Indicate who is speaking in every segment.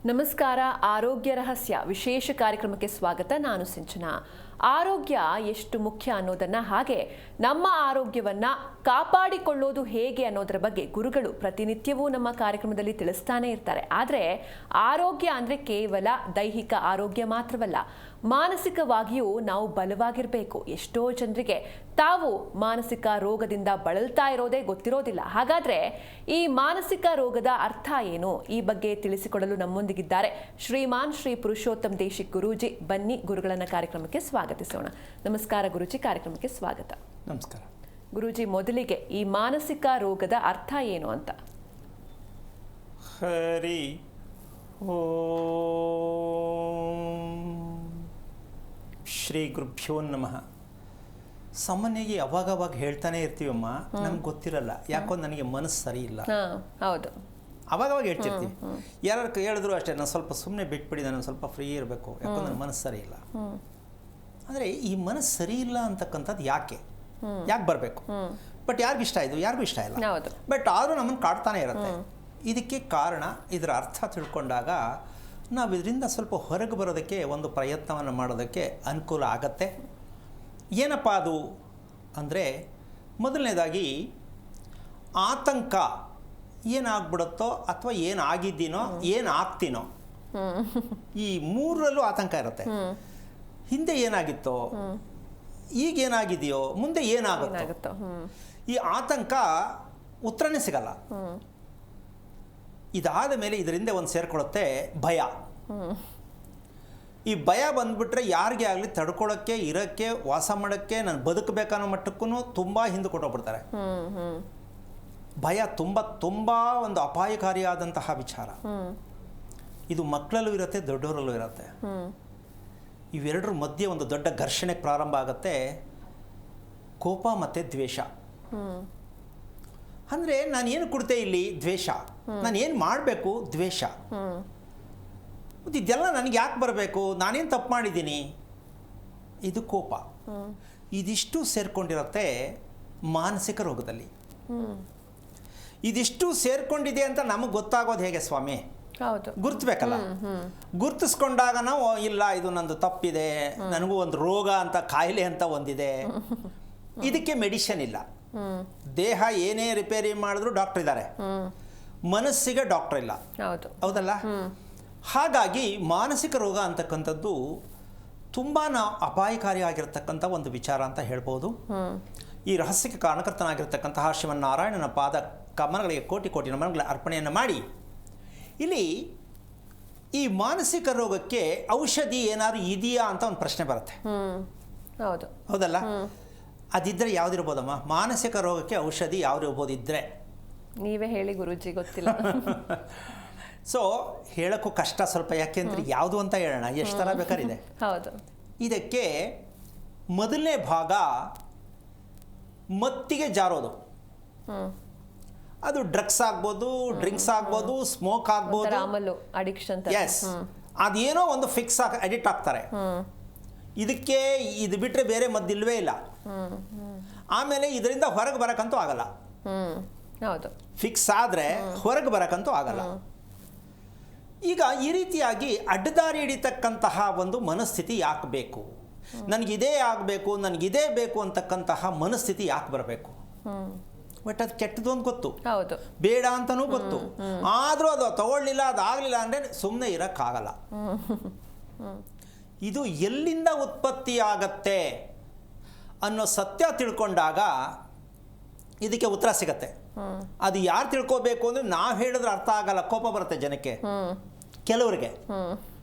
Speaker 1: ನಮಸ್ಕಾರ. ಆರೋಗ್ಯ ರಹಸ್ಯ ವಿಶೇಷ ಕಾರ್ಯಕ್ರಮಕ್ಕೆ ಸ್ವಾಗತ. ನಾನು ಸಿಂಚನಾ. ಆರೋಗ್ಯ ಎಷ್ಟು ಮುಖ್ಯ ಅನ್ನೋದನ್ನ, ಹಾಗೆ ನಮ್ಮ ಆರೋಗ್ಯವನ್ನ ಕಾಪಾಡಿಕೊಳ್ಳೋದು ಹೇಗೆ ಅನ್ನೋದರ ಬಗ್ಗೆ ಗುರುಗಳು ಪ್ರತಿನಿತ್ಯವೂ ನಮ್ಮ ಕಾರ್ಯಕ್ರಮದಲ್ಲಿ ತಿಳಿಸ್ತಾನೆ ಇರ್ತಾರೆ. ಆದರೆ ಆರೋಗ್ಯ ಅಂದ್ರೆ ಕೇವಲ ದೈಹಿಕ ಆರೋಗ್ಯ ಮಾತ್ರವಲ್ಲ, ಮಾನಸಿಕವಾಗಿಯೂ ನಾವು ಬಲವಾಗಿರಬೇಕು. ಎಷ್ಟೋ ಜನರಿಗೆ ತಾವು ಮಾನಸಿಕ ರೋಗದಿಂದ ಬಳಲ್ತಾ ಇರೋದೇ ಗೊತ್ತಿರೋದಿಲ್ಲ. ಹಾಗಾದ್ರೆ ಈ ಮಾನಸಿಕ ರೋಗದ ಅರ್ಥ ಏನು? ಈ ಬಗ್ಗೆ ತಿಳಿಸಿಕೊಡಲು ನಮ್ಮೊಂದಿಗಿದ್ದಾರೆ ಶ್ರೀಮಾನ್ ಶ್ರೀ ಪುರುಷೋತ್ತಮ್ ದೇಶಿಕ್ ಗುರೂಜಿ. ಬನ್ನಿ ಗುರುಗಳನ್ನ ಕಾರ್ಯಕ್ರಮಕ್ಕೆ ಸ್ವಾಗತಿಸೋಣ. ನಮಸ್ಕಾರ ಗುರೂಜಿ, ಕಾರ್ಯಕ್ರಮಕ್ಕೆ ಸ್ವಾಗತ.
Speaker 2: ನಮಸ್ಕಾರ
Speaker 1: ಗುರೂಜಿ. ಮೊದಲಿಗೆ ಈ ಮಾನಸಿಕ ರೋಗದ ಅರ್ಥ ಏನು ಅಂತ.
Speaker 2: ಹರಿ ಶ್ರೀ ಗುರುಭ್ಯೋ ನಮಃ. ಸಾಮಾನ್ಯವಾಗಿ ಅವಾಗವಾಗ ಹೇಳ್ತಾನೆ ಇರ್ತೀವಮ್ಮ, ನಮ್ಗೆ ಗೊತ್ತಿರಲ್ಲ. ಯಾಕೋ ನನಗೆ ಮನಸ್ಸು ಸರಿ ಇಲ್ಲ.
Speaker 1: ಹೌದು,
Speaker 2: ಅವಾಗವಾಗ ಹೇಳ್ತಿರ್ತೀವಿ. ಯಾರು ಹೇಳಿದ್ರು ಅಷ್ಟೇ, ನಾನು ಸ್ವಲ್ಪ ಸುಮ್ಮನೆ ಬಿಟ್ಬಿಡಿ, ನಾನು ಸ್ವಲ್ಪ ಫ್ರೀ ಇರಬೇಕು, ಯಾಕೋ ನನ್ನ ಮನಸ್ಸು ಸರಿ ಇಲ್ಲ. ಅಂದರೆ ಈ ಮನಸ್ಸು ಸರಿ ಇಲ್ಲ ಅಂತಕ್ಕಂಥದ್ದು ಯಾಕೆ ಬರಬೇಕು? ಬಟ್ ಯಾರಿಗಿಷ್ಟ ಇದು? ಯಾರಿಗೂ ಇಷ್ಟ ಇಲ್ಲ. ಬಟ್ ಆದರೂ ನಮ್ಮನ್ನು ಕಾಡ್ತಾನೆ ಇರುತ್ತೆ. ಇದಕ್ಕೆ ಕಾರಣ, ಇದರ ಅರ್ಥ ತಿಳ್ಕೊಂಡಾಗ ನಾವು ಇದರಿಂದ ಸ್ವಲ್ಪ ಹೊರಗೆ ಬರೋದಕ್ಕೆ ಒಂದು ಪ್ರಯತ್ನವನ್ನು ಮಾಡೋದಕ್ಕೆ ಅನುಕೂಲ ಆಗತ್ತೆ. ಏನಪ್ಪ ಅದು ಅಂದರೆ, ಮೊದಲನೇದಾಗಿ ಆತಂಕ ಏನಾಗ್ಬಿಡುತ್ತೋ ಅಥವಾ ಏನಾಗಿದ್ದೀನೋ ಏನಾಗ್ತೀನೋ, ಈ ಮೂರರಲ್ಲೂ ಆತಂಕ ಇರುತ್ತೆ. ಹಿಂದೆ ಏನಾಗಿತ್ತೋ, ಈಗೇನಾಗಿದೆಯೋ, ಮುಂದೆ ಏನಾಗುತ್ತೋ, ಈ ಆತಂಕ ಉತ್ತರನೇ ಸಿಗಲ್ಲ. ಇದಾದ ಮೇಲೆ ಇದರಿಂದ ಒಂದು ಸೇರ್ಕೊಳ್ಳುತ್ತೆ ಭಯ. ಈ ಭಯ ಬಂದ್ಬಿಟ್ರೆ ಯಾರಿಗೆ ಆಗಲಿ ತಡ್ಕೊಳ್ಳೋಕ್ಕೆ, ಇರೋಕ್ಕೆ, ವಾಸ ಮಾಡೋಕ್ಕೆ, ನಾನು ಬದುಕಬೇಕನ್ನೋ ಮಟ್ಟಕ್ಕೂ ತುಂಬ ಹಿಂದೆ ಕೊಟ್ಟೋಗ್ಬಿಡ್ತಾರೆ. ಭಯ ತುಂಬ ತುಂಬ ಒಂದು ಅಪಾಯಕಾರಿಯಾದಂತಹ ವಿಚಾರ. ಇದು ಮಕ್ಕಳಲ್ಲೂ ಇರುತ್ತೆ, ದೊಡ್ಡವರಲ್ಲೂ ಇರುತ್ತೆ. ಇವೆರಡರ ಮಧ್ಯೆ ಒಂದು ದೊಡ್ಡ ಘರ್ಷಣೆ ಪ್ರಾರಂಭ ಆಗುತ್ತೆ, ಕೋಪ ಮತ್ತು ದ್ವೇಷ. ಅಂದರೆ ನಾನೇನು ಕೊಡ್ತೆ ಇಲ್ಲಿ? ದ್ವೇಷ. ನಾನೇನು ಮಾಡಬೇಕು? ದ್ವೇಷ. ಇದೆಲ್ಲ ನನಗೆ ಯಾಕೆ ಬರಬೇಕು? ನಾನೇನು ತಪ್ಪು ಮಾಡಿದ್ದೀನಿ? ಇದು ಕೋಪ. ಇದಿಷ್ಟು ಸೇರ್ಕೊಂಡಿರುತ್ತೆ ಮಾನಸಿಕ ರೋಗದಲ್ಲಿ. ಇದಿಷ್ಟು ಸೇರ್ಕೊಂಡಿದೆ ಅಂತ ನಮಗೆ ಗೊತ್ತಾಗೋದು ಹೇಗೆ ಸ್ವಾಮಿ? ಗುರ್ತಿಸ್ಬೇಕಲ್ಲ. ಗುರ್ತಿಸ್ಕೊಂಡಾಗ ನಾವು ಇಲ್ಲ, ಇದು ನಂದು ತಪ್ಪಿದೆ, ನನಗೂ ಒಂದು ರೋಗ ಅಂತ, ಕಾಯಿಲೆ ಅಂತ ಒಂದಿದೆ, ಇದಕ್ಕೆ ಮೆಡಿಷನ್ ಇಲ್ಲ. ದೇಹ ಏನೇ ರಿಪೇರಿ ಮಾಡಿದ್ರು ಡಾಕ್ಟರ್ ಇದ್ದಾರೆ, ಮನಸ್ಸಿಗೆ ಡಾಕ್ಟರ್ ಇಲ್ಲ. ಹೌದಲ್ಲ? ಹಾಗಾಗಿ ಮಾನಸಿಕ ರೋಗ ಅಂತಕ್ಕಂಥದ್ದು ತುಂಬಾ ಅಪಾಯಕಾರಿಯಾಗಿರ್ತಕ್ಕಂಥ ಒಂದು ವಿಚಾರ ಅಂತ ಹೇಳ್ಬೋದು. ಈ ರಹಸ್ಯಕ್ಕೆ ಕಾರಣಕರ್ತನಾಗಿರ್ತಕ್ಕಂತಹ ಶ್ರೀಮನ್ನಾರಾಯಣನ ಪಾದ ಕಮಲಗಳಿಗೆ ಕೋಟಿ ಕೋಟಿ ನಮನಗಳ ಅರ್ಪಣೆಯನ್ನು ಮಾಡಿ, ಇಲ್ಲಿ ಈ ಮಾನಸಿಕ ರೋಗಕ್ಕೆ ಔಷಧಿ ಏನಾದ್ರು ಇದೆಯಾ ಅಂತ ಒಂದು ಪ್ರಶ್ನೆ ಬರುತ್ತೆ. ಹೌದಲ್ಲ? ಅದಿದ್ದರೆ ಯಾವ್ದಿರ್ಬೋದಮ್ಮ? ಮಾನಸಿಕ ರೋಗಕ್ಕೆ ಔಷಧಿ ಯಾವ್ದಿರ್ಬೋದು ಇದ್ರೆ?
Speaker 1: ನೀವೇ ಹೇಳಿ ಗುರೂಜಿ, ಗೊತ್ತಿಲ್ಲ.
Speaker 2: ಸೊ ಹೇಳೋಕ್ಕೂ ಕಷ್ಟ ಸ್ವಲ್ಪ. ಯಾಕೆಂದ್ರೆ ಯಾವುದು ಅಂತ ಹೇಳೋಣ, ಎಷ್ಟು ಥರ ಬೇಕಾರಿದೆ.
Speaker 1: ಹೌದು.
Speaker 2: ಇದಕ್ಕೆ ಮೊದಲನೇ ಭಾಗ ಮತ್ತಿಗೆ ಜಾರೋದು. ಅದು ಡ್ರಗ್ಸ್ ಆಗ್ಬೋದು, ಡ್ರಿಂಕ್ಸ್ ಆಗ್ಬೋದು, ಸ್ಮೋಕ್ ಆಗ್ಬೋದು. ಎಸ್, ಅದೇನೋ ಒಂದು ಫಿಕ್ಸ್ ಅಡಿಕ್ಟ್ ಆಗ್ತಾರೆ. ಇದಕ್ಕೆ ಇದು ಬಿಟ್ಟರೆ ಬೇರೆ ಮದ್ದಿಲ್ವೇ ಇಲ್ಲ. ಆಮೇಲೆ ಇದರಿಂದ ಹೊರಗೆ ಬರೋಕ್ಕಂತೂ ಆಗಲ್ಲ. ಫಿಕ್ಸ್ ಆದರೆ ಹೊರಗೆ ಬರೋಕ್ಕಂತೂ ಆಗಲ್ಲ. ಈಗ ಈ ರೀತಿಯಾಗಿ ಅಡ್ಡದಾರಿ ಹಿಡಿತಕ್ಕಂತಹ ಒಂದು ಮನಸ್ಥಿತಿ ಯಾಕೆ ಬೇಕು? ನನಗಿದೇ ಆಗಬೇಕು, ನನಗಿದೇ ಬೇಕು ಅಂತಕ್ಕಂತಹ ಮನಸ್ಥಿತಿ ಯಾಕೆ ಬರಬೇಕು? ಬಟ್ ಅದು ಕೆಟ್ಟದು ಅಂತ ಗೊತ್ತು, ಬೇಡ ಅಂತನೂ ಗೊತ್ತು. ಆದರೂ ಅದು ತಗೊಳ್ಳಿಲ್ಲ, ಅದಾಗಲಿಲ್ಲ ಅಂದರೆ ಸುಮ್ಮನೆ ಇರೋಕ್ಕಾಗಲ್ಲ. ಇದು ಎಲ್ಲಿಂದ ಉತ್ಪತ್ತಿ ಆಗತ್ತೆ ಅನ್ನೋ ಸತ್ಯ ತಿಳ್ಕೊಂಡಾಗ ಇದಕ್ಕೆ ಉತ್ತರ ಸಿಗತ್ತೆ. ಅದು ಯಾರು ತಿಳ್ಕೋಬೇಕು ಅಂದರೆ ನಾವು ಹೇಳಿದ್ರೆ ಅರ್ಥ ಆಗಲ್ಲ, ಕೋಪ ಬರುತ್ತೆ ಜನಕ್ಕೆ, ಕೆಲವರಿಗೆ.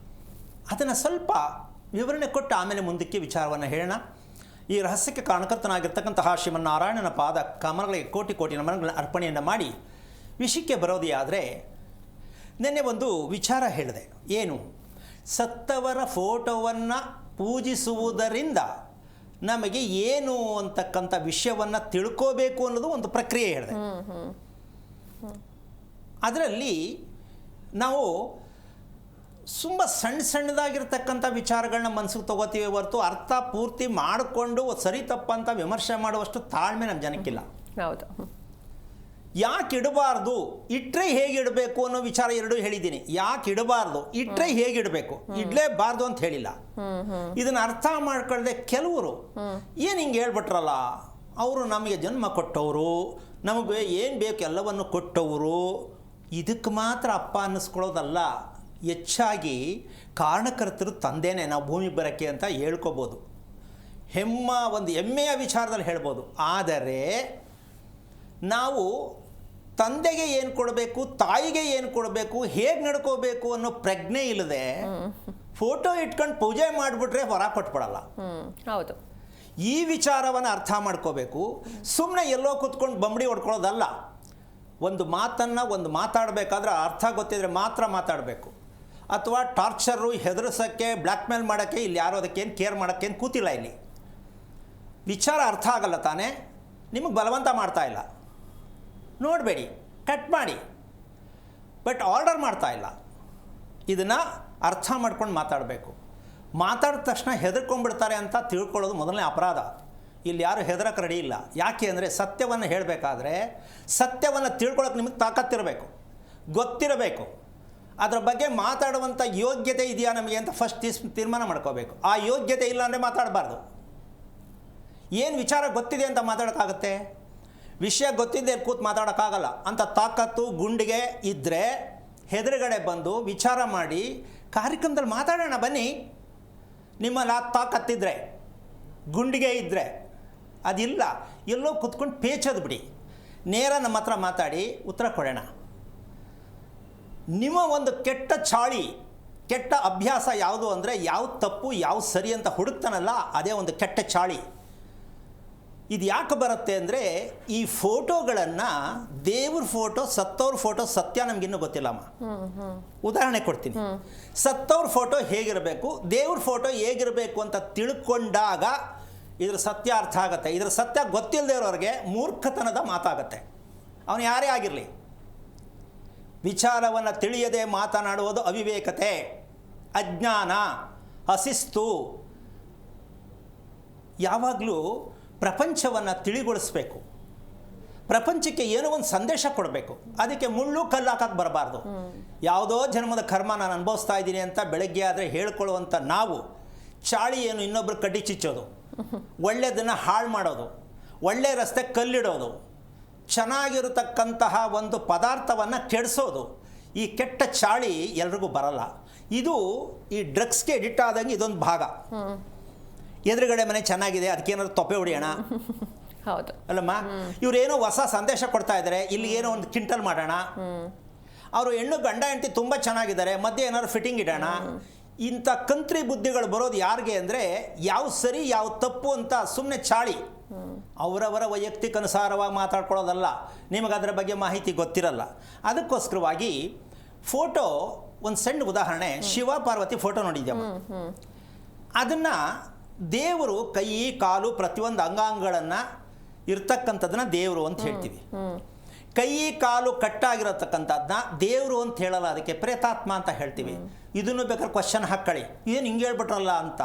Speaker 2: ಅದನ್ನು ಸ್ವಲ್ಪ ವಿವರಣೆ ಕೊಟ್ಟು ಆಮೇಲೆ ಮುಂದಕ್ಕೆ ವಿಚಾರವನ್ನು ಹೇಳೋಣ. ಈ ರಹಸ್ಯಕ್ಕೆ ಕಾರಣಕರ್ತನಾಗಿರ್ತಕ್ಕಂತಹ ಶ್ರೀಮನ್ನಾರಾಯಣನ ಪಾದ ಕಮಲಗಳಿಗೆ ಕೋಟಿ ಕೋಟಿ ನಮನಗಳ ಅರ್ಪಣೆಯನ್ನು ಮಾಡಿ ವಿಷಯಕ್ಕೆ ಬರೋದೇ ಆದರೆ, ನಿನ್ನೆ ಒಂದು ವಿಚಾರ ಹೇಳಿದೆ. ಏನು? ಸತ್ತವರ ಫೋಟೋವನ್ನು ಪೂಜಿಸುವುದರಿಂದ ನಮಗೆ ಏನು ಅಂತಕ್ಕಂಥ ವಿಷಯವನ್ನು ತಿಳ್ಕೋಬೇಕು ಅನ್ನೋದು ಒಂದು ಪ್ರಕ್ರಿಯೆ ಹೇಳಿದೆ. ಅದರಲ್ಲಿ ನಾವು ತುಂಬ ಸಣ್ಣದಾಗಿರ್ತಕ್ಕಂಥ ವಿಚಾರಗಳನ್ನ ಮನಸ್ಸಿಗೆ ತಗೋತೀವಿ ಹೊರತು ಅರ್ಥ ಪೂರ್ತಿ ಮಾಡಿಕೊಂಡು ಸರಿ ತಪ್ಪಂತ ವಿಮರ್ಶೆ ಮಾಡುವಷ್ಟು ತಾಳ್ಮೆ ನಮ್ಮ ಜನಕ್ಕಿಲ್ಲ. ಯಾಕೆ ಇಡಬಾರ್ದು, ಇಟ್ಟರೆ ಹೇಗೆ ಇಡಬೇಕು ಅನ್ನೋ ವಿಚಾರ ಎರಡೂ ಹೇಳಿದ್ದೀನಿ. ಯಾಕೆ ಇಡಬಾರ್ದು, ಇಟ್ಟರೆ ಹೇಗೆ ಇಡಬೇಕು, ಇಡಲೇಬಾರ್ದು ಅಂತ ಹೇಳಿಲ್ಲ. ಇದನ್ನು ಅರ್ಥ ಮಾಡ್ಕೊಳ್ಳದೆ ಕೆಲವರು ಏನು ಹಿಂಗೆ ಹೇಳ್ಬಿಟ್ರಲ್ಲ, ಅವರು ನಮಗೆ ಜನ್ಮ ಕೊಟ್ಟವರು, ನಮಗೆ ಏನು ಬೇಕು ಎಲ್ಲವನ್ನು ಕೊಟ್ಟವರು, ಇದಕ್ಕೆ ಮಾತ್ರ ಅಪ್ಪ ಅನ್ನಿಸ್ಕೊಳ್ಳೋದಲ್ಲ, ಹೆಚ್ಚಾಗಿ ಕಾರಣಕರ್ತರು ತಂದೆನೇ ನಾವು ಭೂಮಿಗೆ ಬರೋಕ್ಕೆ ಅಂತ ಹೇಳ್ಕೊಬೋದು. ಒಂದು ಹೆಮ್ಮೆಯ ವಿಚಾರದಲ್ಲಿ ಹೇಳ್ಬೋದು. ಆದರೆ ನಾವು ತಂದೆಗೆ ಏನು ಕೊಡಬೇಕು, ತಾಯಿಗೆ ಏನು ಕೊಡಬೇಕು, ಹೇಗೆ ನಡ್ಕೋಬೇಕು ಅನ್ನೋ ಪ್ರಜ್ಞೆ ಇಲ್ಲದೆ ಫೋಟೋ ಇಟ್ಕೊಂಡು ಪೂಜೆ ಮಾಡಿಬಿಟ್ರೆ ಹೊರ ಕೊಟ್ಬಿಡಲ್ಲ.
Speaker 1: ಹೌದು,
Speaker 2: ಈ ವಿಚಾರವನ್ನು ಅರ್ಥ ಮಾಡ್ಕೋಬೇಕು. ಸುಮ್ಮನೆ ಎಲ್ಲೋ ಕೂತ್ಕೊಂಡು ಬಂಬಡಿ ಹೊಡ್ಕೊಳ್ಳೋದಲ್ಲ. ಒಂದು ಮಾತಾಡಬೇಕಾದ್ರೆ ಅರ್ಥ ಗೊತ್ತಿದ್ರೆ ಮಾತ್ರ ಮಾತಾಡಬೇಕು. ಅಥವಾ ಟಾರ್ಚರು, ಹೆದರ್ಸೋಕ್ಕೆ, ಬ್ಲ್ಯಾಕ್ ಮೇಲ್ ಮಾಡೋಕ್ಕೆ ಇಲ್ಲಿ ಯಾರೋ ಅದಕ್ಕೇನು ಕೇರ್ ಮಾಡೋಕ್ಕೇನು ಕೂತಿಲ್ಲ. ಇಲ್ಲಿ ವಿಚಾರ ಅರ್ಥ ಆಗಲ್ಲ ತಾನೇ, ನಿಮಗೆ ಬಲವಂತ ಮಾಡ್ತಾ ಇಲ್ಲ, ನೋಡಬೇಡಿ, ಕಟ್ ಮಾಡಿ, ಬಟ್ ಆರ್ಡರ್ ಮಾಡ್ತಾ ಇಲ್ಲ. ಇದನ್ನು ಅರ್ಥ ಮಾಡ್ಕೊಂಡು ಮಾತಾಡಬೇಕು. ಮಾತಾಡಿದ ತಕ್ಷಣ ಹೆದರ್ಕೊಂಡ್ಬಿಡ್ತಾರೆ ಅಂತ ತಿಳ್ಕೊಳ್ಳೋದು ಮೊದಲನೇ ಅಪರಾಧ. ಇಲ್ಲಿ ಯಾರು ಹೆದರಕ್ಕೆ ರೆಡಿ ಇಲ್ಲ. ಯಾಕೆ ಅಂದರೆ ಸತ್ಯವನ್ನು ಹೇಳಬೇಕಾದ್ರೆ ಸತ್ಯವನ್ನು ತಿಳ್ಕೊಳ್ಳೋಕೆ ನಿಮಗೆ ತಾಕತ್ತಿರಬೇಕು, ಗೊತ್ತಿರಬೇಕು. ಅದರ ಬಗ್ಗೆ ಮಾತಾಡುವಂಥ ಯೋಗ್ಯತೆ ಇದೆಯಾ ನಮಗೆ ಅಂತ ಫಸ್ಟ್ ತೀರ್ಮಾನ ಮಾಡ್ಕೋಬೇಕು. ಆ ಯೋಗ್ಯತೆ ಇಲ್ಲ ಅಂದರೆ ಮಾತಾಡಬಾರ್ದು. ಏನು ವಿಚಾರ ಗೊತ್ತಿದೆ ಅಂತ ಮಾತಾಡೋಕ್ಕಾಗತ್ತೆ? ವಿಷಯ ಗೊತ್ತಿದ್ದೇ ಕೂತು ಮಾತಾಡೋಕ್ಕಾಗಲ್ಲ. ಅಂತ ತಾಕತ್ತು ಗುಂಡಿಗೆ ಇದ್ದರೆ ಹೆದರುಗಡೆ ಬಂದು ವಿಚಾರ ಮಾಡಿ ಕಾರ್ಯಕ್ರಮದಲ್ಲಿ ಮಾತಾಡೋಣ ಬನ್ನಿ. ನಿಮ್ಮಲ್ಲಿ ಆ ತಾಕತ್ತಿದ್ರೆ, ಗುಂಡಿಗೆ ಇದ್ದರೆ, ಅದಿಲ್ಲ ಎಲ್ಲೋ ಕೂತ್ಕೊಂಡು ಪೇಚೋದು ಬಿಡಿ. ನೇರ ನಮ್ಮ ಹತ್ರ ಮಾತಾಡಿ ಉತ್ತರ ಕೊಡೋಣ. ನಿಮ್ಮ ಒಂದು ಕೆಟ್ಟ ಚಾಳಿ, ಕೆಟ್ಟ ಅಭ್ಯಾಸ ಯಾವುದು ಅಂದರೆ ಯಾವ ತಪ್ಪು ಯಾವ ಸರಿ ಅಂತ ಹುಡುಕ್ತಾನಲ್ಲ, ಅದೇ ಒಂದು ಕೆಟ್ಟ ಚಾಳಿ. ಇದು ಯಾಕೆ ಬರುತ್ತೆ ಅಂದರೆ ಈ ಫೋಟೋಗಳನ್ನು, ದೇವ್ರ ಫೋಟೋ, ಸತ್ತವ್ರ ಫೋಟೋ ಸತ್ಯ ನಮಗಿನ್ನೂ ಗೊತ್ತಿಲ್ಲಮ್ಮ. ಉದಾಹರಣೆ ಕೊಡ್ತೀನಿ. ಸತ್ತವ್ರ ಫೋಟೋ ಹೇಗಿರಬೇಕು, ದೇವ್ರ ಫೋಟೋ ಹೇಗಿರಬೇಕು ಅಂತ ತಿಳ್ಕೊಂಡಾಗ ಇದ್ರ ಸತ್ಯ ಅರ್ಥ ಆಗುತ್ತೆ. ಇದ್ರ ಸತ್ಯ ಗೊತ್ತಿಲ್ಲದೆ ಇರೋರಿಗೆ ಮೂರ್ಖತನದ ಮಾತಾಗತ್ತೆ. ಅವನು ಯಾರೇ ಆಗಿರಲಿ. ವಿಚಾರವನ್ನು ತಿಳಿಯದೆ ಮಾತನಾಡುವುದು ಅವಿವೇಕತೆ, ಅಜ್ಞಾನ, ಅಶಿಸ್ತು. ಯಾವಾಗಲೂ ಪ್ರಪಂಚವನ್ನು ತಿಳಿಗೊಳಿಸ್ಬೇಕು. ಪ್ರಪಂಚಕ್ಕೆ ಏನೋ ಒಂದು ಸಂದೇಶ ಕೊಡಬೇಕು. ಅದಕ್ಕೆ ಮುಳ್ಳು ಕಲ್ಲು ಹಾಕಕ್ಕೆ ಬರಬಾರ್ದು. ಯಾವುದೋ ಜನ್ಮದ ಕರ್ಮ ನಾನು ಅನುಭವಿಸ್ತಾ ಇದ್ದೀನಿ ಅಂತ ಬೆಳಗ್ಗೆ ಆದರೆ ಹೇಳ್ಕೊಳ್ಳುವಂಥ ನಾವು ಚಾಳಿ ಏನು ಇನ್ನೊಬ್ರು ಕಡ್ಡಿ ಚಿಚ್ಚೋದು, ಒಳ್ಳೆಯದನ್ನು ಹಾಳು ಮಾಡೋದು, ಒಳ್ಳೆಯ ರಸ್ತೆ ಕಲ್ಲಿಡೋದು, ಚೆನ್ನಾಗಿರತಕ್ಕಂತಹ ಒಂದು ಪದಾರ್ಥವನ್ನು ಕೆಡಿಸೋದು, ಈ ಕೆಟ್ಟ ಚಾಳಿ ಎಲ್ರಿಗೂ ಬರಲ್ಲ. ಇದು ಈ ಡ್ರಗ್ಸ್ಗೆ ಎಡಿಟ್ ಆದಂಗೆ ಇದೊಂದು ಭಾಗ. ಎದುರುಗಡೆ ಮನೆ ಚೆನ್ನಾಗಿದೆ, ಅದಕ್ಕೇನಾದ್ರು ತೊಪ್ಪೆ ಹೊಡಿಯೋಣ,
Speaker 1: ಹೌದು
Speaker 2: ಅಲ್ಲಮ್ಮ. ಇವರೇನೋ ಹೊಸ ಸಂದೇಶ ಕೊಡ್ತಾ ಇದ್ದಾರೆ, ಇಲ್ಲಿ ಏನೋ ಒಂದು ಕಿಂಟಲ್ ಮಾಡೋಣ. ಅವರು ಹೆಣ್ಣು ಗಂಡ ಹೆಂಡತಿ ತುಂಬ ಚೆನ್ನಾಗಿದ್ದಾರೆ, ಮಧ್ಯೆ ಏನಾದ್ರು ಫಿಟ್ಟಿಂಗ್ ಇಡೋಣ. ಇಂಥ ಕಂತ್ರಿ ಬುದ್ಧಿಗಳು ಬರೋದು ಯಾರಿಗೆ ಅಂದರೆ ಯಾವ ಸರಿ ಯಾವ ತಪ್ಪು ಅಂತ ಸುಮ್ಮನೆ ಚಾಳಿ, ಅವರವರ ವೈಯಕ್ತಿಕ ಅನುಸಾರವಾಗಿ ಮಾತಾಡ್ಕೊಳ್ಳೋದಲ್ಲ. ನಿಮಗೆ ಅದರ ಬಗ್ಗೆ ಮಾಹಿತಿ ಗೊತ್ತಿರಲ್ಲ. ಅದಕ್ಕೋಸ್ಕರವಾಗಿ ಫೋಟೋ, ಒಂದು ಸಣ್ಣ ಉದಾಹರಣೆ, ಶಿವ ಪಾರ್ವತಿ ಫೋಟೋ ನೋಡಿದ್ಯಮ್ಮ. ಅದನ್ನು ದೇವರು ಕೈ ಕಾಲು ಪ್ರತಿಯೊಂದು ಅಂಗಾಂಗಗಳನ್ನು ಇರ್ತಕ್ಕಂಥದ್ದನ್ನ ದೇವರು ಅಂತ ಹೇಳ್ತೀವಿ. ಕೈ ಕಾಲು ಕಟ್ಟಾಗಿರತಕ್ಕಂಥದ್ದನ್ನ ದೇವರು ಅಂತ ಹೇಳಲ್ಲ, ಅದಕ್ಕೆ ಪ್ರೇತಾತ್ಮ ಅಂತ ಹೇಳ್ತೀವಿ. ಇದನ್ನು ಬೇಕಾದ್ರೆ ಕ್ವಶನ್ ಹಾಕ್ಕೊಳ್ಳಿ, ಏನು ಹಿಂಗೆ ಹೇಳ್ಬಿಟ್ರಲ್ಲ ಅಂತ.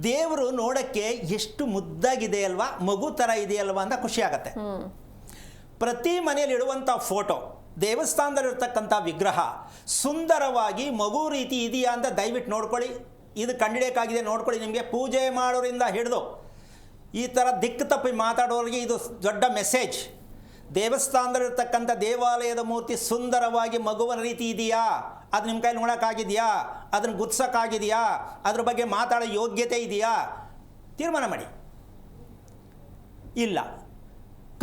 Speaker 2: ದೇವರು ನೋಡೋಕ್ಕೆ ಎಷ್ಟು ಮುದ್ದಾಗಿದೆ ಅಲ್ವಾ, ಮಗು ಥರ ಇದೆಯಲ್ವಾ ಅಂತ ಖುಷಿ ಆಗತ್ತೆ. ಪ್ರತಿ ಮನೆಯಲ್ಲಿ ಇಡುವಂಥ ಫೋಟೋ, ದೇವಸ್ಥಾನದಲ್ಲಿರ್ತಕ್ಕಂಥ ವಿಗ್ರಹ ಸುಂದರವಾಗಿ ಮಗು ರೀತಿ ಇದೆಯಾ ಅಂತ ದಯವಿಟ್ಟು ನೋಡ್ಕೊಳ್ಳಿ. ಇದು ಕಂಡಿಡಿಯೋಕ್ಕಾಗಿದೆ ನೋಡ್ಕೊಳ್ಳಿ. ನಿಮಗೆ ಪೂಜೆ ಮಾಡೋರಿಂದ ಹಿಡಿದು ಈ ಥರ ದಿಕ್ಕು ತಪ್ಪಿ ಮಾತಾಡೋರಿಗೆ ಇದು ದೊಡ್ಡ ಮೆಸೇಜ್. ದೇವಸ್ಥಾನದಲ್ಲಿರ್ತಕ್ಕಂಥ ದೇವಾಲಯದ ಮೂರ್ತಿ ಸುಂದರವಾಗಿ ಮಗುವಿನ ರೀತಿ ಇದೆಯಾ, ಅದು ನಿಮ್ಮ ಕೈಲಿ ನೋಡೋಕ್ಕಾಗಿದೆಯಾ, ಅದನ್ನು ಗುರ್ಸೋಕ್ಕಾಗಿದೆಯಾ, ಅದ್ರ ಬಗ್ಗೆ ಮಾತಾಡೋ ಯೋಗ್ಯತೆ ಇದೆಯಾ, ತೀರ್ಮಾನ ಮಾಡಿ. ಇಲ್ಲ,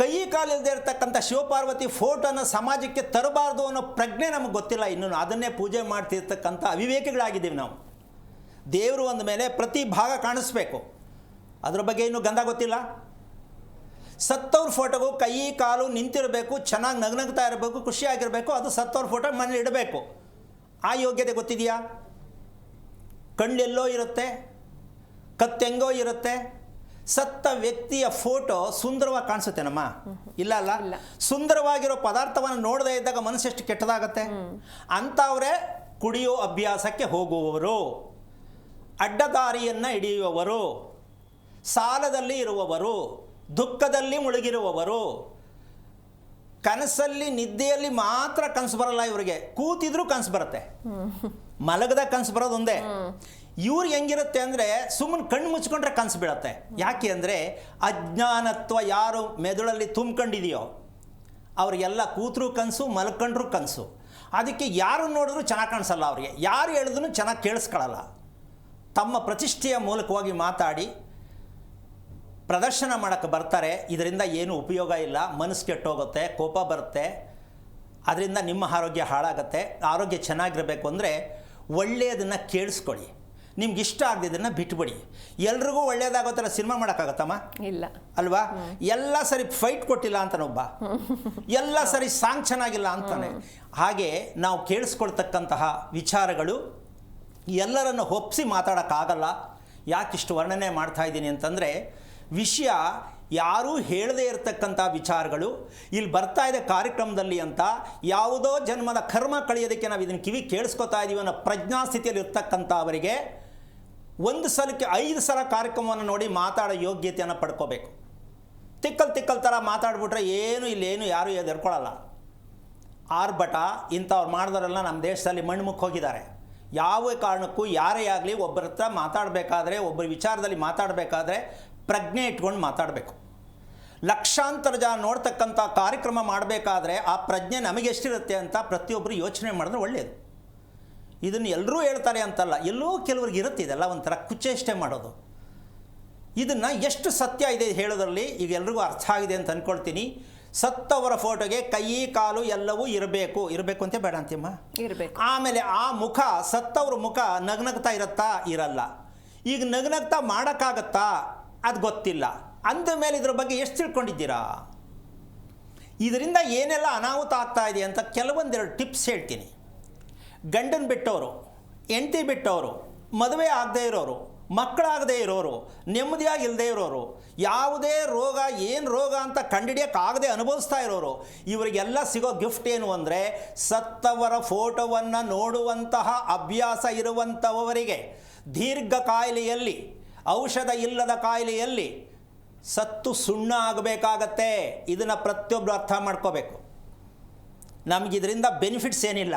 Speaker 2: ಕೈ ಕಾಲಿಲ್ಲದೆ ಇರತಕ್ಕಂಥ ಶಿವಪಾರ್ವತಿ ಫೋಟೋನ ಸಮಾಜಕ್ಕೆ ತರಬಾರ್ದು ಅನ್ನೋ ಪ್ರಜ್ಞೆ ನಮಗೆ ಗೊತ್ತಿಲ್ಲ. ಇನ್ನೂ ಅದನ್ನೇ ಪೂಜೆ ಮಾಡ್ತಿರ್ತಕ್ಕಂಥ ಅವಿವೇಕಿಗಳಾಗಿದ್ದೀವಿ ನಾವು. ದೇವರು ಅಂದ ಮೇಲೆ ಪ್ರತಿ ಭಾಗ ಕಾಣಿಸ್ಬೇಕು, ಅದ್ರ ಬಗ್ಗೆ ಇನ್ನೂ ಗಂಧ ಗೊತ್ತಿಲ್ಲ. ಸತ್ತವ್ರ ಫೋಟೋಗೂ ಕೈ ಕಾಲು ನಿಂತಿರಬೇಕು, ಚೆನ್ನಾಗಿ ನಗ್ನಗ್ತಾ ಇರಬೇಕು, ಖುಷಿಯಾಗಿರಬೇಕು, ಅದು ಸತ್ತವ್ರ ಫೋಟೋ ಮನೇಲಿ ಇಡಬೇಕು. ಆ ಯೋಗ್ಯತೆ ಗೊತ್ತಿದೆಯಾ? ಕಣ್ಣೆಲ್ಲೋ ಇರುತ್ತೆ, ಕತ್ತೆಂಗೋ ಇರುತ್ತೆ. ಸತ್ತ ವ್ಯಕ್ತಿಯ ಫೋಟೋ ಸುಂದರವಾಗಿ ಕಾಣಿಸುತ್ತೇನಮ್ಮ? ಇಲ್ಲ ಅಲ್ಲ. ಸುಂದರವಾಗಿರೋ ಪದಾರ್ಥವನ್ನು ನೋಡದೇ ಇದ್ದಾಗ ಮನಸ್ಸು ಎಷ್ಟು ಕೆಟ್ಟದಾಗತ್ತೆ. ಅಂಥವರೇ ಕುಡಿಯೋ ಅಭ್ಯಾಸಕ್ಕೆ ಹೋಗುವವರು, ಅಡ್ಡದಾರಿಯನ್ನು ಹಿಡಿಯುವವರು, ಸಾಲದಲ್ಲಿ ಇರುವವರು, ದುಃಖದಲ್ಲಿ ಮುಳುಗಿರುವವರು, ಕನಸಲ್ಲಿ ನಿದ್ದೆಯಲ್ಲಿ ಮಾತ್ರ ಕನಸು ಬರಲ್ಲ ಇವರಿಗೆ, ಕೂತಿದ್ರು ಕನಸು ಬರುತ್ತೆ. ಮಲಗದ ಕನಸು ಬರೋದು ಒಂದೇ. ಇವ್ರಿಗೆ ಹೆಂಗಿರುತ್ತೆ ಅಂದರೆ ಸುಮ್ಮನೆ ಕಣ್ಣು ಮುಚ್ಕೊಂಡ್ರೆ ಕನಸು ಬೀಳತ್ತೆ. ಯಾಕೆ ಅಂದರೆ ಅಜ್ಞಾನತ್ವ ಯಾರು ಮೆದುಳಲ್ಲಿ ತುಂಬ್ಕೊಂಡಿದೆಯೋ ಅವ್ರಿಗೆಲ್ಲ ಕೂತರು ಕನಸು, ಮಲ್ಕೊಂಡ್ರು ಕನಸು. ಅದಕ್ಕೆ ಯಾರು ನೋಡಿದ್ರು ಚೆನ್ನಾಗಿ ಕಾಣಿಸಲ್ಲ ಅವರಿಗೆ, ಯಾರು ಹೇಳಿದ್ರು ಚೆನ್ನಾಗಿ ಕೇಳಿಸ್ಕೊಳ್ಳಲ್ಲ. ತಮ್ಮ ಪ್ರತಿಷ್ಠೆಯ ಮೂಲಕವಾಗಿ ಮಾತಾಡಿ ಪ್ರದರ್ಶನ ಮಾಡೋಕ್ಕೆ ಬರ್ತಾರೆ. ಇದರಿಂದ ಏನು ಉಪಯೋಗ ಇಲ್ಲ, ಮನಸ್ಸು ಕೆಟ್ಟೋಗುತ್ತೆ, ಕೋಪ ಬರುತ್ತೆ, ಅದರಿಂದ ನಿಮ್ಮ ಆರೋಗ್ಯ ಹಾಳಾಗುತ್ತೆ. ಆರೋಗ್ಯ ಚೆನ್ನಾಗಿರಬೇಕು ಅಂದರೆ ಒಳ್ಳೆಯದನ್ನು ಕೇಳಿಸ್ಕೊಳ್ಳಿ, ನಿಮ್ಗೆ ಇಷ್ಟ ಆಗದಿದ್ದನ್ನು ಬಿಟ್ಬಿಡಿ. ಎಲ್ರಿಗೂ ಒಳ್ಳೇದಾಗೋ ಥರ ಸಿನಿಮಾ ಮಾಡೋಕ್ಕಾಗತ್ತಮ್ಮ? ಇಲ್ಲ ಅಲ್ವಾ? ಎಲ್ಲ ಸರಿ ಫೈಟ್ ಕೊಟ್ಟಿಲ್ಲ ಅಂತಾನೊಬ್ಬ, ಎಲ್ಲ ಸರಿ ಸಾಂಗ್ ಚೆನ್ನಾಗಿಲ್ಲ ಅಂತಾನೆ. ಹಾಗೆ ನಾವು ಕೇಳಿಸ್ಕೊಳ್ತಕ್ಕಂತಹ ವಿಚಾರಗಳು ಎಲ್ಲರನ್ನು ಒಪ್ಪಿಸಿ ಮಾತಾಡೋಕ್ಕಾಗಲ್ಲ. ಯಾಕಿಷ್ಟು ವರ್ಣನೆ ಮಾಡ್ತಾ ಇದ್ದೀನಿ ಅಂತಂದರೆ, ವಿಷಯ ಯಾರೂ ಹೇಳದೇ ಇರತಕ್ಕಂಥ ವಿಚಾರಗಳು ಇಲ್ಲಿ ಬರ್ತಾ ಇದೆ ಕಾರ್ಯಕ್ರಮದಲ್ಲಿ ಅಂತ ಯಾವುದೋ ಜನ್ಮದ ಕರ್ಮ ಕಳೆಯೋದಕ್ಕೆ ನಾವು ಇದನ್ನು ಕಿವಿ ಕೇಳಿಸ್ಕೊತಾ ಇದ್ದೀವಿ ಅನ್ನೋ ಪ್ರಜ್ಞಾಸ್ಥಿತಿಯಲ್ಲಿ ಇರ್ತಕ್ಕಂಥ ಅವರಿಗೆ ಒಂದು ಸಲಕ್ಕೆ 5 ಸಲ ಕಾರ್ಯಕ್ರಮವನ್ನು ನೋಡಿ ಮಾತಾಡೋ ಯೋಗ್ಯತೆಯನ್ನು ಪಡ್ಕೋಬೇಕು. ತಿಕ್ಕಲ್ ಥರ ಮಾತಾಡ್ಬಿಟ್ರೆ ಇಲ್ಲೇನು ಯಾರೂ ಎದುರ್ಕೊಳ್ಳಲ್ಲ. ಆರ್ಭಟ ಇಂಥವ್ರು ಮಾಡಿದವರೆಲ್ಲ ನಮ್ಮ ದೇಶದಲ್ಲಿ ಮಣ್ಣು ಹೋಗಿದ್ದಾರೆ. ಯಾವ ಕಾರಣಕ್ಕೂ ಯಾರೇ ಆಗಲಿ ಒಬ್ಬರ ಹತ್ರ ಮಾತಾಡಬೇಕಾದ್ರೆ, ಒಬ್ಬರ ವಿಚಾರದಲ್ಲಿ ಮಾತಾಡಬೇಕಾದ್ರೆ ಪ್ರಜ್ಞೆ ಇಟ್ಕೊಂಡು ಮಾತಾಡಬೇಕು. ಲಕ್ಷಾಂತರ ಜನ ನೋಡ್ತಕ್ಕಂಥ ಕಾರ್ಯಕ್ರಮ ಮಾಡಬೇಕಾದ್ರೆ ಆ ಪ್ರಜ್ಞೆ ನಮಗೆಷ್ಟಿರುತ್ತೆ ಅಂತ ಪ್ರತಿಯೊಬ್ಬರು ಯೋಚನೆ ಮಾಡಿದ್ರೆ ಒಳ್ಳೆಯದು. ಇದನ್ನು ಎಲ್ಲರೂ ಹೇಳ್ತಾರೆ ಅಂತಲ್ಲ, ಎಲ್ಲೋ ಕೆಲವ್ರಿಗೆ ಇರುತ್ತೆ ಇದೆಲ್ಲ ಒಂಥರ ಕುಚೇಷ್ಟೆ ಮಾಡೋದು. ಇದನ್ನು ಎಷ್ಟು ಸತ್ಯ ಇದೆ ಹೇಳೋದ್ರಲ್ಲಿ ಈಗ ಎಲ್ರಿಗೂ ಅರ್ಥ ಆಗಿದೆ ಅಂತ ಅಂದ್ಕೊಳ್ತೀನಿ. ಸತ್ತವರ ಫೋಟೋಗೆ ಕೈ ಕಾಲು ಎಲ್ಲವೂ ಇರಬೇಕು ಅಂತ ಬೇಡ ಅಂತಿಮ್ಮ, ಇರಬೇಕು. ಆಮೇಲೆ ಆ ಮುಖ, ಸತ್ತವ್ರ ಮುಖ ನಗ್ನಗ್ತಾ ಇರತ್ತಾ? ಇರಲ್ಲ. ಈಗ ನಗ್ನಗ್ತಾ ಮಾಡೋಕ್ಕಾಗತ್ತಾ? ಅದು ಗೊತ್ತಿಲ್ಲ. ಅಂದ ಮೇಲೆ ಇದ್ರ ಬಗ್ಗೆ ಎಷ್ಟು ತಿಳ್ಕೊಂಡಿದ್ದೀರಾ? ಇದರಿಂದ ಏನೆಲ್ಲ ಅನಾಹುತ ಆಗ್ತಾ ಇದೆ ಅಂತ ಕೆಲವೊಂದೆರಡು ಟಿಪ್ಸ್ ಹೇಳ್ತೀನಿ. ಗಂಡನ ಬಿಟ್ಟವರು, ಹೆಂಡತಿ ಬಿಟ್ಟವರು, ಮದುವೆ ಆಗದೇ ಇರೋರು, ಮಕ್ಕಳಾಗದೇ ಇರೋರು, ನೆಮ್ಮದಿಯಾಗಿ ಇಲ್ಲದೇ ಇರೋರು, ಯಾವುದೇ ರೋಗ ಏನು ರೋಗ ಅಂತ ಕಂಡುಹಿಡಿಯೋಕ್ಕಾಗದೆ ಅನುಭವಿಸ್ತಾ ಇರೋರು, ಇವರಿಗೆಲ್ಲ ಸಿಗೋ ಗಿಫ್ಟ್ ಏನು ಅಂದರೆ ಸತ್ತವರ ಫೋಟೋವನ್ನು ನೋಡುವಂತಹ ಅಭ್ಯಾಸ ಇರುವಂಥವರಿಗೆ ದೀರ್ಘ ಕಾಯಿಲೆಯಲ್ಲಿ, ಔಷಧ ಇಲ್ಲದ ಕಾಯಿಲೆಯಲ್ಲಿ ಸತ್ತು ಸುಣ್ಣ ಆಗಬೇಕಾಗತ್ತೆ. ಇದನ್ನು ಪ್ರತಿಯೊಬ್ಬರು ಅರ್ಥ ಮಾಡ್ಕೋಬೇಕು. ನಮಗಿದರಿಂದ ಬೆನಿಫಿಟ್ಸ್ ಏನಿಲ್ಲ.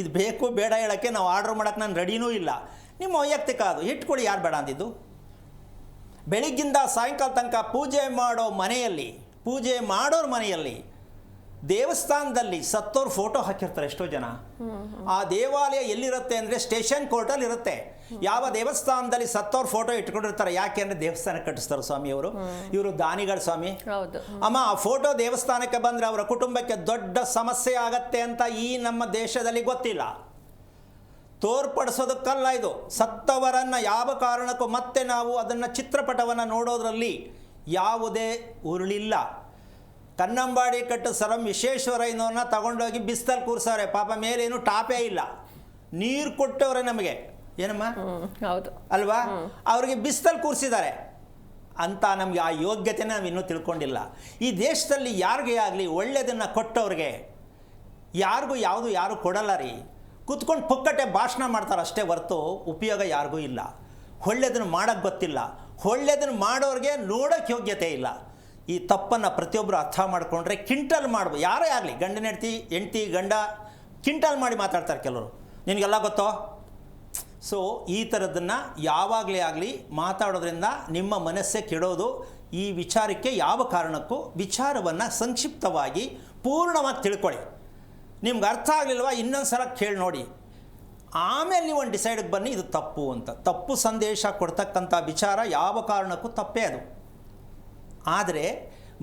Speaker 2: ಇದು ಬೇಕು ಬೇಡ ಹೇಳೋಕ್ಕೆ ನಾವು ಆರ್ಡ್ರ್ ಮಾಡೋಕ್ಕೆ ನಾನು ರೆಡಿನೂ ಇಲ್ಲ. ನಿಮ್ಮ ವೈಯಕ್ತಿಕ ಅದು ಇಟ್ಕೊಳ್ಳಿ, ಯಾರು ಬೇಡ ಅಂದಿದ್ದು. ಬೆಳಿಗ್ಗಿಂದ ಸಾಯಂಕಾಲ ತನಕ ಪೂಜೆ ಮಾಡೋರ ಮನೆಯಲ್ಲಿ ದೇವಸ್ಥಾನದಲ್ಲಿ ಸತ್ತೋರು ಫೋಟೋ ಹಾಕಿರ್ತಾರೆ ಎಷ್ಟೋ ಜನ. ಆ ದೇವಾಲಯ ಎಲ್ಲಿರುತ್ತೆ ಅಂದರೆ ಸ್ಟೇಷನ್ ಕೋರ್ಟಲ್ಲಿ ಇರುತ್ತೆ. ಯಾವ ದೇವಸ್ಥಾನದಲ್ಲಿ ಸತ್ತೋರು ಫೋಟೋ ಇಟ್ಕೊಂಡಿರ್ತಾರೆ. ಯಾಕೆ ಅಂದರೆ ದೇವಸ್ಥಾನ ಕಟ್ಟಿಸ್ತಾರೆ ಸ್ವಾಮಿಯವರು, ಇವರು ದಾನಿಗಳ ಸ್ವಾಮಿ. ಅಮ್ಮ ಆ ಫೋಟೋ ದೇವಸ್ಥಾನಕ್ಕೆ ಬಂದರೆ ಅವರ ಕುಟುಂಬಕ್ಕೆ ದೊಡ್ಡ ಸಮಸ್ಯೆ ಆಗತ್ತೆ ಅಂತ ಈ ನಮ್ಮ ದೇಶದಲ್ಲಿ ಗೊತ್ತಿಲ್ಲ. ತೋರ್ಪಡಿಸೋದಕ್ಕಲ್ಲ ಇದು. ಸತ್ತವರನ್ನು ಯಾವ ಕಾರಣಕ್ಕೂ ಮತ್ತೆ ನಾವು ಅದನ್ನು ಚಿತ್ರಪಟವನ್ನು ನೋಡೋದ್ರಲ್ಲಿ ಯಾವುದೇ ಉರುಳಿಲ್ಲ. ಕನ್ನಂಬಾಡಿ ಕಟ್ಟು ಸರಂ ವಿಶ್ವೇಶ್ವರಯ್ಯನವ್ರನ್ನ ತಗೊಂಡೋಗಿ ಬಿಸ್ತಲ್ಲಿ ಕೂರ್ಸವ್ರೆ. ಪಾಪ ಮೇಲೇನು ಟಾಪೇ ಇಲ್ಲ, ನೀರು ಕೊಟ್ಟವ್ರೆ ನಮಗೆ. ಏನಮ್ಮ? ಹೌದು ಅಲ್ವಾ? ಅವ್ರಿಗೆ ಬಿಸ್ತಲ್ಲಿ ಕೂರಿಸಿದ್ದಾರೆ ಅಂತ ನಮಗೆ ಆ ಯೋಗ್ಯತೆನ ನಾವು ಇನ್ನೂ ತಿಳ್ಕೊಂಡಿಲ್ಲ. ಈ ದೇಶದಲ್ಲಿ ಯಾರಿಗೆ ಆಗಲಿ ಒಳ್ಳೆಯದನ್ನು ಕೊಟ್ಟವ್ರಿಗೆ ಯಾರಿಗೂ ಯಾರು ಕೊಡಲ್ಲ ರೀ. ಕೂತ್ಕೊಂಡು ಪುಕ್ಕಟೆ ಭಾಷಣ ಮಾಡ್ತಾರೆ ಅಷ್ಟೇ ಹೊರ್ತು ಉಪಯೋಗ ಯಾರಿಗೂ ಇಲ್ಲ. ಒಳ್ಳೆಯದನ್ನು ಮಾಡೋಕ್ಕೆ ಗೊತ್ತಿಲ್ಲ. ಒಳ್ಳೆಯದನ್ನು ಮಾಡೋರಿಗೆ ನೋಡೋಕ್ಕೆ ಯೋಗ್ಯತೆ ಇಲ್ಲ. ಈ ತಪ್ಪನ್ನು ಪ್ರತಿಯೊಬ್ಬರು ಅರ್ಥ ಮಾಡಿಕೊಂಡ್ರೆ ಕಿಂಟಲ್ ಮಾಡ್ಬೋದು. ಯಾರೇ ಆಗಲಿ, ಗಂಡನ ಹೆಂಡ್ತಿ ಗಂಡ ಕಿಂಟಲ್ ಮಾಡಿ ಮಾತಾಡ್ತಾರೆ ಕೆಲವರು. ನಿನಗೆಲ್ಲ ಗೊತ್ತೋ? ಸೊ ಈ ಥರದ್ದನ್ನು ಯಾವಾಗಲೇ ಆಗಲಿ ಮಾತಾಡೋದ್ರಿಂದ ನಿಮ್ಮ ಮನಸ್ಸೇ ಕೆಡೋದು. ಈ ವಿಚಾರಕ್ಕೆ ಯಾವ ಕಾರಣಕ್ಕೂ ವಿಚಾರವನ್ನು ಸಂಕ್ಷಿಪ್ತವಾಗಿ ಪೂರ್ಣವಾಗಿ ತಿಳ್ಕೊಳ್ಳಿ. ನಿಮ್ಗೆ ಅರ್ಥ ಆಗಲಿಲ್ವಾ ಇನ್ನೊಂದು ಸಲ ಕೇಳಿ ನೋಡಿ, ಆಮೇಲೆ ನೀವು ಒಂದು ಡಿಸೈಡ್ಗೆ ಬನ್ನಿ ಇದು ತಪ್ಪು ಅಂತ. ತಪ್ಪು ಸಂದೇಶ ಕೊಡ್ತಕ್ಕಂಥ ವಿಚಾರ ಯಾವ ಕಾರಣಕ್ಕೂ ತಪ್ಪೇ ಅದು. ಆದರೆ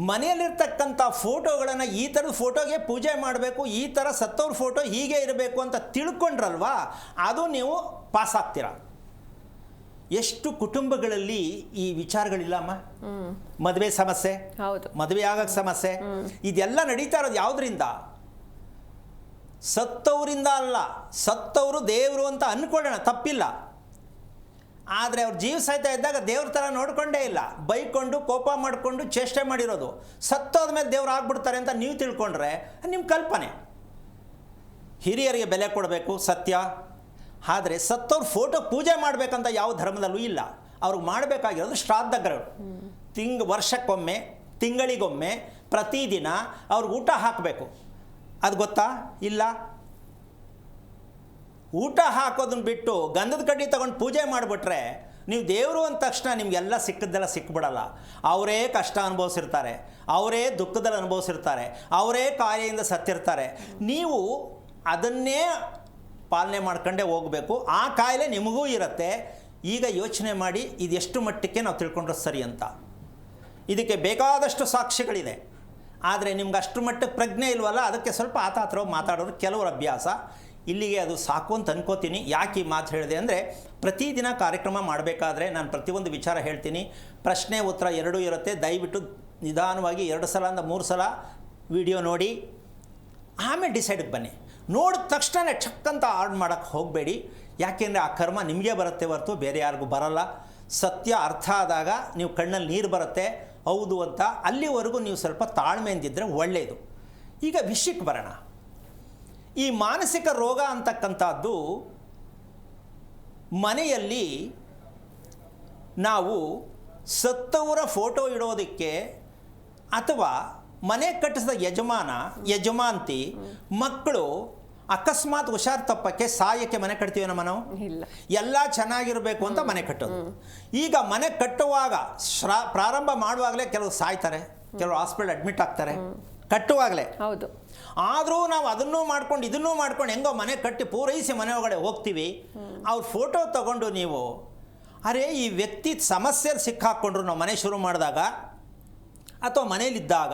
Speaker 2: ಮನೆಯಲ್ಲಿರ್ತಕ್ಕಂಥ ಫೋಟೋಗಳನ್ನು ಈ ಥರದ ಫೋಟೋಗೆ ಪೂಜೆ ಮಾಡಬೇಕು, ಈ ಥರ ಸತ್ತವ್ರ ಫೋಟೋ ಹೀಗೆ ಇರಬೇಕು ಅಂತ ತಿಳ್ಕೊಂಡ್ರಲ್ವಾ, ಅದು ನೀವು ಪಾಸ್ ಆಗ್ತೀರ. ಎಷ್ಟು ಕುಟುಂಬಗಳಲ್ಲಿ ಈ ವಿಚಾರಗಳಿಲ್ಲಮ್ಮ. ಮದುವೆ ಸಮಸ್ಯೆ, ಹೌದು, ಮದುವೆ ಆಗಕ್ಕೆ ಸಮಸ್ಯೆ, ಇದೆಲ್ಲ ನಡೀತಾ ಇರೋದು ಯಾವುದರಿಂದ? ಸತ್ತವರಿಂದ ಅಲ್ಲ. ಸತ್ತವರು ದೇವರು ಅಂತ ಅಂದ್ಕೊಳ್ಳೋಣ, ತಪ್ಪಿಲ್ಲ. ಆದರೆ ಅವ್ರು ಜೀವ ಸಾಯ್ತಾ ಇದ್ದಾಗ ದೇವ್ರ ಥರ ನೋಡಿಕೊಂಡೇ ಇಲ್ಲ, ಬೈಕೊಂಡು ಕೋಪ ಮಾಡಿಕೊಂಡು ಚೇಷ್ಟೆ ಮಾಡಿರೋದು. ಸತ್ತೋದ ಮೇಲೆ ದೇವ್ರು ಆಗ್ಬಿಡ್ತಾರೆ ಅಂತ ನೀವು ತಿಳ್ಕೊಂಡ್ರೆ ನಿಮ್ಮ ಕಲ್ಪನೆ. ಹಿರಿಯರಿಗೆ ಬೆಲೆ ಕೊಡಬೇಕು, ಸತ್ಯ. ಆದರೆ ಸತ್ತವ್ರ ಫೋಟೋ ಪೂಜೆ ಮಾಡಬೇಕಂತ ಯಾವ ಧರ್ಮದಲ್ಲೂ ಇಲ್ಲ. ಅವ್ರಿಗೆ ಮಾಡಬೇಕಾಗಿರೋದು ಶ್ರಾದ್ದಗಳು. ವರ್ಷಕ್ಕೊಮ್ಮೆ, ತಿಂಗಳಿಗೊಮ್ಮೆ ಪ್ರತಿದಿನ ಅವ್ರಿಗೆ ಊಟ ಹಾಕಬೇಕು. ಅದು ಗೊತ್ತಾ? ಇಲ್ಲ. ಊಟ ಹಾಕೋದನ್ನ ಬಿಟ್ಟು ಗಂಧದ ಕಡ್ಡಿ ತಗೊಂಡು ಪೂಜೆ ಮಾಡಿಬಿಟ್ರೆ ನೀವು ದೇವರು ಅಂದ ತಕ್ಷಣ ನಿಮಗೆಲ್ಲ ಸಿಕ್ಕಿದ್ದೆಲ್ಲ ಸಿಕ್ಬಿಡಲ್ಲ. ಅವರೇ ಕಷ್ಟ ಅನುಭವಿಸಿರ್ತಾರೆ, ಅವರೇ ದುಃಖದಲ್ಲಿ ಅನುಭವಿಸಿರ್ತಾರೆ, ಅವರೇ ಕಾಯಿಲೆಯಿಂದ ಸತ್ತಿರ್ತಾರೆ. ನೀವು ಅದನ್ನೇ ಪಾಲನೆ ಮಾಡ್ಕೊಂಡೇ ಹೋಗಬೇಕು. ಆ ಕಾಯಿಲೆ ನಿಮಗೂ ಇರುತ್ತೆ. ಈಗ ಯೋಚನೆ ಮಾಡಿ ಇದೆಷ್ಟು ಮಟ್ಟಕ್ಕೆ ನಾವು ತಿಳ್ಕೊಂಡ್ರೆ ಸರಿ ಅಂತ. ಇದಕ್ಕೆ ಬೇಕಾದಷ್ಟು ಸಾಕ್ಷಿಗಳಿದೆ. ಆದರೆ ನಿಮ್ಗೆ ಅಷ್ಟು ಮಟ್ಟಕ್ಕೆ ಪ್ರಜ್ಞೆ ಇಲ್ವಲ್ಲ, ಅದಕ್ಕೆ ಸ್ವಲ್ಪ ಆತಾತ್ರ ಮಾತಾಡೋದು ಕೆಲವರ ಅಭ್ಯಾಸ. ಇಲ್ಲಿಗೆ ಅದು ಸಾಕು ಅಂತ ಅನ್ಕೋತೀನಿ. ಯಾಕೆ ಈ ಮಾತು ಹೇಳಿದೆ ಅಂದರೆ, ಪ್ರತಿದಿನ ಕಾರ್ಯಕ್ರಮ ಮಾಡಬೇಕಾದ್ರೆ ನಾನು ಪ್ರತಿಯೊಂದು ವಿಚಾರ ಹೇಳ್ತೀನಿ. ಪ್ರಶ್ನೆ ಉತ್ತರ ಎರಡೂ ಇರುತ್ತೆ. ದಯವಿಟ್ಟು ನಿಧಾನವಾಗಿ 2 ಸಲ 3 ಸಲ ವಿಡಿಯೋ ನೋಡಿ ಆಮೇಲೆ ಡಿಸೈಡಿಗೆ ಬನ್ನಿ. ನೋಡಿದ ತಕ್ಷಣ ಚಕ್ಕಂತ ಆರ್ಡ್ ಮಾಡೋಕ್ಕೆ ಹೋಗಬೇಡಿ. ಯಾಕೆಂದರೆ ಆ ಕರ್ಮ ನಿಮಗೆ ಬರುತ್ತೆ ಹೊರತು ಬೇರೆ ಯಾರಿಗೂ ಬರಲ್ಲ. ಸತ್ಯ ಅರ್ಥ ಆದಾಗ ನೀವು ಕಣ್ಣಲ್ಲಿ ನೀರು ಬರುತ್ತೆ, ಹೌದು ಅಂತ. ಅಲ್ಲಿವರೆಗೂ ನೀವು ಸ್ವಲ್ಪ ತಾಳ್ಮೆಯಿಂದಿದ್ದರೆ ಒಳ್ಳೆಯದು. ಈಗ ವಿಷಯಕ್ಕೆ ಬರೋಣ. ಈ ಮಾನಸಿಕ ರೋಗ ಅಂತಕ್ಕಂಥದ್ದು ಮನೆಯಲ್ಲಿ ನಾವು ಸತ್ತವರ ಫೋಟೋ ಇಡೋದಕ್ಕೆ ಅಥವಾ ಮನೆ ಕಟ್ಟಿಸಿದ ಯಜಮಾಂತಿ ಮಕ್ಕಳು ಅಕಸ್ಮಾತ್ ಹುಷಾರು ತಪ್ಪಕ್ಕೆ ಸಾಯಕ್ಕೆ ಮನೆ ಕಟ್ತೀವಿ ನಾವು?
Speaker 1: ಇಲ್ಲ. ಎಲ್ಲ
Speaker 2: ಚೆನ್ನಾಗಿರಬೇಕು ಅಂತ ಮನೆ ಕಟ್ಟೋದು. ಈಗ ಮನೆ ಕಟ್ಟುವಾಗ ಪ್ರಾರಂಭ ಮಾಡುವಾಗಲೇ ಕೆಲವರು ಸಾಯ್ತಾರೆ, ಕೆಲವರು ಹಾಸ್ಪಿಟಲ್ ಅಡ್ಮಿಟ್ ಆಗ್ತಾರೆ ಕಟ್ಟುವಾಗಲೇ.
Speaker 1: ಹೌದು.
Speaker 2: ಆದರೂ ನಾವು ಅದನ್ನೂ ಮಾಡ್ಕೊಂಡು ಇದನ್ನೂ ಮಾಡ್ಕೊಂಡು ಹೆಂಗೋ ಮನೆ ಕಟ್ಟಿ ಪೂರೈಸಿ ಮನೆ ಒಳಗಡೆ ಹೋಗ್ತೀವಿ. ಅವ್ರ ಫೋಟೋ ತಗೊಂಡು ನೀವು ಅರೆ ಈ ವ್ಯಕ್ತಿ ಸಮಸ್ಯೆಯಲ್ಲಿ ಸಿಕ್ಕಾಕ್ಕೊಂಡ್ರು ನಾವು ಮನೆ ಶುರು ಮಾಡಿದಾಗ ಅಥವಾ ಮನೇಲಿದ್ದಾಗ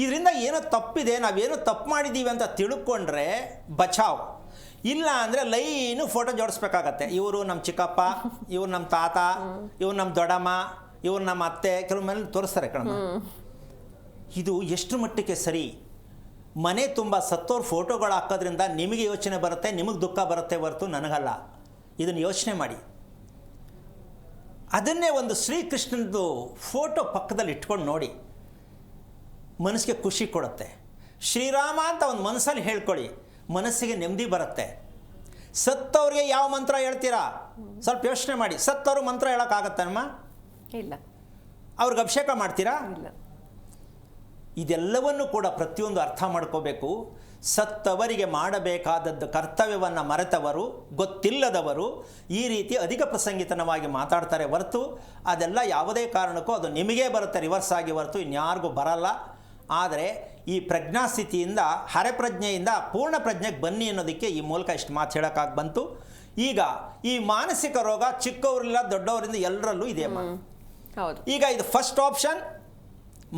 Speaker 2: ಇದರಿಂದ ಏನೋ ತಪ್ಪಿದೆ, ನಾವೇನೋ ತಪ್ಪು ಮಾಡಿದ್ದೀವಿ ಅಂತ ತಿಳ್ಕೊಂಡ್ರೆ ಬಚಾವ್. ಇಲ್ಲ ಅಂದರೆ ಲೈನು ಫೋಟೋ ಜೋಡಿಸ್ಬೇಕಾಗತ್ತೆ. ಇವರು ನಮ್ಮ ಚಿಕ್ಕಪ್ಪ, ಇವ್ರು ನಮ್ಮ ತಾತ, ಇವ್ರು ನಮ್ಮ ದೊಡ್ಡಮ್ಮ, ಇವ್ರು ನಮ್ಮ ಅತ್ತೆ, ಕೆಲವು ಮೇಲೆ ತೋರಿಸ್ತಾರೆ ಕಣಮ್ಮ. ಇದು ಎಷ್ಟು ಮಟ್ಟಕ್ಕೆ ಸರಿ? ಮನೆ ತುಂಬ ಸತ್ತೋರು ಫೋಟೋಗಳು ಹಾಕೋದ್ರಿಂದ ನಿಮಗೆ ಯೋಚನೆ ಬರುತ್ತೆ, ನಿಮಗೆ ದುಃಖ ಬರುತ್ತೆ ಹೊರತು ನನಗಲ್ಲ. ಇದನ್ನು ಯೋಚನೆ ಮಾಡಿ. ಅದನ್ನೇ ಒಂದು ಶ್ರೀಕೃಷ್ಣನದು ಫೋಟೋ ಪಕ್ಕದಲ್ಲಿ ಇಟ್ಕೊಂಡು ನೋಡಿ, ಮನಸ್ಸಿಗೆ ಖುಷಿ ಕೊಡುತ್ತೆ. ಶ್ರೀರಾಮ ಅಂತ ಒಂದು ಮನಸ್ಸಲ್ಲಿ ಹೇಳ್ಕೊಳ್ಳಿ, ಮನಸ್ಸಿಗೆ ನೆಮ್ಮದಿ ಬರುತ್ತೆ. ಸತ್ತವ್ರಿಗೆ ಯಾವ ಮಂತ್ರ ಹೇಳ್ತೀರಾ? ಸ್ವಲ್ಪ ಯೋಚನೆ ಮಾಡಿ. ಸತ್ತವ್ರು ಮಂತ್ರ ಹೇಳೋಕ್ಕಾಗತ್ತಮ್ಮ?
Speaker 1: ಇಲ್ಲ.
Speaker 2: ಅವ್ರಿಗೆ ಅಭಿಷೇಕ ಮಾಡ್ತೀರಾ?
Speaker 1: ಇಲ್ಲ.
Speaker 2: ಇದೆಲ್ಲವನ್ನು ಕೂಡ ಪ್ರತಿಯೊಂದು ಅರ್ಥ ಮಾಡ್ಕೋಬೇಕು. ಸತ್ತವರಿಗೆ ಮಾಡಬೇಕಾದದ್ದು ಕರ್ತವ್ಯವನ್ನು ಮರೆತವರು, ಗೊತ್ತಿಲ್ಲದವರು ಈ ರೀತಿ ಅಧಿಕ ಪ್ರಸಂಗಿತನವಾಗಿ ಮಾತಾಡ್ತಾರೆ ಹೊರತು ಅದೆಲ್ಲ ಯಾವುದೇ ಕಾರಣಕ್ಕೂ ಅದು ನಿಮಗೇ ಬರುತ್ತೆ ರಿವರ್ಸ್ ಆಗಿ ಹೊರತು ಇನ್ಯಾರಿಗೂ ಬರಲ್ಲ. ಆದರೆ ಈ ಪ್ರಜ್ಞಾಸ್ಥಿತಿಯಿಂದ ಹರೆಪ್ರಜ್ಞೆಯಿಂದ ಪೂರ್ಣ ಪ್ರಜ್ಞೆಗೆ ಬನ್ನಿ ಅನ್ನೋದಕ್ಕೆ ಈ ಮೂಲಕ ಇಷ್ಟು ಮಾತು ಹೇಳೋಕ್ಕಾಗಿ ಬಂತು. ಈಗ ಈ ಮಾನಸಿಕ ರೋಗ ಚಿಕ್ಕವರಿಲ್ಲ ದೊಡ್ಡವರಿಂದ ಎಲ್ಲರಲ್ಲೂ ಇದೆ.
Speaker 1: ಹೌದು. ಈಗ
Speaker 2: ಇದು ಫಸ್ಟ್ ಆಪ್ಷನ್.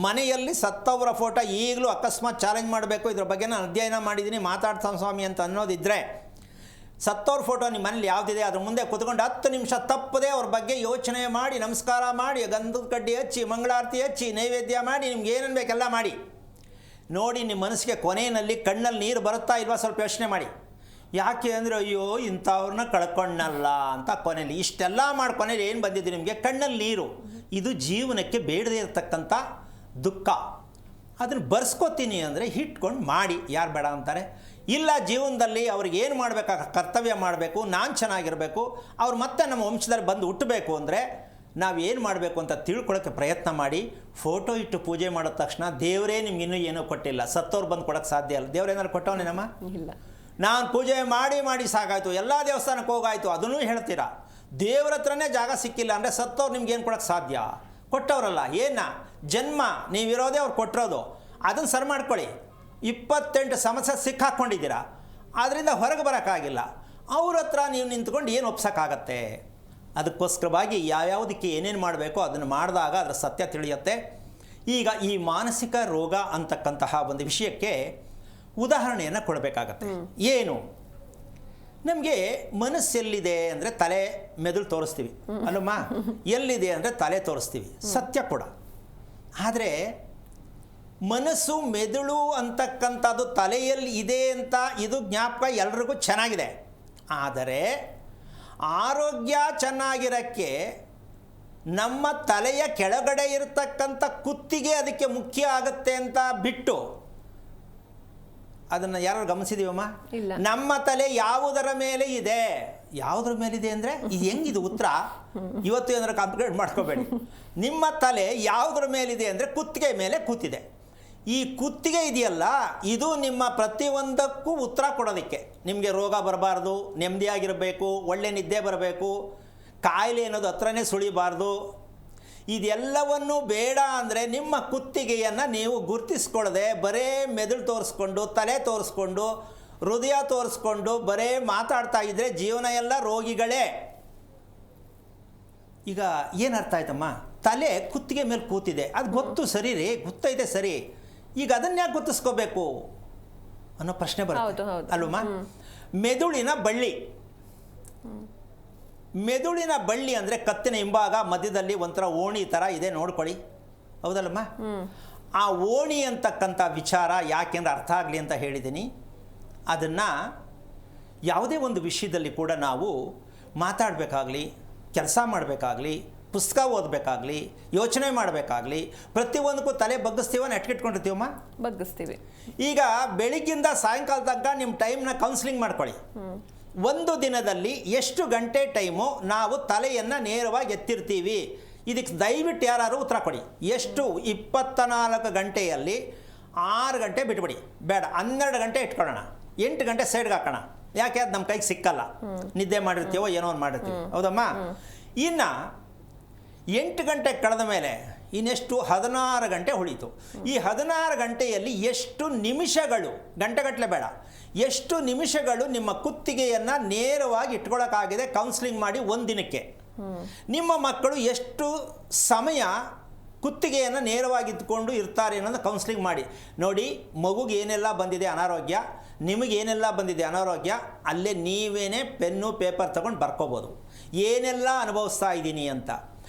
Speaker 2: ಮನೆಯಲ್ಲಿ ಸತ್ತವರ ಫೋಟೋ ಈಗಲೂ ಅಕಸ್ಮಾತ್ ಚಾಲೆಂಜ್ ಮಾಡಬೇಕು, ಇದ್ರ ಬಗ್ಗೆ ನಾನು ಅಧ್ಯಯನ ಮಾಡಿದ್ದೀನಿ, ಮಾತಾಡ್ತಾನೆ ಸ್ವಾಮಿ ಅಂತ ಅನ್ನೋದಿದ್ದರೆ, ಸತ್ತವ್ರ ಫೋಟೋ ನಿಮ್ಮ ಮನೇಲಿ ಯಾವುದಿದೆ ಅದ್ರ ಮುಂದೆ ಕೂತ್ಕೊಂಡು 10 ನಿಮಿಷ ತಪ್ಪದೆ ಅವ್ರ ಬಗ್ಗೆ ಯೋಚನೆ ಮಾಡಿ, ನಮಸ್ಕಾರ ಮಾಡಿ, ಗಂಧದ ಕಡ್ಡಿ ಹಚ್ಚಿ, ಮಂಗಳಾರತಿ ಹಚ್ಚಿ, ನೈವೇದ್ಯ ಮಾಡಿ, ನಿಮ್ಗೆ ಏನೇನು ಬೇಕೆಲ್ಲ ಮಾಡಿ ನೋಡಿ. ನಿಮ್ಮ ಮನಸ್ಸಿಗೆ ಕೊನೆಯಲ್ಲಿ ಕಣ್ಣಲ್ಲಿ ನೀರು ಬರುತ್ತಾ ಇಲ್ವಾ ಸ್ವಲ್ಪ ಯೋಚನೆ ಮಾಡಿ. ಯಾಕೆ ಅಂದರೆ ಅಯ್ಯೋ ಇಂಥವ್ರನ್ನ ಕಳ್ಕೊಂಡಲ್ಲ ಅಂತ ಕೊನೆಯಲ್ಲಿ ಇಷ್ಟೆಲ್ಲ ಮಾಡಿ ಕೊನೆಯಲ್ಲಿ ಏನು ಬಂದಿದೆ ನಿಮಗೆ? ಕಣ್ಣಲ್ಲಿ ನೀರು. ಇದು ಜೀವನಕ್ಕೆ ಬೇಡದೇ ಇರತಕ್ಕಂಥ ದುಃಖ. ಅದನ್ನು ಬರ್ಸ್ಕೊತೀನಿ ಅಂದರೆ ಇಟ್ಕೊಂಡು ಮಾಡಿ, ಯಾರು ಬೇಡ ಅಂತಾರೆ? ಇಲ್ಲ, ಜೀವನದಲ್ಲಿ ಅವ್ರಿಗೆ ಏನು ಮಾಡಬೇಕಾಗ ಕರ್ತವ್ಯ ಮಾಡಬೇಕು, ನಾನು ಚೆನ್ನಾಗಿರಬೇಕು, ಅವ್ರು ಮತ್ತೆ ನಮ್ಮ ವಂಶದಲ್ಲಿ ಬಂದು ಹುಟ್ಟಬೇಕು ಅಂದರೆ ನಾವು ಏನು ಮಾಡಬೇಕು ಅಂತ ತಿಳ್ಕೊಳ್ಳೋಕ್ಕೆ ಪ್ರಯತ್ನ ಮಾಡಿ. ಫೋಟೋ ಇಟ್ಟು ಪೂಜೆ ಮಾಡಿದ ತಕ್ಷಣ ದೇವರೇ ನಿಮ್ಗೆ ಇನ್ನೂ ಏನೂ ಕೊಟ್ಟಿಲ್ಲ, ಸತ್ತವ್ರು ಬಂದು ಕೊಡೋಕ್ಕೆ ಸಾಧ್ಯ ಇಲ್ಲ. ದೇವ್ರೇನಾದ್ರು ಕೊಟ್ಟವನೇನಮ್ಮ?
Speaker 1: ಇಲ್ಲ.
Speaker 2: ನಾನು ಪೂಜೆ ಮಾಡಿ ಮಾಡಿ ಸಾಕಾಯಿತು, ಎಲ್ಲ ದೇವಸ್ಥಾನಕ್ಕೆ ಹೋಗಾಯಿತು, ಅದನ್ನೂ ಹೇಳ್ತೀರಾ. ದೇವ್ರ ಹತ್ರನೇ ಜಾಗ ಸಿಕ್ಕಿಲ್ಲ ಅಂದರೆ ಸತ್ತವ್ರು ನಿಮ್ಗೆ ಏನು ಕೊಡೋಕ್ಕೆ ಸಾಧ್ಯ? ಕೊಟ್ಟವರಲ್ಲ. ಏನ ಜನ್ಮ ನೀವಿರೋದೇ ಅವ್ರು ಕೊಟ್ಟಿರೋದು. ಅದನ್ನು ಸರಿ ಮಾಡ್ಕೊಳ್ಳಿ. 28 ಸಮಸ್ಯೆ ಸಿಕ್ಕಾಕ್ಕೊಂಡಿದ್ದೀರಾ, ಅದರಿಂದ ಹೊರಗೆ ಬರೋಕ್ಕಾಗಿಲ್ಲ. ಅವ್ರ ಹತ್ರ ನೀವು ನಿಂತ್ಕೊಂಡು ಏನು ಒಪ್ಸೋಕ್ಕಾಗತ್ತೆ? ಅದಕ್ಕೋಸ್ಕರವಾಗಿ ಯಾವ್ಯಾವುದಕ್ಕೆ ಏನೇನು ಮಾಡಬೇಕೋ ಅದನ್ನು ಮಾಡಿದಾಗ ಅದರ ಸತ್ಯ ತಿಳಿಯುತ್ತೆ. ಈಗ ಈ ಮಾನಸಿಕ ರೋಗ ಅಂತಕ್ಕಂತಹ ಒಂದು ವಿಷಯಕ್ಕೆ ಉದಾಹರಣೆಯನ್ನು ಕೊಡಬೇಕಾಗತ್ತೆ. ಏನು? ನಮಗೆ ಮನಸ್ಸೆಲ್ಲಿದೆ ಅಂದರೆ ತಲೆ ಮೆದುಳು ತೋರಿಸ್ತೀವಿ ಅಲ್ಲಮ್ಮ, ಎಲ್ಲಿದೆ ಅಂದರೆ ತಲೆ ತೋರಿಸ್ತೀವಿ, ಸತ್ಯ ಕೂಡ. ಆದರೆ ಮನಸ್ಸು ಮೆದುಳು ಅಂತಕ್ಕಂಥದ್ದು ತಲೆಯಲ್ಲಿ ಇದೆ ಅಂತ ಇದು ಜ್ಞಾಪಕ ಎಲ್ರಿಗೂ ಚೆನ್ನಾಗಿದೆ. ಆದರೆ ಆರೋಗ್ಯ ಚೆನ್ನಾಗಿರೋಕ್ಕೆ ನಮ್ಮ ತಲೆಯ ಕೆಳಗಡೆ ಇರತಕ್ಕಂಥ ಕುತ್ತಿಗೆ ಅದಕ್ಕೆ ಮುಖ್ಯ ಆಗುತ್ತೆ ಅಂತ ಬಿಟ್ಟು ಅದನ್ನು ಯಾರು ಗಮನಿಸಿದೀವಮ್ಮ?
Speaker 1: ಇಲ್ಲ.
Speaker 2: ನಮ್ಮ ತಲೆ ಯಾವುದರ ಮೇಲೆ ಇದೆ? ಯಾವುದರ ಮೇಲಿದೆ ಅಂದರೆ ಇದು ಹೆಂಗಿದು ಉತ್ತರ? ಇವತ್ತು ಏನಾದ್ರು ಕಾಂಪ್ಲಿಕೇಟ್ ಮಾಡ್ಕೋಬೇಡಿ. ನಿಮ್ಮ ತಲೆ ಯಾವುದರ ಮೇಲಿದೆ ಅಂದರೆ ಕುತ್ತಿಗೆ ಮೇಲೆ ಕೂತಿದೆ. ಈ ಕುತ್ತಿಗೆ ಇದೆಯಲ್ಲ, ಇದು ನಿಮ್ಮ ಪ್ರತಿಯೊಂದಕ್ಕೂ ಉತ್ತರ ಕೊಡೋದಕ್ಕೆ. ನಿಮಗೆ ರೋಗ ಬರಬಾರ್ದು, ನೆಮ್ಮದಿಯಾಗಿರಬೇಕು, ಒಳ್ಳೆ ನಿದ್ದೆ ಬರಬೇಕು, ಕಾಯಿಲೆ ಅನ್ನೋದು ಹತ್ರನೇ ಸುಳಿಬಾರ್ದು. ಇದೆಲ್ಲವನ್ನು ಬೇಡ ಅಂದರೆ ನಿಮ್ಮ ಕುತ್ತಿಗೆಯನ್ನು ನೀವು ಗುರುತಿಸ್ಕೊಳ್ಳದೆ ಬರೇ ಮೆದುಳು ತೋರಿಸ್ಕೊಂಡು, ತಲೆ ತೋರಿಸ್ಕೊಂಡು, ಹೃದಯ ತೋರಿಸ್ಕೊಂಡು ಬರೇ ಮಾತಾಡ್ತಾ ಇದ್ದರೆ ಜೀವನ ಎಲ್ಲ ರೋಗಿಗಳೇ. ಈಗ ಏನು ಅರ್ಥ ಆಯ್ತಮ್ಮ? ತಲೆ ಕುತ್ತಿಗೆ ಮೇಲೆ ಕೂತಿದೆ, ಅದು ಗೊತ್ತು ಸರಿ ರೀ, ಗೊತ್ತೈತೆ ಸರಿ, ಈಗ ಅದನ್ನ ಯಾಕೆ ಗುರ್ತಿಸ್ಕೋಬೇಕು ಅನ್ನೋ ಪ್ರಶ್ನೆ ಬರುತ್ತೆ ಅಲ್ವಮ್ಮ? ಮೆದುಳಿನ ಬಳ್ಳಿ, ಮೆದುಳಿನ ಬಳ್ಳಿ ಅಂದರೆ ಕತ್ತಿನ ಹಿಂಭಾಗ ಮಧ್ಯದಲ್ಲಿ ಒಂಥರ ಓಣಿ ಥರ ಇದೆ, ನೋಡ್ಕೊಳ್ಳಿ, ಹೌದಲ್ಲಮ್ಮ? ಆ ಓಣಿ ಅಂತಕ್ಕಂಥ ವಿಚಾರ ಯಾಕೆಂದ್ರೆ ಅರ್ಥ ಆಗಲಿ ಅಂತ ಹೇಳಿದ್ದೀನಿ. ಅದನ್ನು ಯಾವುದೇ ಒಂದು ವಿಷಯದಲ್ಲಿ ಕೂಡ ನಾವು ಮಾತಾಡಬೇಕಾಗಲಿ, ಕೆಲಸ ಮಾಡಬೇಕಾಗಲಿ, ಪುಸ್ತಕ ಓದಬೇಕಾಗಲಿ, ಯೋಚನೆ ಮಾಡಬೇಕಾಗಲಿ, ಪ್ರತಿಯೊಂದಕ್ಕೂ ತಲೆ ಬಗ್ಗಿಸ್ತೀವ, ನೆಟ್ಕಿಟ್ಕೊಂಡಿರ್ತೀವಮ್ಮ,
Speaker 1: ಬಗ್ಗಿಸ್ತೀವಿ.
Speaker 2: ಈಗ ಬೆಳಿಗ್ಗಿಂದ ಸಾಯಂಕಾಲ ತನಕ ನಿಮ್ಮ ಟೈಮ್ನ ಕೌನ್ಸಿಲಿಂಗ್ ಮಾಡ್ಕೊಳ್ಳಿ. ಒಂದು ದಿನದಲ್ಲಿ ಎಷ್ಟು ಗಂಟೆ ಟೈಮು ನಾವು ತಲೆಯನ್ನು ನೇರವಾಗಿ ಎತ್ತಿರ್ತೀವಿ? ಇದಕ್ಕೆ ದಯವಿಟ್ಟು ಯಾರು ಉತ್ತರ ಕೊಡಿ. ಎಷ್ಟು? 24 ಗಂಟೆಯಲ್ಲಿ 6 ಗಂಟೆ ಬಿಟ್ಬಿಡಿ, ಬೇಡ 12 ಗಂಟೆ ಇಟ್ಕೊಳ್ಳೋಣ, 8 ಗಂಟೆ ಸೈಡ್ಗೆ ಹಾಕೋಣ. ಯಾಕೆ? ಅದು ನಮ್ಮ ಕೈಗೆ ಸಿಕ್ಕಲ್ಲ, ನಿದ್ದೆ ಮಾಡಿರ್ತೀವೋ ಏನೋ ಒಂದು ಮಾಡಿರ್ತೀವಿ, ಹೌದಮ್ಮ? ಇನ್ನು 8 ಗಂಟೆ ಕಳೆದ ಮೇಲೆ ಇನ್ನೆಷ್ಟು? 16 ಗಂಟೆ ಉಳೀತು. ಈ 16 ಗಂಟೆಯಲ್ಲಿ ಎಷ್ಟು ನಿಮಿಷಗಳು, ಗಂಟೆಗಟ್ಟಲೆ ಬೇಡ, ಎಷ್ಟು ನಿಮಿಷಗಳು ನಿಮ್ಮ ಕುತ್ತಿಗೆಯನ್ನು ನೇರವಾಗಿ ಇಟ್ಕೊಳ್ಳೋಕ್ಕಾಗಿದೆ ಕೌನ್ಸಿಲಿಂಗ್ ಮಾಡಿ ಒಂದು ದಿನಕ್ಕೆ? ನಿಮ್ಮ ಮಕ್ಕಳು ಎಷ್ಟು ಸಮಯ ಕುತ್ತಿಗೆಯನ್ನು ನೇರವಾಗಿ ಇಟ್ಕೊಂಡು ಇರ್ತಾರೆ ಅನ್ನೋದು ಕೌನ್ಸಿಲಿಂಗ್ ಮಾಡಿ ನೋಡಿ. ಮಗುಗೆ ಏನೆಲ್ಲ ಬಂದಿದೆ ಅನಾರೋಗ್ಯ, ನಿಮಗೇನೆಲ್ಲ ಬಂದಿದೆ ಅನಾರೋಗ್ಯ, ಅಲ್ಲೇ ನೀವೇನೇ ಪೆನ್ನು ಪೇಪರ್ ತಗೊಂಡು ಬರ್ಕೋಬೋದು ಏನೆಲ್ಲ ಅನುಭವಿಸ್ತಾ ಇದ್ದೀನಿ ಅಂತ.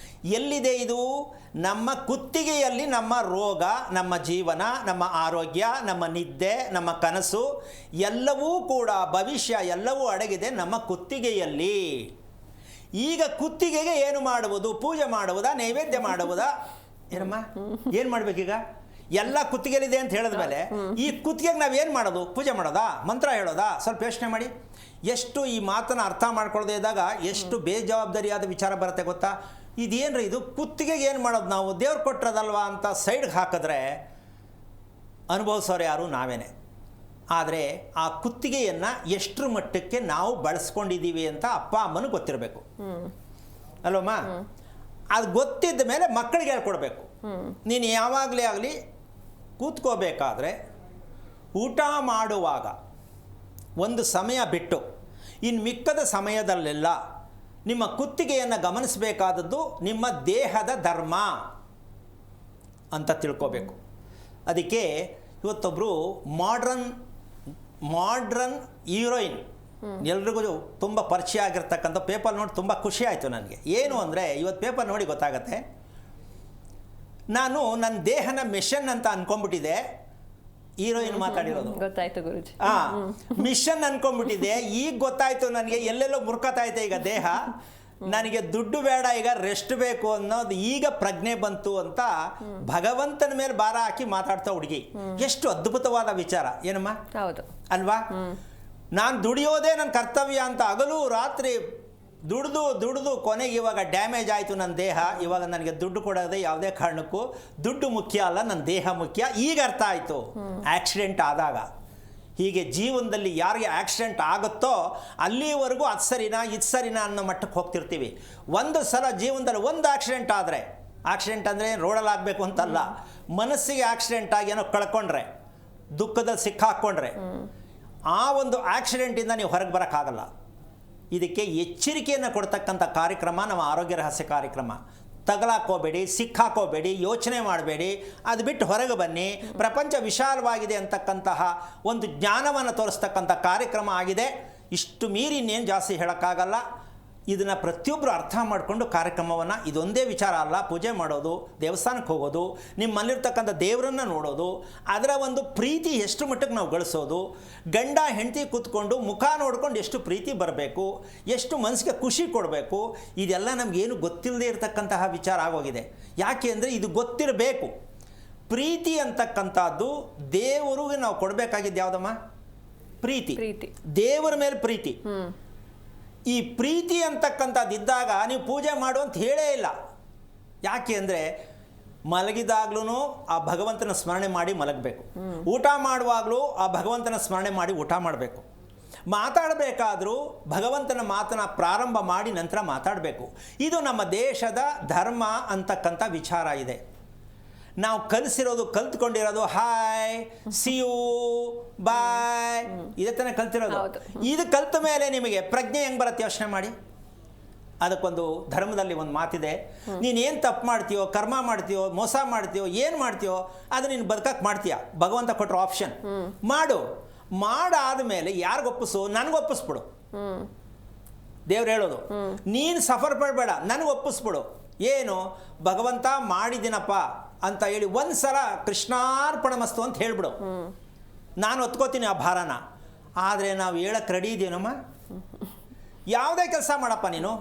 Speaker 2: ಎಲ್ಲಿದೆ ಇದು? ನಮ್ಮ ಕುತ್ತಿಗೆಯಲ್ಲಿ ನಮ್ಮ ರೋಗ, ನಮ್ಮ ಜೀವನ, ನಮ್ಮ ಆರೋಗ್ಯ, ನಮ್ಮ ನಿದ್ದೆ, ನಮ್ಮ ಕನಸು ಎಲ್ಲವೂ ಕೂಡ, ಭವಿಷ್ಯ ಎಲ್ಲವೂ ಅಡಗಿದೆ ನಮ್ಮ ಕುತ್ತಿಗೆಯಲ್ಲಿ. ಈಗ ಕುತ್ತಿಗೆಗೆ ಏನು ಮಾಡುವುದು? ಪೂಜೆ ಮಾಡುವುದಾ? ನೈವೇದ್ಯ ಮಾಡುವುದಾ? ಏನಮ್ಮ ಏನು ಮಾಡಬೇಕೀಗ? ಎಲ್ಲ ಕುತ್ತಿಗೆಲಿದೆ ಅಂತ ಹೇಳಿದ್ಮೇಲೆ ಈ ಕುತ್ತಿಗೆಗೆ ನಾವೇನು ಮಾಡೋದು? ಪೂಜೆ ಮಾಡೋದಾ? ಮಂತ್ರ ಹೇಳೋದಾ? ಸ್ವಲ್ಪ ಯೋಚನೆ ಮಾಡಿ. ಎಷ್ಟು ಈ ಮಾತನ್ನು ಅರ್ಥ ಮಾಡ್ಕೊಳ್ಳದೆ ಇದ್ದಾಗ ಎಷ್ಟು ಬೇಜವಾಬ್ದಾರಿಯಾದ ವಿಚಾರ ಬರುತ್ತೆ ಗೊತ್ತಾ? ಇದೇನ್ರಿ ಇದು? ಕುತ್ತಿಗೆಗೆ ಏನು ಮಾಡೋದು ನಾವು? ದೇವ್ರು ಕೊಟ್ಟಿರೋದಲ್ವಾ ಅಂತ ಸೈಡ್ಗೆ ಹಾಕಿದ್ರೆ ಅನುಭವಿಸೋರು ಯಾರು? ನಾವೇನೆ. ಆದರೆ ಆ ಕುತ್ತಿಗೆಯನ್ನು ಎಷ್ಟರ ಮಟ್ಟಕ್ಕೆ ನಾವು ಬಳಸ್ಕೊಂಡಿದ್ದೀವಿ ಅಂತ ಅಪ್ಪ ಅಮ್ಮನಿಗೆ ಗೊತ್ತಿರಬೇಕು ಅಲ್ವಮ್ಮ? ಅದು ಗೊತ್ತಿದ್ದ ಮೇಲೆ ಮಕ್ಕಳಿಗೆ ಹೇಳ್ಕೊಡ್ಬೇಕು. ನೀನು ಯಾವಾಗಲೇ ಆಗಲಿ ಕೂತ್ಕೋಬೇಕಾದ್ರೆ ಊಟ ಮಾಡುವಾಗ ಒಂದು ಸಮಯ ಬಿಟ್ಟು ಇನ್ನು ಮಿಕ್ಕದ ಸಮಯದಲ್ಲೆಲ್ಲ ನಿಮ್ಮ ಕುತ್ತಿಗೆಯನ್ನು ಗಮನಿಸಬೇಕಾದದ್ದು ನಿಮ್ಮ ದೇಹದ ಧರ್ಮ ಅಂತ ತಿಳ್ಕೋಬೇಕು. ಅದಕ್ಕೆ ಇವತ್ತೊಬ್ಬರು ಮಾಡ್ರನ್ ಹೀರೋಯಿನ್ ಎಲ್ರಿಗೂ ತುಂಬ ಪರಿಚಯ ಆಗಿರ್ತಕ್ಕಂಥ ಪೇಪರ್ ನೋಡಿ ತುಂಬ ಖುಷಿ ಆಯಿತು ನನಗೆ. ಏನು ಅಂದರೆ ಇವತ್ತು ಪೇಪರ್ ನೋಡಿ ಗೊತ್ತಾಗತ್ತೆ, ನಾನು ನನ್ನ ದೇಹನ ಮಿಷನ್ ಅಂತ ಅನ್ಕೊಂಡ್ಬಿಟ್ಟಿದ್ದೆ. ಹೀರೋಯಿನ್ ಮಾತಾಡಿರೋದು
Speaker 1: ಗೊತ್ತಾಯ್ತು ಗುರುಜಿ.
Speaker 2: ಮಿಷನ್ ಅನ್ಕೊಂಡ್ಬಿಟ್ಟಿದೆ. ಈಗ ಗೊತ್ತಾಯ್ತು ನನಗೆ, ಎಲ್ಲೆಲ್ಲೋ ಮುರ್ಕತಾಯ್ತೆ ಈಗ ದೇಹ, ನನಗೆ ದುಡ್ಡು ಬೇಡ, ಈಗ ರೆಸ್ಟ್ ಬೇಕು ಅನ್ನೋದು ಈಗ ಪ್ರಜ್ಞೆ ಬಂತು ಅಂತ ಭಗವಂತನ ಮೇಲೆ ಭಾರ ಹಾಕಿ ಮಾತಾಡ್ತಾ ಹುಡುಗಿ. ಎಷ್ಟು ಅದ್ಭುತವಾದ ವಿಚಾರ ಏನಮ್ಮ?
Speaker 1: ಹೌದು
Speaker 2: ಅಲ್ವಾ? ನಾನು ದುಡಿಯೋದೇ ನನ್ನ ಕರ್ತವ್ಯ ಅಂತ ಹಗಲು ರಾತ್ರಿ ದುಡ್ದು ಕೊನೆಗೆ ಇವಾಗ ಡ್ಯಾಮೇಜ್ ಆಯಿತು ನನ್ನ ದೇಹ. ಇವಾಗ ನನಗೆ ದುಡ್ಡು ಕೊಡೋದೇ ಯಾವುದೇ ಕಾರಣಕ್ಕೂ ದುಡ್ಡು ಮುಖ್ಯ ಅಲ್ಲ, ನನ್ನ ದೇಹ ಮುಖ್ಯ. ಈಗ ಅರ್ಥ ಆಯಿತು ಆಕ್ಸಿಡೆಂಟ್ ಆದಾಗ. ಹೀಗೆ ಜೀವನದಲ್ಲಿ ಯಾರಿಗೆ ಆಕ್ಸಿಡೆಂಟ್ ಆಗುತ್ತೋ ಅಲ್ಲಿವರೆಗೂ ಅದು ಸರಿನಾ ಇದು ಸರಿನಾ ಅನ್ನೋ ಮಟ್ಟಕ್ಕೆ ಹೋಗ್ತಿರ್ತೀವಿ. ಒಂದು ಸಲ ಜೀವನದಲ್ಲಿ ಒಂದು ಆಕ್ಸಿಡೆಂಟ್ ಆದರೆ, ಆಕ್ಸಿಡೆಂಟ್ ಅಂದರೆ ರೋಡಲ್ಲಿ ಆಗಬೇಕು ಅಂತಲ್ಲ, ಮನಸ್ಸಿಗೆ ಆಕ್ಸಿಡೆಂಟ್ ಆಗಿ ಏನೋ ಕಳ್ಕೊಂಡ್ರೆ, ದುಃಖದಲ್ಲಿ ಸಿಕ್ಕಾಕ್ಕೊಂಡ್ರೆ, ಆ ಒಂದು ಆಕ್ಸಿಡೆಂಟಿಂದ ನೀವು ಹೊರಗೆ ಬರೋಕ್ಕಾಗಲ್ಲ. ಇದಕ್ಕೆ ಎಚ್ಚರಿಕೆಯನ್ನು ಕೊಡ್ತಕ್ಕಂಥ ಕಾರ್ಯಕ್ರಮ ನಮ್ಮ ಆರೋಗ್ಯ ರಹಸ್ಯ ಕಾರ್ಯಕ್ರಮ. ತಗಲಾಕೋಬೇಡಿ, ಸಿಕ್ಕಾಕೋಬೇಡಿ, ಯೋಚನೆ ಮಾಡಬೇಡಿ, ಅದು ಬಿಟ್ಟು ಹೊರಗೆ ಬನ್ನಿ. ಪ್ರಪಂಚ ವಿಶಾಲವಾಗಿದೆ ಅಂತಕ್ಕಂತಹ ಒಂದು ಜ್ಞಾನವನ್ನು ತೋರಿಸ್ತಕ್ಕಂಥ ಕಾರ್ಯಕ್ರಮ ಆಗಿದೆ. ಇಷ್ಟು ಮೀರಿ ಇನ್ನೇನು ಜಾಸ್ತಿ ಹೇಳೋಕ್ಕಾಗಲ್ಲ. ಇದನ್ನು ಪ್ರತಿಯೊಬ್ಬರು ಅರ್ಥ ಮಾಡಿಕೊಂಡು ಕಾರ್ಯಕ್ರಮವನ್ನು, ಇದೊಂದೇ ವಿಚಾರ ಅಲ್ಲ, ಪೂಜೆ ಮಾಡೋದು, ದೇವಸ್ಥಾನಕ್ಕೆ ಹೋಗೋದು, ನಿಮ್ಮಲ್ಲಿರ್ತಕ್ಕಂಥ ದೇವರನ್ನು ನೋಡೋದು, ಅದರ ಒಂದು ಪ್ರೀತಿ ಎಷ್ಟು ಮಟ್ಟಕ್ಕೆ ನಾವು ಗಳಿಸೋದು, ಗಂಡ ಹೆಂಡತಿ ಕೂತ್ಕೊಂಡು ಮುಖ ನೋಡ್ಕೊಂಡು ಎಷ್ಟು ಪ್ರೀತಿ ಬರಬೇಕು, ಎಷ್ಟು ಮನಸ್ಸಿಗೆ ಖುಷಿ ಕೊಡಬೇಕು, ಇದೆಲ್ಲ ನಮಗೇನು ಗೊತ್ತಿಲ್ಲದೆ ಇರತಕ್ಕಂತಹ ವಿಚಾರ ಆಗೋಗಿದೆ. ಯಾಕೆ ಅಂದರೆ ಇದು ಗೊತ್ತಿರಬೇಕು. ಪ್ರೀತಿ ಅಂತಕ್ಕಂಥದ್ದು ದೇವರಿಗೆ ನಾವು ಕೊಡಬೇಕಾಗಿದ್ದು ಯಾವುದಮ್ಮ? ಪ್ರೀತಿ. ದೇವರ ಮೇಲೆ ಪ್ರೀತಿ. ಈ ಪ್ರೀತಿ ಅಂತಕ್ಕಂಥದ್ದು ಇದ್ದಾಗ ನೀವು ಪೂಜೆ ಮಾಡು ಅಂತ ಹೇಳೇ ಇಲ್ಲ. ಯಾಕೆ ಅಂದರೆ ಮಲಗಿದಾಗ್ಲೂ ಆ ಭಗವಂತನ ಸ್ಮರಣೆ ಮಾಡಿ ಮಲಗಬೇಕು. ಊಟ ಮಾಡುವಾಗಲೂ ಆ ಭಗವಂತನ ಸ್ಮರಣೆ ಮಾಡಿ ಊಟ ಮಾಡಬೇಕು. ಮಾತಾಡಬೇಕಾದ್ರೂ ಭಗವಂತನ ಮಾತನ್ನ ಪ್ರಾರಂಭ ಮಾಡಿ ನಂತರ ಮಾತಾಡಬೇಕು. ಇದು ನಮ್ಮ ದೇಶದ ಧರ್ಮ ಅಂತಕ್ಕಂಥ ವಿಚಾರ ಇದೆ. ನಾವು ಕಲ್ತ್ಕೊಂಡಿರೋದು ಹಾಯ್, ಸಿ ಯು, ಬಾಯ್, ಇದೇ ತಾನೇ ಕಲ್ತಿರೋದು. ಇದು ಕಲ್ತ ಮೇಲೆ ನಿಮಗೆ ಪ್ರಜ್ಞೆ ಹೆಂಗೆ ಬರುತ್ತೆ ಯೋಚನೆ ಮಾಡಿ. ಅದಕ್ಕೊಂದು ಧರ್ಮದಲ್ಲಿ ಒಂದು ಮಾತಿದೆ, ನೀನೇನು ತಪ್ಪು ಮಾಡ್ತೀಯೋ, ಕರ್ಮ ಮಾಡ್ತೀಯೋ, ಮೋಸ ಮಾಡ್ತೀಯೋ, ಏನು ಮಾಡ್ತೀಯೋ ಅದು ನೀನು ಬದುಕಕ್ಕೆ ಮಾಡ್ತೀಯ. ಭಗವಂತ ಕೊಟ್ಟರು ಆಪ್ಷನ್, ಮಾಡಾದ ಮೇಲೆ ಯಾರಿಗೂ ಒಪ್ಪಿಸು, ನನಗೆ ಒಪ್ಪಿಸ್ಬಿಡು. ದೇವ್ರು ಹೇಳೋದು, ನೀನು ಸಫರ್ ಪಡಬೇಡ, ನನಗೆ ಒಪ್ಪಿಸ್ಬಿಡು. ಏನು ಭಗವಂತ ಮಾಡಿದ್ದೀನಪ್ಪ ಅಂತ ಹೇಳಿ ಒಂದ್ಸಲ ಕೃಷ್ಣಾರ್ಪಣಮಸ್ತು ಅಂತ ಹೇಳ್ಬಿಡು, ನಾನು ಒತ್ಕೋತೀನಿ ಆ ಭಾರನ. ಆದರೆ ನಾವು ಹೇಳಕ್ಕೆ ರೆಡಿ ಇದೀನಮ್ಮ. ಯಾವುದೇ ಕೆಲಸ ಮಾಡಪ್ಪ ನೀನು,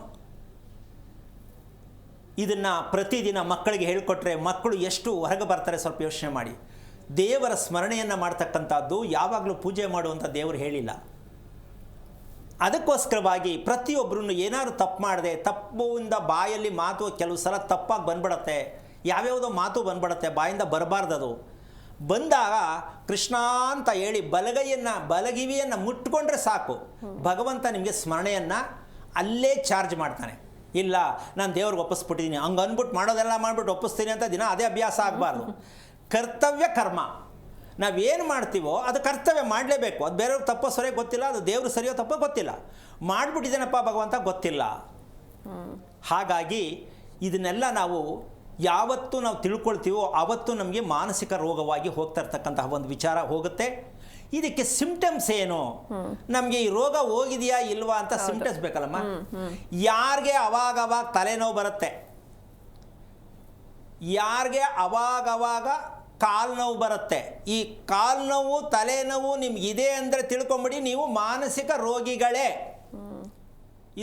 Speaker 2: ಇದನ್ನು ಪ್ರತಿದಿನ ಮಕ್ಕಳಿಗೆ ಹೇಳ್ಕೊಟ್ರೆ ಮಕ್ಕಳು ಎಷ್ಟು ಹೊರಗೆ ಬರ್ತಾರೆ ಸ್ವಲ್ಪ ಯೋಚನೆ ಮಾಡಿ. ದೇವರ ಸ್ಮರಣೆಯನ್ನು ಮಾಡ್ತಕ್ಕಂಥದ್ದು ಯಾವಾಗಲೂ ಪೂಜೆ ಮಾಡುವಂಥ ದೇವರು ಹೇಳಿಲ್ಲ. ಅದಕ್ಕೋಸ್ಕರವಾಗಿ ಪ್ರತಿಯೊಬ್ಬರನ್ನು ಏನಾದ್ರು ತಪ್ಪು ಮಾಡಿದೆ, ತಪ್ಪಿಂದ ಬಾಯಲ್ಲಿ ಮಾತು ಕೆಲವು ಸಲ ತಪ್ಪಾಗಿ ಬಂದ್ಬಿಡತ್ತೆ, ಯಾವ್ಯಾವುದೋ ಮಾತು ಬಂದ್ಬಿಡತ್ತೆ, ಬಾಯಿಂದ ಬರಬಾರ್ದದು. ಬಂದಾಗ ಕೃಷ್ಣ ಅಂತ ಹೇಳಿ ಬಲಗಿವಿಯನ್ನು ಮುಟ್ಕೊಂಡ್ರೆ ಸಾಕು, ಭಗವಂತ ನಿಮಗೆ ಸ್ಮರಣೆಯನ್ನು ಅಲ್ಲೇ ಚಾರ್ಜ್ ಮಾಡ್ತಾನೆ. ಇಲ್ಲ ನಾನು ದೇವ್ರಿಗೆ ಒಪ್ಪಿಸ್ಬಿಟ್ಟಿದ್ದೀನಿ ಹಂಗೆ ಅಂದ್ಬಿಟ್ಟು ಮಾಡೋದೆಲ್ಲ ಮಾಡಿಬಿಟ್ಟು ಒಪ್ಪಿಸ್ತೀನಿ ಅಂತ ದಿನ ಅದೇ ಅಭ್ಯಾಸ ಆಗಬಾರ್ದು. ಕರ್ತವ್ಯ ಕರ್ಮ, ನಾವೇನು ಮಾಡ್ತೀವೋ ಅದು ಕರ್ತವ್ಯ ಮಾಡಲೇಬೇಕು. ಅದು ಬೇರೆಯವ್ರಿಗೆ ತಪ್ಪೋ ಸರಿಯೋ ಗೊತ್ತಿಲ್ಲ, ಅದು ದೇವರು ಸರಿಯೋ ತಪ್ಪೋ ಗೊತ್ತಿಲ್ಲ, ಮಾಡಿಬಿಟ್ಟಿದ್ದೇನಪ್ಪ ಭಗವಂತ ಗೊತ್ತಿಲ್ಲ. ಹಾಗಾಗಿ ಇದನ್ನೆಲ್ಲ ನಾವು ಯಾವತ್ತು ನಾವು ತಿಳ್ಕೊಳ್ತೀವೋ ಆವತ್ತು ನಮಗೆ ಮಾನಸಿಕ ರೋಗವಾಗಿ ಹೋಗ್ತಾ ಇರ್ತಕ್ಕಂತಹ ಒಂದು ವಿಚಾರ ಹೋಗುತ್ತೆ. ಇದಕ್ಕೆ ಸಿಂಪ್ಟಮ್ಸ್ ಏನು, ನಮಗೆ ಈ ರೋಗ ಹೋಗಿದೆಯಾ ಇಲ್ವಾ ಅಂತ ಸಿಂಪ್ಟಮ್ಸ್ ಬೇಕಲ್ಲಮ್ಮ. ಯಾರಿಗೆ ಅವಾಗವಾಗ ತಲೆನೋವು ಬರುತ್ತೆ, ಯಾರಿಗೆ ಅವಾಗವಾಗ ಕಾಲು ನೋವು ಬರುತ್ತೆ, ಈ ಕಾಲು ನೋವು ತಲೆನೋವು ನಿಮ್ಗಿದೆ ಅಂದರೆ ತಿಳ್ಕೊಂಬಿಡಿ ನೀವು ಮಾನಸಿಕ ರೋಗಿಗಳೇ.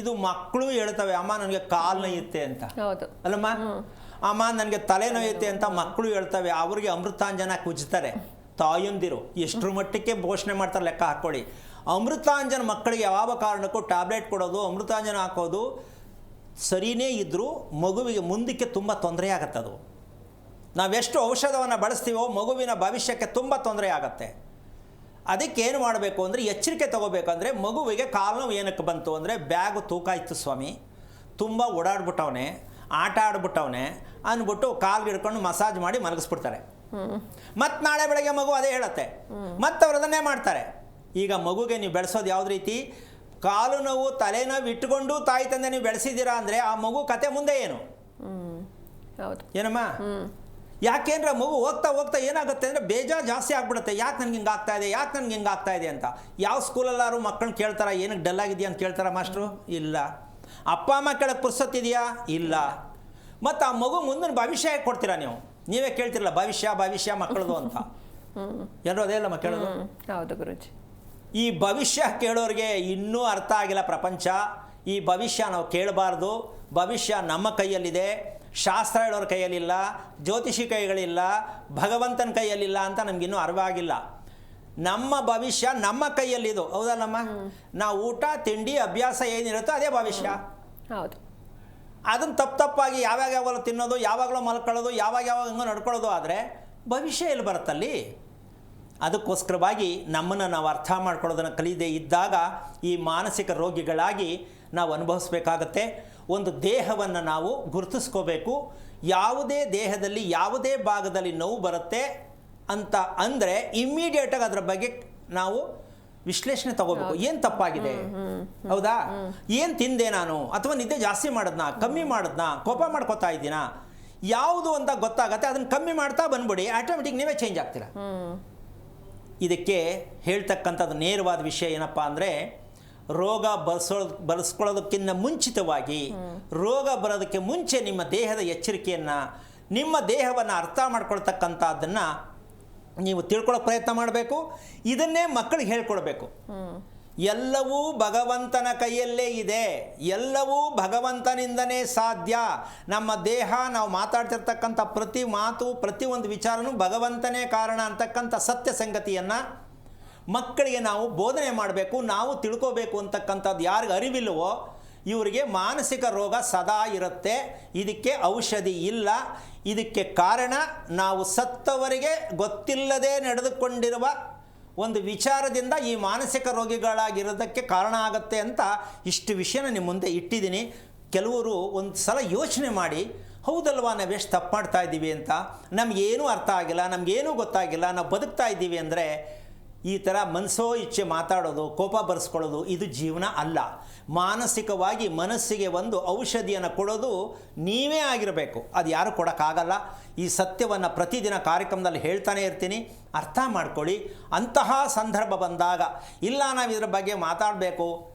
Speaker 2: ಇದು ಮಕ್ಕಳು ಹೇಳ್ತವೆ, ಅಮ್ಮ ನನಗೆ ಕಾಲು ನೋಯುತ್ತೆ ಅಂತ, ಅಲ್ಲಮ್ಮ, ಅಮ್ಮ ನನಗೆ ತಲೆನೋಯುತ್ತೆ ಅಂತ ಮಕ್ಕಳು ಹೇಳ್ತವೆ. ಅವ್ರಿಗೆ ಅಮೃತಾಂಜನ ಕುಜ್ತಾರೆ ತಾಯಂದಿರು. ಎಷ್ಟರ ಮಟ್ಟಕ್ಕೆ ಘೋಷಣೆ ಮಾಡ್ತಾರೆ ಲೆಕ್ಕ ಹಾಕ್ಕೊಳ್ಳಿ. ಅಮೃತಾಂಜನ ಮಕ್ಕಳಿಗೆ ಯಾವ ಕಾರಣಕ್ಕೂ ಟ್ಯಾಬ್ಲೆಟ್ ಕೊಡೋದು, ಅಮೃತಾಂಜನ ಹಾಕೋದು ಸರಿಯೇ ಇದ್ದರೂ ಮಗುವಿಗೆ ಮುಂದಕ್ಕೆ ತುಂಬ ತೊಂದರೆ ಆಗತ್ತೆ. ಅದು ನಾವೆಷ್ಟು ಔಷಧವನ್ನು ಬಳಸ್ತೀವೋ ಮಗುವಿನ ಭವಿಷ್ಯಕ್ಕೆ ತುಂಬ ತೊಂದರೆ ಆಗತ್ತೆ. ಅದಕ್ಕೆ ಏನು ಮಾಡಬೇಕು ಅಂದರೆ ಎಚ್ಚರಿಕೆ ತಗೋಬೇಕಂದ್ರೆ, ಮಗುವಿಗೆ ಕಾಲು ನೋವು ಏನಕ್ಕೆ ಬಂತು ಅಂದರೆ ಬ್ಯಾಗು ತೂಕ ಇತ್ತು ಸ್ವಾಮಿ, ತುಂಬ ಓಡಾಡ್ಬಿಟ್ಟವನೆ, ಆಟ ಆಡ್ಬಿಟ್ಟವನೆ ಅಂದ್ಬಿಟ್ಟು ಕಾಲ್ಗೆ ಹಿಡ್ಕೊಂಡು ಮಸಾಜ್ ಮಾಡಿ ಮಲಗಿಸ್ಬಿಡ್ತಾರೆ. ಮತ್ತು ನಾಳೆ ಬೆಳಗ್ಗೆ ಮಗು ಅದೇ ಹೇಳುತ್ತೆ, ಮತ್ತು ಅವ್ರು ಅದನ್ನೇ ಮಾಡ್ತಾರೆ. ಈಗ ಮಗುಗೆ ನೀವು ಬೆಳೆಸೋದು ಯಾವ್ದು ರೀತಿ, ಕಾಲು ನೋವು ತಲೆನೋವು ಇಟ್ಕೊಂಡು ತಾಯಿ ತಂದೆ ನೀವು ಬೆಳೆಸಿದ್ದೀರಾ ಅಂದರೆ ಆ ಮಗು ಕತೆ ಮುಂದೆ ಏನು ಏನಮ್ಮ. ಯಾಕೆಂದ್ರೆ ಮಗು ಹೋಗ್ತಾ ಹೋಗ್ತಾ ಏನಾಗುತ್ತೆ ಅಂದರೆ ಬೇಜಾರು ಜಾಸ್ತಿ ಆಗ್ಬಿಡುತ್ತೆ. ಯಾಕೆ ನನಗೆ ಹಿಂಗೆ ಆಗ್ತಾ ಇದೆ, ಯಾಕೆ ನನಗೆ ಹಿಂಗೆ ಆಗ್ತಾ ಇದೆ ಅಂತ. ಯಾವ ಸ್ಕೂಲಲ್ಲಾರು ಮಕ್ಕಳನ್ನ ಕೇಳ್ತಾರ ಏನಕ್ಕೆ ಡಲ್ ಆಗಿದೆಯಾ ಅಂತ ಕೇಳ್ತಾರ ಮಾಸ್ಟ್ರು? ಇಲ್ಲ. ಅಪ್ಪ ಅಮ್ಮ ಕೇಳಕ್ಕೆ ಪುರ್ಸೊತ್ತಿದೆಯಾ? ಇಲ್ಲ. ಮತ್ತು ಆ ಮಗು ಮುಂದಿನ ಭವಿಷ್ಯ ಕೊಡ್ತೀರಾ ನೀವು? ನೀವೇ ಕೇಳ್ತಿರಲ್ಲ ಭವಿಷ್ಯ ಮಕ್ಕಳದು ಅಂತ. ಎಲ್ಲರೂ ಅದೇ ಅಲ್ಲ ಕೇಳೋದು.
Speaker 1: ಹೌದು ಗುರುಜಿ.
Speaker 2: ಈ ಭವಿಷ್ಯ ಕೇಳೋರಿಗೆ ಇನ್ನೂ ಅರ್ಥ ಆಗಿಲ್ಲ ಪ್ರಪಂಚ. ಈ ಭವಿಷ್ಯ ನಾವು ಕೇಳಬಾರ್ದು. ಭವಿಷ್ಯ ನಮ್ಮ ಕೈಯಲ್ಲಿದೆ, ಶಾಸ್ತ್ರ ಹೇಳೋರ ಕೈಯಲ್ಲಿಲ್ಲ, ಜ್ಯೋತಿಷಿ ಕೈಗಳಿಲ್ಲ, ಭಗವಂತನ ಕೈಯಲ್ಲಿಲ್ಲ ಅಂತ ನಮಗಿನ್ನೂ ಅರಿವಾಗಿಲ್ಲ. ನಮ್ಮ ಭವಿಷ್ಯ ನಮ್ಮ ಕೈಯಲ್ಲಿದು, ಹೌದಲ್ಲಮ್ಮ? ನಾವು ಊಟ ತಿಂಡಿ ಅಭ್ಯಾಸ ಏನಿರುತ್ತೋ ಅದೇ ಭವಿಷ್ಯ.
Speaker 1: ಹೌದು.
Speaker 2: ಅದನ್ನು ತಪ್ಪಾಗಿ ಯಾವಾಗಲೂ ತಿನ್ನೋದು, ಯಾವಾಗಲೂ ಮಲ್ಕೊಳ್ಳೋದು, ಯಾವಾಗ ಹಿಂಗೆ ನಡ್ಕೊಳ್ಳೋದು ಆದರೆ ಭವಿಷ್ಯ ಎಲ್ಲಿ ಬರುತ್ತಲ್ಲಿ? ಅದಕ್ಕೋಸ್ಕರವಾಗಿ ನಮ್ಮನ್ನು ನಾವು ಅರ್ಥ ಮಾಡ್ಕೊಳ್ಳೋದನ್ನು ಕಲಿಯದೇ ಇದ್ದಾಗ ಈ ಮಾನಸಿಕ ರೋಗಿಗಳಾಗಿ ನಾವು ಅನುಭವಿಸ್ಬೇಕಾಗತ್ತೆ. ಒಂದು ದೇಹವನ್ನು ನಾವು ಗುರುತಿಸ್ಕೋಬೇಕು. ಯಾವುದೇ ದೇಹದಲ್ಲಿ ಯಾವುದೇ ಭಾಗದಲ್ಲಿ ನೋವು ಬರುತ್ತೆ ಅಂತ ಅಂದರೆ ಇಮ್ಮಿಡಿಯೇಟಾಗಿ ಅದರ ಬಗ್ಗೆ ನಾವು ವಿಶ್ಲೇಷಣೆ ತಗೋಬೇಕು. ಏನು ತಪ್ಪಾಗಿದೆ, ಹೌದಾ? ಏನು ತಿಂದೆ ನಾನು, ಅಥವಾ ನಿದ್ದೆ ಜಾಸ್ತಿ ಮಾಡಿದ್ನಾ, ಕಮ್ಮಿ ಮಾಡಿದ್ನಾ, ಕೋಪ ಮಾಡ್ಕೋತಾ ಇದ್ದೀನಾ, ಯಾವುದು ಅಂತ ಗೊತ್ತಾಗತ್ತೆ. ಅದನ್ನು ಕಮ್ಮಿ ಮಾಡ್ತಾ ಬಂದ್ಬಿಡಿ, ಆಟೋಮೆಟಿಕ್ ನೀವೇ ಚೇಂಜ್ ಆಗ್ತೀರಾ. ಇದಕ್ಕೆ ಹೇಳ್ತಕ್ಕಂಥದ್ದು ನೇರವಾದ ವಿಷಯ ಏನಪ್ಪ ಅಂದರೆ, ರೋಗ ಬರೆಸ್ಕೊಳ್ಳೋದಕ್ಕಿಂತ ಮುಂಚಿತವಾಗಿ, ರೋಗ ಬರೋದಕ್ಕೆ ಮುಂಚೆ ನಿಮ್ಮ ದೇಹದ ಎಚ್ಚರಿಕೆಯನ್ನು, ನಿಮ್ಮ ದೇಹವನ್ನು ಅರ್ಥ ಮಾಡ್ಕೊಳ್ತಕ್ಕಂಥದ್ದನ್ನು ನೀವು ತಿಳ್ಕೊಳ್ಳೋಕೆ ಪ್ರಯತ್ನ ಮಾಡಬೇಕು. ಇದನ್ನೇ ಮಕ್ಕಳಿಗೆ ಹೇಳ್ಕೊಡ್ಬೇಕು. ಎಲ್ಲವೂ ಭಗವಂತನ ಕೈಯಲ್ಲೇ ಇದೆ, ಎಲ್ಲವೂ ಭಗವಂತನಿಂದನೇ ಸಾಧ್ಯ. ನಮ್ಮ ದೇಹ, ನಾವು ಮಾತಾಡ್ತಿರ್ತಕ್ಕಂಥ ಪ್ರತಿ ಮಾತು, ಪ್ರತಿಯೊಂದು ವಿಚಾರನೂ ಭಗವಂತನೇ ಕಾರಣ ಅಂತಕ್ಕಂಥ ಸತ್ಯ ಸಂಗತಿಯನ್ನು ಮಕ್ಕಳಿಗೆ ನಾವು ಬೋಧನೆ ಮಾಡಬೇಕು. ನಾವು ತಿಳ್ಕೋಬೇಕು ಅಂತಕ್ಕಂಥದ್ದು ಯಾರಿಗೆ ಅರಿವಿಲ್ಲವೋ, ಇವರಿಗೆ ಮಾನಸಿಕ ರೋಗ ಸದಾ ಇರುತ್ತೆ, ಇದಕ್ಕೆ ಔಷಧಿ ಇಲ್ಲ. ಇದಕ್ಕೆ ಕಾರಣ ನಾವು ಸತ್ತವರಿಗೆ ಗೊತ್ತಿಲ್ಲದೆ ನಡೆದುಕೊಂಡಿರುವ ಒಂದು ವಿಚಾರದಿಂದ ಈ ಮಾನಸಿಕ ರೋಗಿಗಳಾಗಿರೋದಕ್ಕೆ ಕಾರಣ ಆಗುತ್ತೆ ಅಂತ ಇಷ್ಟು ವಿಷಯನ ನಿಮ್ಮ ಮುಂದೆ ಇಟ್ಟಿದ್ದೀನಿ. ಕೆಲವರು ಒಂದು ಸಲ ಯೋಚನೆ ಮಾಡಿ, ಹೌದಲ್ವಾ ನಾವೆಷ್ಟು ತಪ್ಪು ಮಾಡ್ತಾ ಇದ್ದೀವಿ ಅಂತ, ನಮಗೇನೂ ಅರ್ಥ ಆಗಿಲ್ಲ, ನಮಗೇನೂ ಗೊತ್ತಾಗಿಲ್ಲ, ನಾವು ಬದುಕ್ತಾ ಇದ್ದೀವಿ ಅಂದರೆ ಈ ಥರ ಮನಸೋ ಇಚ್ಛೆ ಮಾತಾಡೋದು, ಕೋಪ ಬರೆಸ್ಕೊಳ್ಳೋದು ಇದು ಜೀವನ ಅಲ್ಲ. ಮಾನಸಿಕವಾಗಿ ಮನಸ್ಸಿಗೆ ಒಂದು ಔಷಧಿಯನ್ನು ಕೊಡೋದು ನೀವೇ ಆಗಿರಬೇಕು, ಅದು ಯಾರು ಕೊಡೋಕ್ಕಾಗಲ್ಲ. ಈ ಸತ್ಯವನ್ನು ಪ್ರತಿದಿನ ಕಾರ್ಯಕ್ರಮದಲ್ಲಿ ಹೇಳ್ತಾನೆ ಇರ್ತೀನಿ, ಅರ್ಥ ಮಾಡ್ಕೊಳ್ಳಿ. ಅಂತಹ ಸಂದರ್ಭ ಬಂದಾಗ ಇಲ್ಲ ನಾವು ಇದರ ಬಗ್ಗೆ ಮಾತಾಡಬೇಕು,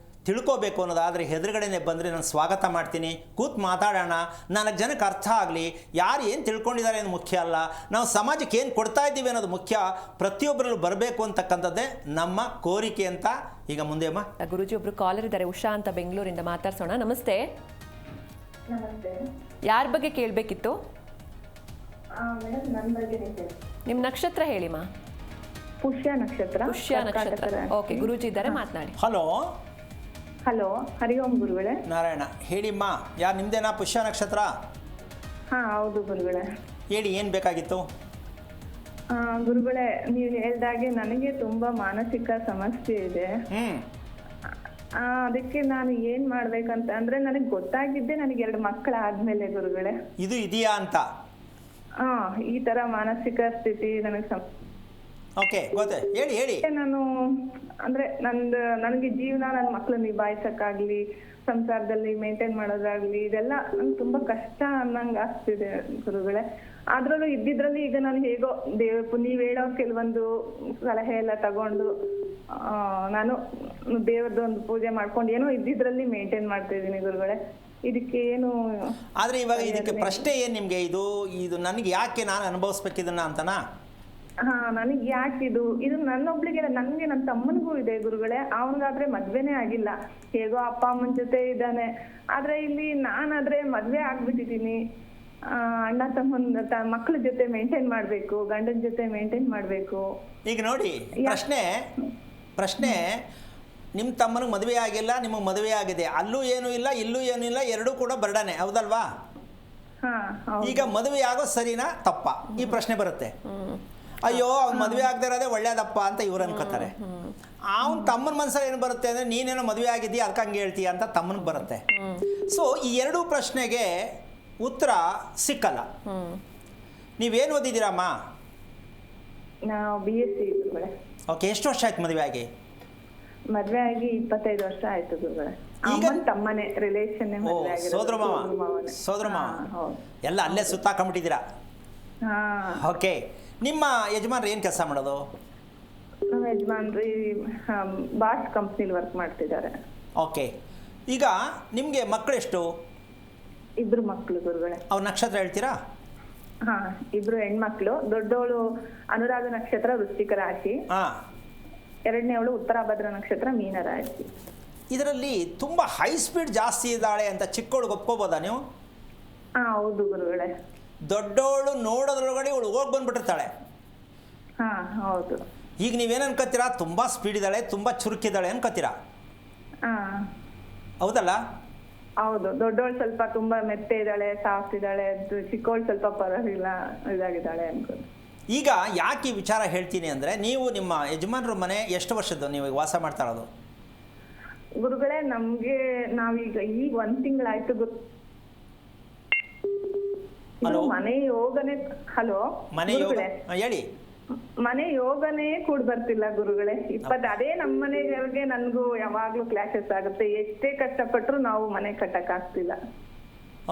Speaker 2: ತಿಳ್ಕೋಬೇಕು ಅನ್ನೋದಾದರೆ ಎದುರುಗಡೆನೇ ಬಂದರೆ ನಾನು ಸ್ವಾಗತ ಮಾಡ್ತೀನಿ. ಕೂತು ಮಾತಾಡೋಣ, 4 ಜನಕ್ಕೆ ಅರ್ಥ ಆಗಲಿ. ಯಾರು ಏನು ತಿಳ್ಕೊಂಡಿದ್ದಾರೆ ಅನ್ನೋದು ಮುಖ್ಯ ಅಲ್ಲ, ನಾವು ಸಮಾಜಕ್ಕೆ ಏನು ಕೊಡ್ತಾ ಇದ್ದೀವಿ ಅನ್ನೋದು ಮುಖ್ಯ. ಪ್ರತಿಯೊಬ್ಬರಲ್ಲೂ ಬರಬೇಕು ಅಂತಕ್ಕಂಥದ್ದೇ ನಮ್ಮ ಕೋರಿಕೆ ಅಂತ. ಈಗ ಮುಂದೆ ಅಮ್ಮ
Speaker 1: ಗುರುಜಿ ಒಬ್ರು ಕಾಲರ್ ಇದ್ದಾರೆ, ಉಷಾ ಅಂತ ಬೆಂಗಳೂರಿಂದ, ಮಾತಾಡ್ಸೋಣ. ನಮಸ್ತೆ.
Speaker 3: ನಮಸ್ತೆ.
Speaker 1: ಯಾರ ಬಗ್ಗೆ ಕೇಳಬೇಕಿತ್ತು?
Speaker 3: ಮೇಡಮ್ ನನ್ನ ಬಗ್ಗೆ
Speaker 1: ನಿಮ್ಮ ನಕ್ಷತ್ರ ಹೇಳಿಮ್ಮ.
Speaker 3: ಪುಷ್ಯ ನಕ್ಷತ್ರ.
Speaker 1: ಪುಷ್ಯ ನಕ್ಷತ್ರ. ಓಕೆ, ಗುರುಜಿ ಇದ್ದಾರೆ, ಮಾತನಾಡಿ.
Speaker 2: ಹಲೋ.
Speaker 3: ಹಲೋ, ಹರಿ ಓಂ ಗುರುಗಳೇ.
Speaker 2: ನಾರಾಯಣ. ಹೇಳಿಮ್ಮ, ಯಾರು ನಿಮ್ಮದೇನಾ ಪುಷ್ಯ ನಕ್ಷತ್ರ?
Speaker 3: ಹಾಂ ಹೌದು ಗುರುಗಳೇ.
Speaker 2: ಹೇಳಿ, ಏನು ಬೇಕಾಗಿತ್ತು?
Speaker 3: ಗುರುಗಳೇ, ನೀವು ಹೇಳ್ದಾಗೆ ನನಗೆ ತುಂಬಾ ಮಾನಸಿಕ ಸಮಸ್ಯೆ ಇದೆ. ಅದಕ್ಕೆ ನಾನು ಏನ್ ಮಾಡ್ಬೇಕಂತ ಅಂದ್ರೆ ನನಗೆ ಗೊತ್ತಾಗಿದ್ದೆ ನನಗೆ 2 ಮಕ್ಕಳಾದ್ಮೇಲೆ ಗುರುಗಳೇ.
Speaker 2: ಇದು ಇದೆಯಾ ಅಂತ?
Speaker 3: ಈ ತರ ಮಾನಸಿಕ ಸ್ಥಿತಿ ನನಗೆ
Speaker 2: ಓಕೆ, ಗೊತ್ತೇ, ಹೇಳಿ ಹೇಳಿ.
Speaker 3: ನಾನು ಅಂದ್ರೆ ನನಗೆ ಜೀವನ ನನ್ನ ಮಕ್ಕಳನ್ನ ನಿಭಾಯಿಸಕ್ಕಾಗ್ಲಿ, ಸಂಸಾರದಲ್ಲಿ ಮೇಂಟೈನ್ ಮಾಡೋದಾಗ್ಲಿ, ಇದೆಲ್ಲ ನಂಗೆ ತುಂಬಾ ಕಷ್ಟ ಅನ್ನಂಗೆ ಆಗ್ತಿದೆ ಗುರುಗಳೇ. ಅದ್ರಲ್ಲೂ ಇದ್ದಿದ್ರಲ್ಲಿ ಈಗ ನಾನು ಹೇಗೋ ನೀವ್ ಹೇಳೋ ಕೆಲವೊಂದು ಸಲಹೆ ಎಲ್ಲ ತಗೊಂಡು ನಾನು ದೇವ್ರದ್ದು ಒಂದು ಪೂಜೆ ಮಾಡ್ಕೊಂಡು ಏನೋ ಇದ್ದಿದ್ರಲ್ಲಿ ಮೇಂಟೈನ್ ಮಾಡ್ತಾ ಇದ್ದೀನಿ ಗುರುಗಳೇ. ಇದಕ್ಕೆ ಏನು
Speaker 2: ಆದ್ರೆ ಇವಾಗ ಇದಕ್ಕೆ ಪ್ರಶ್ನೆ ಏನು ನಿಮ್ಗೆ? ಇದು ನನಗೆ ಯಾಕೆ ನಾನು ಅನುಭವಿಸ್ಬೇಕಿದನ್ನ ಅಂತನಾ?
Speaker 3: ನನಗೆ ಯಾಕೆ ಇದು ನನ್ನೊಬ್ಳಿಗೆ, ನನ್ಗೆ ನನ್ನ ತಮ್ಮನಿಗೂ ಇದೆ ಗುರುಗಳೇ. ಅವನಿಗಾದ್ರೆ ಮದ್ವೆನೇ ಆಗಿಲ್ಲ, ಹೇಗೋ ಅಪ್ಪ ಅಮ್ಮನ ಜೊತೆ ಇದ್ದಾನೆ. ಆದ್ರೆ ಇಲ್ಲಿ ನಾನಾದ್ರೆ ಮದ್ವೆ ಆಗ್ಬಿಟ್ಟಿದೀನಿ. ಅಣ್ಣ ತಮ್ಮನ ಮಕ್ಕಳ ಜೊತೆ ಮೇಂಟೈನ್ ಮಾಡ್ಬೇಕು, ಗಂಡನ ಜೊತೆ ಮೇಂಟೈನ್ ಮಾಡ್ಬೇಕು.
Speaker 2: ಈಗ ನೋಡಿ, ಪ್ರಶ್ನೆ ನಿಮ್ಮ ತಮ್ಮನಿಗೆ ಮದುವೆ ಆಗಿಲ್ಲ, ನಿಮಗೆ ಮದುವೆ ಆಗಿದೆ. ಅಲ್ಲೂ ಏನೂ ಇಲ್ಲ, ಇಲ್ಲೂ ಏನೂ ಇಲ್ಲ, ಎರಡೂ ಕೂಡ ಬರ್ಡಾನೆ, ಹೌದಲ್ವಾ? ಈಗ ಮದುವೆ ಆಗೋ ಸರಿನಾ ತಪ್ಪ, ಈ ಪ್ರಶ್ನೆ ಬರುತ್ತೆ. ಅಯ್ಯೋ ಅವ್ನು ಮದುವೆ ಆಗದೆ ಇರೋದೇ ಒಳ್ಳೇದಪ್ಪ ಅಂತ ಇವ್ರು ಅನ್ಕೋತಾರೆ. ಅವ್ನು ತಮ್ಮನ ಮನಸ್ಸಲ್ಲಿ ಏನು ಬರುತ್ತೆ ಅಂದರೆ ನೀನೇನೋ ಮದುವೆ ಆಗಿದ್ದೀಯ ಅದಕ್ಕೆ ಹಂಗೆ ಹೇಳ್ತೀಯ ಅಂತ ತಮ್ಮನಿಗೆ ಬರುತ್ತೆ. ಸೊ ಈ ಎರಡೂ ಪ್ರಶ್ನೆಗೆ ಉತ್ತರ ಸಿಕ್ಕಲ್ಲ. ನೀವೇನು ಓದಿದ್ದೀರಮ್ಮ?
Speaker 3: ನಾವು BSc ಗುರುಗಳೇ.
Speaker 2: ಓಕೆ, ಎಷ್ಟು ವರ್ಷ ಆಯ್ತು ಮದುವೆ ಆಗಿ?
Speaker 3: ಮದ್ವೆ ಆಗಿ 25 ವರ್ಷ ಆಯ್ತು ಗುರುಗಳೇ. ತಮ್ಮನೆ ರಿಲೇಷನ್.
Speaker 2: ಸೋದರ ಮಾವ ಎಲ್ಲ ಅಲ್ಲೇ ಸುತ್ತಾಕೊಂಡ್ಬಿಟ್ಟಿದ್ದೀರಾ? ಓಕೆ. ನಿಮ್ಮ ಯಜಮಾನ್ರು ಏನು ಕೆಲಸ ಮಾಡೋದು?
Speaker 3: ನಮ್ಮ ಯಜಮಾನ್ರು ಬಾಟ್ ಕಂಪ್ನಿಲಿ ವರ್ಕ್ ಮಾಡ್ತಿದ್ದಾರೆ.
Speaker 2: ಓಕೆ. ಈಗ ನಿಮಗೆ ಮಕ್ಕಳೆಷ್ಟು?
Speaker 3: 2 ಮಕ್ಕಳು ಗುರುಗಳೇ.
Speaker 2: ಅವ್ರ ನಕ್ಷತ್ರ ಹೇಳ್ತೀರಾ?
Speaker 3: 2 ಹೆಣ್ಮಕ್ಳು. ದೊಡ್ಡವಳು ಅನುರಾಧ ನಕ್ಷತ್ರ, ವೃಶ್ಚಿಕ ರಾಶಿ. ಎರಡನೇವಳು ಉತ್ತರಾಭದ್ರ ನಕ್ಷತ್ರ, ಮೀನ ರಾಶಿ.
Speaker 2: ಇದರಲ್ಲಿ ತುಂಬ ಹೈ ಸ್ಪೀಡ್ ಜಾಸ್ತಿ ಇದ್ದಾಳೆ ಅಂತ ಚಿಕ್ಕವಳಿಗೆ ಒಪ್ಕೋಬೋದಾ ನೀವು?
Speaker 3: ಹೌದು ಗುರುಗಳೇ.
Speaker 2: ದೊಡ್ಡವಳು ನೋಡೋದ್ರೊಳಗಡೆ ಇವಳು ಹೋಗಿ ಬಂದ್ಬಿಟ್ಟಿರ್ತಾಳೆ.
Speaker 3: ಹೌದು.
Speaker 2: ಈಗ ನೀವೇನು ಅನ್ಕೋತೀರಾ? ತುಂಬ ಸ್ಪೀಡ್ ಇದ್ದಾಳೆ, ತುಂಬ ಚುರುಕಿದ್ದಾಳೆ ಅನ್ಕೋತೀರಾ? ಹೌದಲ್ಲ?
Speaker 3: ಹೌದು. ದೊಡ್ಡವಳು ಸ್ವಲ್ಪ ತುಂಬಾ ಮೆತ್ತೆ ಇದ್ದಾಳೆ, ಸಾಫ್ಟ್ ಇದ್ದಾಳೆ. ಚಿಕ್ಕವಳು ಸ್ವಲ್ಪ ಪರವಾಗಿಲ್ಲ, ಇದಾಗಿದ್ದಾಳೆ ಅನ್ಕೊಂಡು.
Speaker 2: ಈಗ ಯಾಕೆ ಈ ವಿಚಾರ ಹೇಳ್ತೀನಿ ಅಂದರೆ, ನೀವು ನಿಮ್ಮ ಯಜಮಾನ್ರ ಮನೆ ಎಷ್ಟು ವರ್ಷದ್ದು ನೀವು ವಾಸ ಮಾಡ್ತಾ ಇರೋದು?
Speaker 3: ಗುರುಗಳೇ, ನಮ್ಗೆ ನಾವೀಗ 1 ತಿಂಗಳಾಯ್ತು ಮನೆ ಯೋಗನೆ. ಹಲೋ,
Speaker 2: ಮನೆ ಯೋಗ ಹೇಳಿ.
Speaker 3: ಮನೆ ಯೋಗನೇ ಕೂಡ್ ಬರ್ತಿಲ್ಲ ಗುರುಗಳೇ. ಅದೇ ನಮ್ಮ ಮನೆಗೆ ನನ್ಗೂ ಯಾವಾಗ್ಲೂ ಕ್ಲಾಶಸ್ ಆಗುತ್ತೆ. ಎಷ್ಟೇ ಕಷ್ಟಪಟ್ರು ನಾವು ಮನೆ ಕಟ್ಟಕ್ ಆಗ್ತಿಲ್ಲ.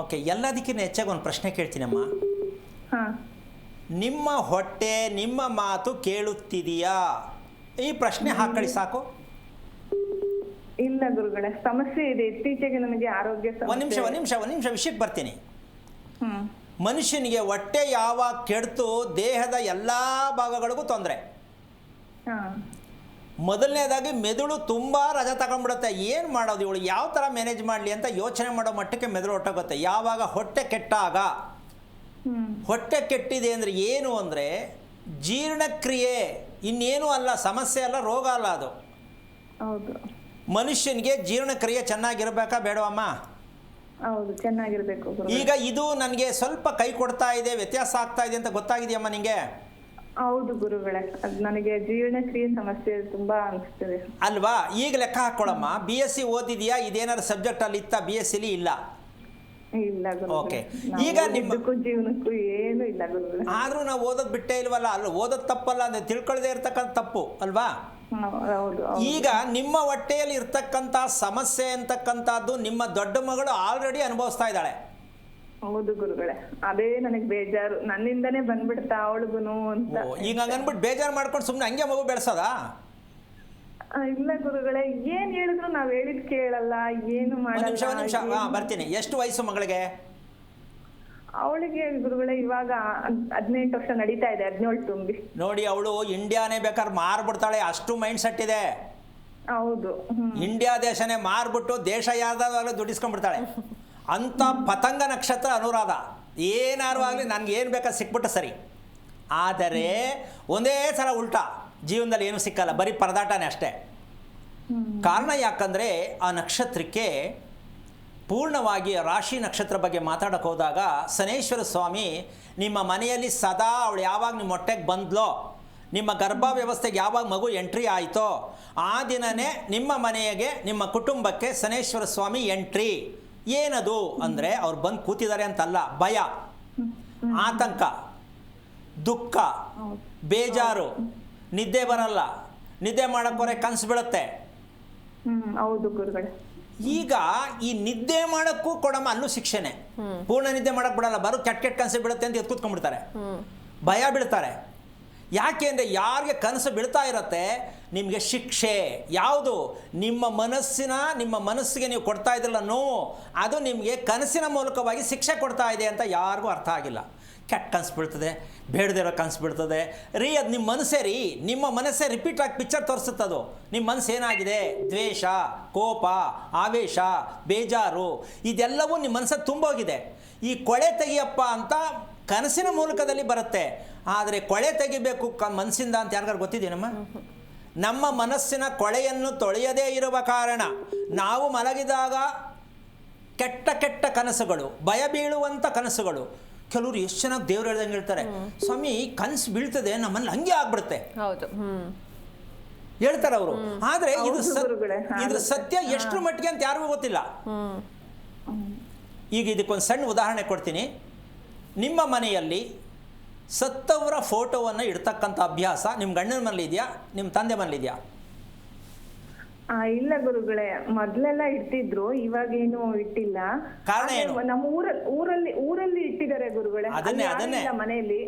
Speaker 2: ಓಕೆ, ಎಲ್ಲದಕ್ಕಿಂತ ಹೆಚ್ಚಾಗಿ ಒಂದು ಪ್ರಶ್ನೆ ಕೇಳ್ತೀನಮ್ಮ. ನಿಮ್ಮ ಹೊಟ್ಟೆ ನಿಮ್ಮ ಮಾತು ಕೇಳುತ್ತಿದೆಯಾ? ಈ ಪ್ರಶ್ನೆ ಹಾಕೊಳ್ಳಿ ಸಾಕು.
Speaker 3: ಇಲ್ಲ ಗುರುಗಳೇ, ಸಮಸ್ಯೆ ಇದೆ. ಇತ್ತೀಚೆಗೆ ನನಗೆ ಆರೋಗ್ಯ
Speaker 2: ಒಂದ್ ನಿಮಿಷ ವಿಷಯಕ್ಕೆ ಬರ್ತೀನಿ. ಮನುಷ್ಯನಿಗೆ ಹೊಟ್ಟೆ ಯಾವಾಗ ಕೆಡ್ತು ದೇಹದ ಎಲ್ಲ ಭಾಗಗಳಿಗೂ ತೊಂದರೆ. ಮೊದಲನೇದಾಗಿ ಮೆದುಳು ತುಂಬ ರಜೆ ತಗೊಂಡ್ಬಿಡುತ್ತೆ. ಏನು ಮಾಡೋದು, ಇವಳು ಯಾವ ಥರ ಮ್ಯಾನೇಜ್ ಮಾಡಲಿ ಅಂತ ಯೋಚನೆ ಮಾಡೋ ಮಟ್ಟಕ್ಕೆ ಮೆದುಳು ಹೊಟ್ಟೋಗುತ್ತೆ. ಯಾವಾಗ ಹೊಟ್ಟೆ ಕೆಟ್ಟಾಗ, ಹೊಟ್ಟೆ ಕೆಟ್ಟಿದೆ ಅಂದರೆ ಏನು ಅಂದರೆ ಜೀರ್ಣಕ್ರಿಯೆ, ಇನ್ನೇನು ಅಲ್ಲ, ಸಮಸ್ಯೆ ಅಲ್ಲ, ರೋಗ ಅಲ್ಲ ಅದು. ಮನುಷ್ಯನಿಗೆ ಜೀರ್ಣಕ್ರಿಯೆ ಚೆನ್ನಾಗಿರ್ಬೇಕಾ ಬೇಡವಮ್ಮ?
Speaker 3: ಹೌದು, ಚೆನ್ನಾಗಿರ್ಬೇಕು ಗುರುಗಳೇ.
Speaker 2: ಈಗ ಇದು ನನಗೆ ಸ್ವಲ್ಪ ಕೈ ಕೊಡ್ತಾ ಇದೆ, ವ್ಯತ್ಯಾಸ ಆಗ್ತಾ ಇದೆ ಅಂತ ಗೊತ್ತಾಗಿದೆಯಮ್ಮ ನಿಂಗೆ?
Speaker 3: ಹೌದು ಗುರುಗಳೇ, ಅದು ನನಗೆ ಜೀರ್ಣಕ್ರಿಯೆ ಸಮಸ್ಯೆ ತುಂಬಾ ಅನಿಸ್ತದೆ.
Speaker 2: ಅಲ್ವಾ? ಈಗ ಲೆಕ್ಕ ಹಾಕೊಳ್ಳಮ್ಮ, BSc ಓದಿದೆಯಾ? ಇದೇನಾದ್ರು ಸಬ್ಜೆಕ್ಟ್ ಅಲ್ಲಿ ಇತ್ತಾ BSc ಇಲ್ಲ?
Speaker 3: ಇಲ್ಲ ಗುರುಗಳೇ.
Speaker 2: Okay.
Speaker 3: ಈಗ ನಿಮ್ಮ ಜೀವನಕ್ಕೂ ಏನು ಇಲ್ಲ ಗುರುಗಳೇ.
Speaker 2: ಆದ್ರೂ ನಾವು ಓದೋದು ಬಿಟ್ಟೇ ಇಲ್ವಲ್ಲ? ಅಲ್ಲ, ಓದೋದು ತಪ್ಪಲ್ಲ, ಅಂದ್ರೆ ತಿಳ್ಕೊಳ್ಳದೆ ಇರ್ತಕ್ಕಂಥ ತಪ್ಪು ಅಲ್ವಾ?
Speaker 3: ಹೌದು.
Speaker 2: ಈಗ ನಿಮ್ಮ ಹೊಟ್ಟೆಯಲ್ಲಿ ಇರ್ತಕ್ಕಂಥ ಸಮಸ್ಯೆ ಅಂತಕ್ಕಂಥದ್ದು ನಿಮ್ಮ ದೊಡ್ಡ ಮಗಳು ಆಲ್ರೆಡಿ ಅನುಭವಿಸ್ತಾ ಇದ್ದಾಳೆ.
Speaker 3: ಹೌದು ಗುರುಗಳೇ, ಅದೇ ನನಗೆ ಬೇಜಾರು, ನನ್ನಿಂದನೇ ಬಂದ್ಬಿಡ್ತಾ ಅವಳಿಗುನು ಅಂತ.
Speaker 2: ಈಗ ಹಂಗನ್ಬಿಟ್ಟು ಬೇಜಾರು ಮಾಡ್ಕೊಂಡು ಸುಮ್ಮನೆ ಹಂಗೆ ಮಗು ಬೆಳೆಸೋದಾ?
Speaker 3: ಇಲ್ಲ ಗುರುಗಳೇ, ಏನ್ ಹೇಳಿದ್ರು ನಾವ್ ಹೇಳಿದ್ ಕೇಳಲ್ಲ, ಏನು
Speaker 2: ಒಂದು ನಿಮಿಷ
Speaker 3: ಮಾಡಲ್ಲ.
Speaker 2: ಬರ್ತೀನಿ. ಎಷ್ಟು ವಯಸ್ಸು ಮಗಳಿಗೆ?
Speaker 3: ಅವಳಿಗೆ ಗುರುಗಳೇ ಇವಾಗ 18 ವರ್ಷ ನಡೀತಾ ಇದೆ, 17 ತುಂಬಿ.
Speaker 2: ನೋಡಿ, ಅವಳು ಇಂಡಿಯಾನೇ ಬೇಕಾದ್ರೆ ಮಾರ್ಬಿಡ್ತಾಳೆ, ಅಷ್ಟು ಮೈಂಡ್ ಸೆಟ್ ಇದೆ.
Speaker 3: ಹೌದು.
Speaker 2: ಇಂಡಿಯಾ ದೇಶನೇ ಮಾರ್ಬಿಟ್ಟು ದೇಶ ಯಾವ್ದಾದ್ರು ದುಡಿಸ್ಕೊಂಡ್ಬಿಡ್ತಾಳೆ ಅಂತ ಪತಂಗ ನಕ್ಷತ್ರ ಅನುರಾಧ. ಏನಾರು ಆಗಲಿ ನನಗೆ ಏನು ಬೇಕಾದ್ರೆ ಸಿಕ್ಬಿಟ್ಟು ಸರಿ. ಆದರೆ ಒಂದೇ ಸಲ ಉಲ್ಟಾ, ಜೀವನದಲ್ಲಿ ಏನು ಸಿಕ್ಕಲ್ಲ, ಬರೀ ಪರದಾಟನೇ ಅಷ್ಟೇ. ಕಾರಣ ಯಾಕಂದರೆ ಆ ನಕ್ಷತ್ರಕ್ಕೆ ಪೂರ್ಣವಾಗಿ ರಾಶಿ ನಕ್ಷತ್ರ ಬಗ್ಗೆ ಮಾತಾಡೋಕೆ ಹೋದಾಗ ಶನೇಶ್ವರ ಸ್ವಾಮಿ ನಿಮ್ಮ ಮನೆಯಲ್ಲಿ ಸದಾ ಅವಳು ಯಾವಾಗ ನಿಮ್ಮ ಹೊಟ್ಟೆಗೆ ಬಂದ್ಲೋ, ನಿಮ್ಮ ಗರ್ಭ ವ್ಯವಸ್ಥೆಗೆ ಯಾವಾಗ ಮಗು ಎಂಟ್ರಿ ಆಯಿತೋ ಆ ದಿನವೇ ನಿಮ್ಮ ಮನೆಗೆ, ನಿಮ್ಮ ಕುಟುಂಬಕ್ಕೆ ಶನೇಶ್ವರ ಸ್ವಾಮಿ ಎಂಟ್ರಿ. ಏನದು ಅಂದರೆ ಅವ್ರು ಬಂದು ಕೂತಿದ್ದಾರೆ ಅಂತಲ್ಲ, ಭಯ, ಆತಂಕ, ದುಃಖ, ಬೇಜಾರು, ನಿದ್ದೆ ಬರಲ್ಲ, ನಿದ್ದೆ ಮಾಡೋಕ್ಕೋರೆ ಕನಸು ಬೀಳುತ್ತೆ.
Speaker 3: ಹೌದು ಗುರುಗಳೇ.
Speaker 2: ಈಗ ಈ ನಿದ್ದೆ ಮಾಡೋಕ್ಕೂ ಕೊಡಮ್ಮ, ಅಲ್ಲೂ ಶಿಕ್ಷೆನೆ. ಪೂರ್ಣ ನಿದ್ದೆ ಮಾಡೋಕ್ಕೆ ಬಿಡಲ್ಲ, ಬರೋ ಕೆಟ್ಟ ಕೆಟ್ಟ ಕನಸು ಬೀಳುತ್ತೆ ಅಂತ ಎದ್ದು ಕೂತ್ಕೊಂಡ್ಬಿಡ್ತಾರೆ, ಭಯ ಬೀಳ್ತಾರೆ. ಯಾಕೆ ಅಂದರೆ ಯಾರಿಗೆ ಕನಸು ಬೀಳ್ತಾ ಇರುತ್ತೆ ನಿಮಗೆ ಶಿಕ್ಷೆ. ಯಾವುದು? ನಿಮ್ಮ ಮನಸ್ಸಿಗೆ ನೀವು ಕೊಡ್ತಾ ಇದ್ರಲ್ಲ ನೋವು, ಅದು ನಿಮಗೆ ಕನಸಿನ ಮೂಲಕವಾಗಿ ಶಿಕ್ಷೆ ಕೊಡ್ತಾ ಇದೆ ಅಂತ ಯಾರಿಗೂ ಅರ್ಥ ಆಗಿಲ್ಲ. ಕೆಟ್ಟ ಕನಸು ಬೀಳ್ತದೆ, ಬೇಡದಿರೋ ಕನಸು ಬೀಳ್ತದೆ ರೀ, ಅದು ನಿಮ್ಮ ಮನಸ್ಸೇ ರೀ. ನಿಮ್ಮ ಮನಸ್ಸೇ ರಿಪೀಟ್ ಆಗಿ ಪಿಕ್ಚರ್ ತೋರಿಸುತ್ತದು. ನಿಮ್ಮ ಮನಸ್ಸು ಏನಾಗಿದೆ? ದ್ವೇಷ, ಕೋಪ, ಆವೇಶ, ಬೇಜಾರು, ಇದೆಲ್ಲವೂ ನಿಮ್ಮ ಮನಸ್ಸಲ್ಲಿ ತುಂಬೋಗಿದೆ. ಈ ಕೊಳೆ ತೆಗಿಯಪ್ಪ ಅಂತ ಕನಸಿನ ಮೂಲಕದಲ್ಲಿ ಬರುತ್ತೆ. ಆದರೆ ಕೊಳೆ ತೆಗಿಬೇಕು ಮನಸ್ಸಿಂದ ಅಂತ ಯಾರಿಗಾರು ಗೊತ್ತಿದ್ದೀನಮ್ಮ? ನಮ್ಮ ಮನಸ್ಸಿನ ಕೊಳೆಯನ್ನು ತೊಳೆಯದೇ ಇರುವ ಕಾರಣ ನಾವು ಮಲಗಿದಾಗ ಕೆಟ್ಟ ಕೆಟ್ಟ ಕನಸುಗಳು, ಭಯ ಬೀಳುವಂಥ ಕನಸುಗಳು. ಕೆಲವರು ಎಷ್ಟು ಚೆನ್ನಾಗಿ ದೇವ್ರು ಹೇಳ್ದಂಗೆ ಹೇಳ್ತಾರೆ, ಸ್ವಾಮಿ ಕನಸು ಬೀಳ್ತದೆ ನಮ್ಮಲ್ಲಿ ಹಂಗೆ ಆಗ್ಬಿಡುತ್ತೆ,
Speaker 1: ಹೌದು
Speaker 2: ಹೇಳ್ತಾರೆ ಅವರು. ಆದರೆ ಇದ್ರ ಸತ್ಯ ಎಷ್ಟು ಮಟ್ಟಿಗೆ ಅಂತ ಯಾರಿಗೂ ಗೊತ್ತಿಲ್ಲ. ಈಗ ಇದಕ್ಕೊಂದು ಸಣ್ಣ ಉದಾಹರಣೆ ಕೊಡ್ತೀನಿ. ನಿಮ್ಮ ಮನೆಯಲ್ಲಿ ಸತ್ತವರ ಫೋಟೋವನ್ನು ಇಡ್ತಕ್ಕಂಥ ಅಭ್ಯಾಸ ನಿಮ್ಮ ಗಂಡನ ಮನೇಲಿ ಇದೆಯಾ, ನಿಮ್ಮ ತಂದೆ ಮನೇಲಿ ಇದೆಯಾ?
Speaker 3: ಇಲ್ಲ ಗುರುಗಳೇ, ಮೊದ್ಲೆಲ್ಲ ಇಟ್ಟಿದ್ರು, ಇವಾಗೇನು ಇಟ್ಟಿಲ್ಲ.
Speaker 2: ಕಾರಣ ಏನು?
Speaker 3: ನಮ್ಮ ಊರಲ್ಲಿ ಇಟ್ಟಿದ್ದಾರೆ ಗುರುಗಳೇ.
Speaker 2: ಅದನ್ನೇ
Speaker 3: ಮನೆಯಲ್ಲಿ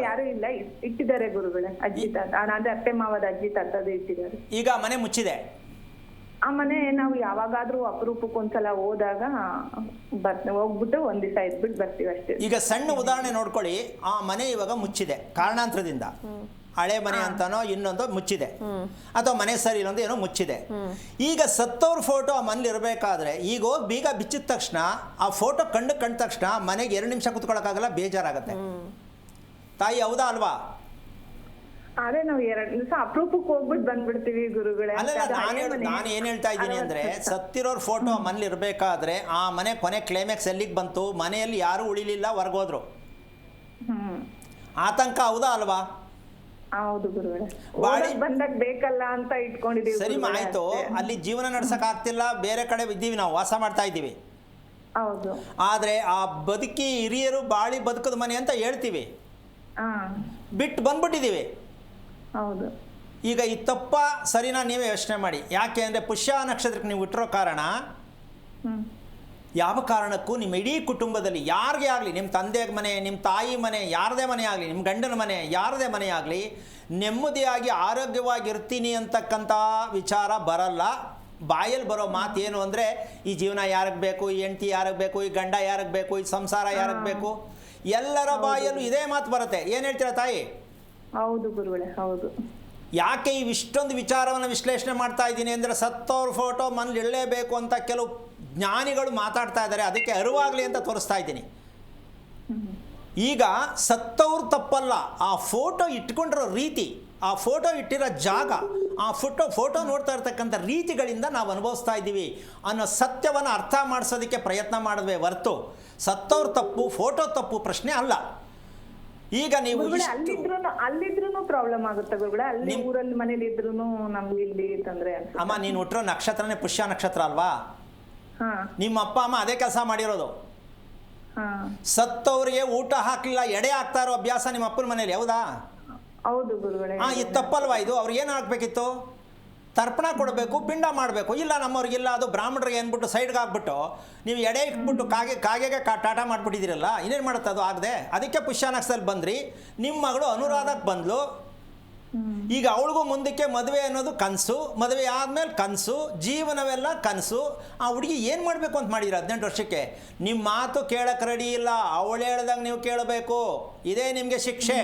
Speaker 3: ಯಾರು ಇಲ್ಲ, ಇಟ್ಟಿದ್ದಾರೆ ಗುರುಗಳೇ. ಅಜ್ಜಿ ತಾತ, ಅದೇ ಅತ್ತೆ ಮಾವದ ಅಜ್ಜಿ ತಾತದು ಇಟ್ಟಿದ್ದಾರೆ.
Speaker 2: ಈಗ ಮನೆ ಮುಚ್ಚಿದೆ.
Speaker 3: ಆ ಮನೆ ನಾವು ಯಾವಾಗಾದ್ರೂ ಅಪರೂಪಕ್ಕೊಂದ್ಸಲ ಹೋದಾಗ ಹೋಗ್ಬಿಟ್ಟು ಒಂದ್ ದಿವಸ ಇದ್ಬಿಟ್ಟು ಬರ್ತೀವಿ ಅಷ್ಟೇ.
Speaker 2: ಈಗ ಸಣ್ಣ ಉದಾಹರಣೆ ನೋಡ್ಕೊಳ್ಳಿ, ಆ ಮನೆ ಇವಾಗ ಮುಚ್ಚಿದೆ ಕಾರಣಾಂತರದಿಂದ. ಹಳೆ ಮನೆ ಅಂತಾನೋ ಇನ್ನೊಂದು ಮುಚ್ಚಿದೆ, ಅಥವಾ ಮನೆ ಸರಿ ಇಲ್ಲೊಂದು ಏನೋ ಮುಚ್ಚಿದೆ. ಈಗ ಸತ್ತವ್ರ ಫೋಟೋ ಆ ಮನೇಲಿ ಇರಬೇಕಾದ್ರೆ ಈಗ ಹೋಗಿ ಬೀಗ ಬಿಚ್ಚಿದ ತಕ್ಷಣ ಆ ಫೋಟೋ ಕಂಡ ತಕ್ಷಣ ಮನೆಗೆ 2 ನಿಮಿಷ ಕುತ್ಕೊಳ್ಳೋಕ್ಕಾಗಲ್ಲ, ಬೇಜಾರಾಗತ್ತೆ. ತಾಯಿ ಹೌದಾ ಅಲ್ವಾ?
Speaker 3: ಅದೇ ನಾವು 2 ದಿವಸ ಅಪರೂಪಕ್ಕೆ ಹೋಗ್ಬಿಟ್ಟು ಬಂದ್ಬಿಡ್ತೀವಿ ಗುರುಗಳೇ.
Speaker 2: ಅಲ್ಲ, ನಾನು ಏನ್ ಹೇಳ್ತಾ ಇದ್ದೀನಿ ಅಂದ್ರೆ, ಸತ್ತಿರೋರ್ ಫೋಟೋ ಆ ಮನೇಲಿ ಇರಬೇಕಾದ್ರೆ ಆ ಮನೆ ಕೊನೆ ಕ್ಲೈಮ್ಯಾಕ್ಸ್ ಎಲ್ಲಿಗೆ ಬಂತು? ಮನೆಯಲ್ಲಿ ಯಾರು ಉಳಿಲಿಲ್ಲ, ಹೊರಗೋದ್ರು. ಆತಂಕ ಹೌದಾ ಅಲ್ವಾ?
Speaker 3: ಹೌದು ಗುರುಗಳೇ. ಬಾಡಿ ಬಂದಾಗ ಬೇಕಲ್ಲ ಅಂತ ಇಟ್ಕೊಂಡಿದೀವಿ.
Speaker 2: ಸರಿ ಆಯ್ತು, ಅಲ್ಲಿ ಜೀವನ ನಡ್ಸಕ್ ಆಗ್ತಿಲ್ಲ, ಬೇರೆ ಕಡೆ ಇದ್ದೀವಿ, ನಾವು ವಾಸ ಮಾಡ್ತಾ ಇದ್ದೀವಿ.
Speaker 3: ಹೌದು.
Speaker 2: ಆದ್ರೆ ಆ ಬದುಕಿ ಹಿರಿಯರು ಬಾಳಿ ಬದುಕದ ಮನೆ ಅಂತ ಹೇಳ್ತೀವಿ, ಬಿಟ್ಟು ಬಂದ್ಬಿಟ್ಟಿದ್ದೀವಿ.
Speaker 3: ಹೌದು.
Speaker 2: ಈಗ ಈ ತಪ್ಪ ಸರಿನಾ? ನೀವೇ ಯೋಚನೆ ಮಾಡಿ. ಯಾಕೆ ಅಂದರೆ ಪುಷ್ಯ ನಕ್ಷತ್ರಕ್ಕೆ ನೀವು ಇಟ್ಟಿರೋ ಕಾರಣ, ಯಾವ ಕಾರಣಕ್ಕೂ ನಿಮ್ಮ ಇಡೀ ಕುಟುಂಬದಲ್ಲಿ ಯಾರಿಗೆ ಆಗಲಿ, ನಿಮ್ಮ ತಂದೆ ಮನೆ, ನಿಮ್ಮ ತಾಯಿ ಮನೆ, ಯಾರದೇ ಮನೆ ಆಗಲಿ, ನಿಮ್ಮ ಗಂಡನ ಮನೆ, ಯಾರದೇ ಮನೆ ಆಗಲಿ, ನೆಮ್ಮದಿಯಾಗಿ ಆರೋಗ್ಯವಾಗಿರ್ತೀನಿ ಅಂತಕ್ಕಂಥ ವಿಚಾರ ಬರಲ್ಲ. ಬಾಯಲ್ಲಿ ಬರೋ ಮಾತು ಏನು ಅಂದರೆ, ಈ ಜೀವನ ಯಾರಿಗೆ ಬೇಕು, ಈ ಹೆಂಡತಿ ಯಾರಿಗೆ ಬೇಕು, ಈ ಗಂಡ ಯಾರಿಗೆ ಬೇಕು, ಈ ಸಂಸಾರ ಯಾರಿಗೆ ಬೇಕು, ಎಲ್ಲರ ಬಾಯಲ್ಲೂ ಇದೇ ಮಾತು ಬರುತ್ತೆ. ಏನು ಹೇಳ್ತೀರಾ ತಾಯಿ?
Speaker 3: ಹೌದು ಗುರುಗಳೇ, ಹೌದು.
Speaker 2: ಯಾಕೆ ಇಷ್ಟೊಂದು ವಿಚಾರವನ್ನು ವಿಶ್ಲೇಷಣೆ ಮಾಡ್ತಾ ಇದ್ದೀನಿ ಅಂದರೆ, ಸತ್ತವ್ರ ಫೋಟೋ ಮನೇಲಿ ಇಡಲೇಬೇಕು ಅಂತ ಕೆಲವು ಜ್ಞಾನಿಗಳು ಮಾತಾಡ್ತಾ ಇದ್ದಾರೆ, ಅದಕ್ಕೆ ಅರಿವಾಗಲಿ ಅಂತ ತೋರಿಸ್ತಾ ಇದ್ದೀನಿ. ಈಗ ಸತ್ತವ್ರು ತಪ್ಪಲ್ಲ, ಆ ಫೋಟೋ ಇಟ್ಕೊಂಡಿರೋ ರೀತಿ, ಆ ಫೋಟೋ ಇಟ್ಟಿರೋ ಜಾಗ, ಆ ಫೋಟೋ ನೋಡ್ತಾ ಇರ್ತಕ್ಕಂಥ ರೀತಿಗಳಿಂದ ನಾವು ಅನುಭವಿಸ್ತಾ ಇದ್ದೀವಿ ಅನ್ನೋ ಸತ್ಯವನ್ನು ಅರ್ಥ ಮಾಡಿಸೋದಕ್ಕೆ ಪ್ರಯತ್ನ ಮಾಡಿದ್ವಿ ಹೊರತು ಸತ್ತವ್ರ ತಪ್ಪು ಫೋಟೋ ತಪ್ಪು ಪ್ರಶ್ನೆ ಅಲ್ಲ. ಈಗ ನೀವು
Speaker 3: ಅಲ್ಲಿದ್ರೂ ಪ್ರಾಬ್ಲಮ್ ಆಗುತ್ತೆ ಗುರುಗಳೇ, ಅಲ್ಲಿ ಊರಲ್ಲಿ ಮನೇಲಿ ಇದ್ರೂ ನಮ್ಗೆ ಇಲ್ಲಿ ತೊಂದ್ರೆ ಅನ್ಸುತ್ತೆ.
Speaker 2: ಅಮ್ಮ ನೀನು ಹುಟ್ಟಿರೋ ನಕ್ಷತ್ರನೇ ಪುಷ್ಯ ನಕ್ಷತ್ರ ಅಲ್ವಾ? ನಿಮ್ಮ ಅಪ್ಪ ಅಮ್ಮ ಅದೇ ಕೆಲಸ ಮಾಡಿರೋದು. ಸತ್ತವ್ರಿಗೆ ಊಟ ಹಾಕ್ಲಿಲ್ಲ ಎಡೆ ಹಾಕ್ತಾ ಇರೋ ಅಭ್ಯಾಸ ನಿಮ್ಮ ಅಪ್ಪನ ಮನೇಲಿ ಹೌದಾ?
Speaker 3: ಹೌದು ಗುರುಗಳೇ.
Speaker 2: ಇದು ತಪ್ಪಲ್ವಾ? ಇದು ಅವ್ರಿಗೆ ಏನು ಹಾಕ್ಬೇಕಿತ್ತು? ತರ್ಪಣ ಕೊಡಬೇಕು, ಪಿಂಡ ಮಾಡಬೇಕು. ಇಲ್ಲ ನಮ್ಮವ್ರಿಗಿಲ್ಲ, ಅದು ಬ್ರಾಹ್ಮಣರಿಗೆ ಅಂದ್ಬಿಟ್ಟು ಸೈಡ್ಗೆ ಹಾಕ್ಬಿಟ್ಟು ನೀವು ಎಡೆ ಇಟ್ಬಿಟ್ಟು ಕಾಗೆಗೆ ಟಾಟಾ ಮಾಡಿಬಿಟ್ಟಿದ್ದೀರಲ್ಲ, ಇನ್ನೇನು ಮಾಡುತ್ತೆ ಅದು? ಆಗದೆ ಅದಕ್ಕೆ ಪುಷ್ಯ ನಕ್ಷತ್ರದಲ್ಲಿ ಬಂದ್ರಿ. ನಿಮ್ಮ ಮಗಳು ಅನುರಾಧಕ್ಕೆ ಬಂದ್ಲು. ಈಗ ಅವಳಿಗೂ ಮುಂದಕ್ಕೆ ಮದುವೆ ಅನ್ನೋದು ಕನಸು, ಮದುವೆ ಆದಮೇಲೆ ಕನಸು, ಜೀವನವೆಲ್ಲ ಕನಸು. ಆ ಹುಡುಗಿ ಏನು ಮಾಡಬೇಕು ಅಂತ ಮಾಡಿದ್ರು 18 ವರ್ಷಕ್ಕೆ? ನಿಮ್ಮ ಮಾತು ಕೇಳಕ್ಕೆ ರೆಡಿ ಇಲ್ಲ, ಅವಳು ಹೇಳ್ದಂಗೆ ನೀವು ಕೇಳಬೇಕು. ಇದೇ ನಿಮಗೆ ಶಿಕ್ಷೆ.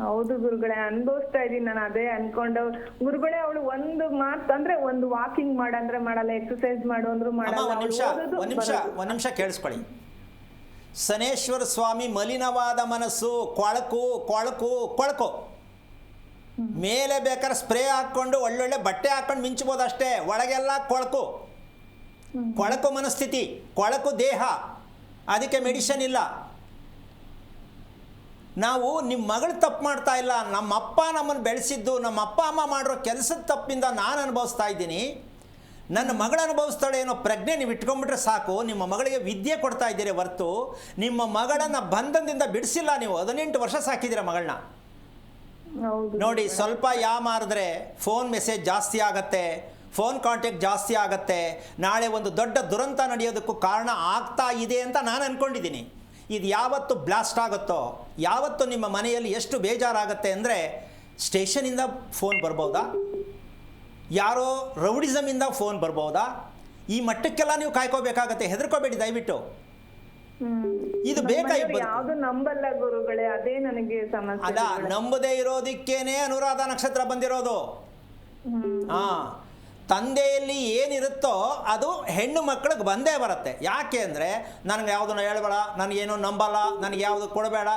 Speaker 3: ಹೌದು ಗುರುಗಳೇ, ಅನುಭವಿಸ್ತಾ ಇದೀನಿ ನಾನು. ಅದೇ ಅನ್ಕೊಂಡು ಗುರುಗಳೇ, ಅವಳು ಒಂದು ಮಾತು ಅಂದ್ರೆ ಒಂದು ವಾಕಿಂಗ್ ಮಾಡಂದ್ರೆ ಮಾಡಲ್ಲ, ಎಕ್ಸರ್ಸೈಸ್ ಮಾಡು ಅಂದ್ರು ಮಾಡಲ್ಲ.
Speaker 2: ಒಂದ್ ನಿಮಿಷ ಕೇಳಿಸ್ಕೊಳ್ಳಿ. ಶನೇಶ್ವರ ಸ್ವಾಮಿ ಮಲಿನವಾದ ಮನಸ್ಸು, ಕೊಳಕು ಕೊಳಕು ಕೊಳಕು. ಮೇಲೆ ಬೇಕಾದ್ರೆ ಸ್ಪ್ರೇ ಹಾಕ್ಕೊಂಡು ಒಳ್ಳೊಳ್ಳೆ ಬಟ್ಟೆ ಹಾಕೊಂಡು ಮಿಂಚ್ಬೋದು ಅಷ್ಟೇ, ಒಳಗೆಲ್ಲ ಕೊಳಕು. ಕೊಳಕು ಮನಸ್ಥಿತಿ, ಕೊಳಕು ದೇಹ. ಅದಕ್ಕೆ ಮೆಡಿಸಿನ್ ಇಲ್ಲ. ನಾವು ನಿಮ್ಮ ಮಗಳು ತಪ್ಪು ಮಾಡ್ತಾ ಇಲ್ಲ, ನಮ್ಮಪ್ಪ ನಮ್ಮನ್ನು ಬೆಳೆಸಿದ್ದು, ನಮ್ಮ ಅಪ್ಪ ಅಮ್ಮ ಮಾಡಿರೋ ಕೆಲಸದ ತಪ್ಪಿಂದ ನಾನು ಅನುಭವಿಸ್ತಾ ಇದ್ದೀನಿ. ನನ್ನ ಮಗಳು ಅನುಭವಿಸ್ತಾಳೆ ಏನೋ ಪ್ರಜ್ಞೆ ನೀವು ಇಟ್ಕೊಂಡ್ಬಿಟ್ರೆ ಸಾಕು. ನಿಮ್ಮ ಮಗಳಿಗೆ ವಿದ್ಯೆ ಕೊಡ್ತಾ ಇದ್ದೀರಿ ಹೊರತು ನಿಮ್ಮ ಮಗಳನ್ನು ಬಂಧನದಿಂದ ಬಿಡಿಸಿಲ್ಲ. ನೀವು 18 ವರ್ಷ ಸಾಕಿದ್ದೀರ ಮಗಳನ್ನ. ನೋಡಿ, ಸ್ವಲ್ಪ ಯಾಮಾರಿದ್ರೆ ಫೋನ್ ಮೆಸೇಜ್ ಜಾಸ್ತಿ ಆಗತ್ತೆ, ಫೋನ್ ಕಾಂಟ್ಯಾಕ್ಟ್ ಜಾಸ್ತಿ ಆಗತ್ತೆ. ನಾಳೆ ಒಂದು ದೊಡ್ಡ ದುರಂತ ನಡೆಯೋದಕ್ಕೂ ಕಾರಣ ಆಗ್ತಾ ಇದೆ ಅಂತ ನಾನು ಅಂದ್ಕೊಂಡಿದ್ದೀನಿ. ಇದು ಯಾವತ್ತು ಬ್ಲಾಸ್ಟ್ ಆಗುತ್ತೋ, ಯಾವತ್ತು ನಿಮ್ಮ ಮನೆಯಲ್ಲಿ ಎಷ್ಟು ಬೇಜಾರಾಗುತ್ತೆ ಅಂದರೆ, ಸ್ಟೇಷನಿಂದ ಫೋನ್ ಬರ್ಬೋದಾ, ಯಾರೋ ರೌಡಿಸಮಿಂದ ಫೋನ್ ಬರ್ಬೋದಾ, ಈ ಮಟ್ಟಕ್ಕೆಲ್ಲ ನೀವು ಕಾಯ್ಕೋಬೇಕಾಗತ್ತೆ. ಹೆದರ್ಕೋಬೇಡಿ ದಯವಿಟ್ಟು. ಇದು
Speaker 3: ಯಾವುದು ನಂಬಲ್ಲ ಗುರುಗಳೇ, ಅದೇ ನನಗೆ ಸಮಸ್ಯೆ.
Speaker 2: ಅಲ್ಲ, ನಂಬದೇ ಇರೋದಕ್ಕೇನೆ ಅನುರಾಧ ನಕ್ಷತ್ರ ಬಂದಿರೋದು. ತಂದೆಯಲ್ಲಿ ಏನಿರುತ್ತೋ ಅದು ಹೆಣ್ಣು ಮಕ್ಕಳಿಗೆ ಬಂದೇ ಬರುತ್ತೆ. ಯಾಕೆ ಅಂದರೆ, ನನಗೆ ಯಾವುದನ್ನು ಹೇಳ್ಬೇಡ, ನನಗೇನು ನಂಬಲ್ಲ, ನನಗೆ ಯಾವುದು ಕೊಡಬೇಡ.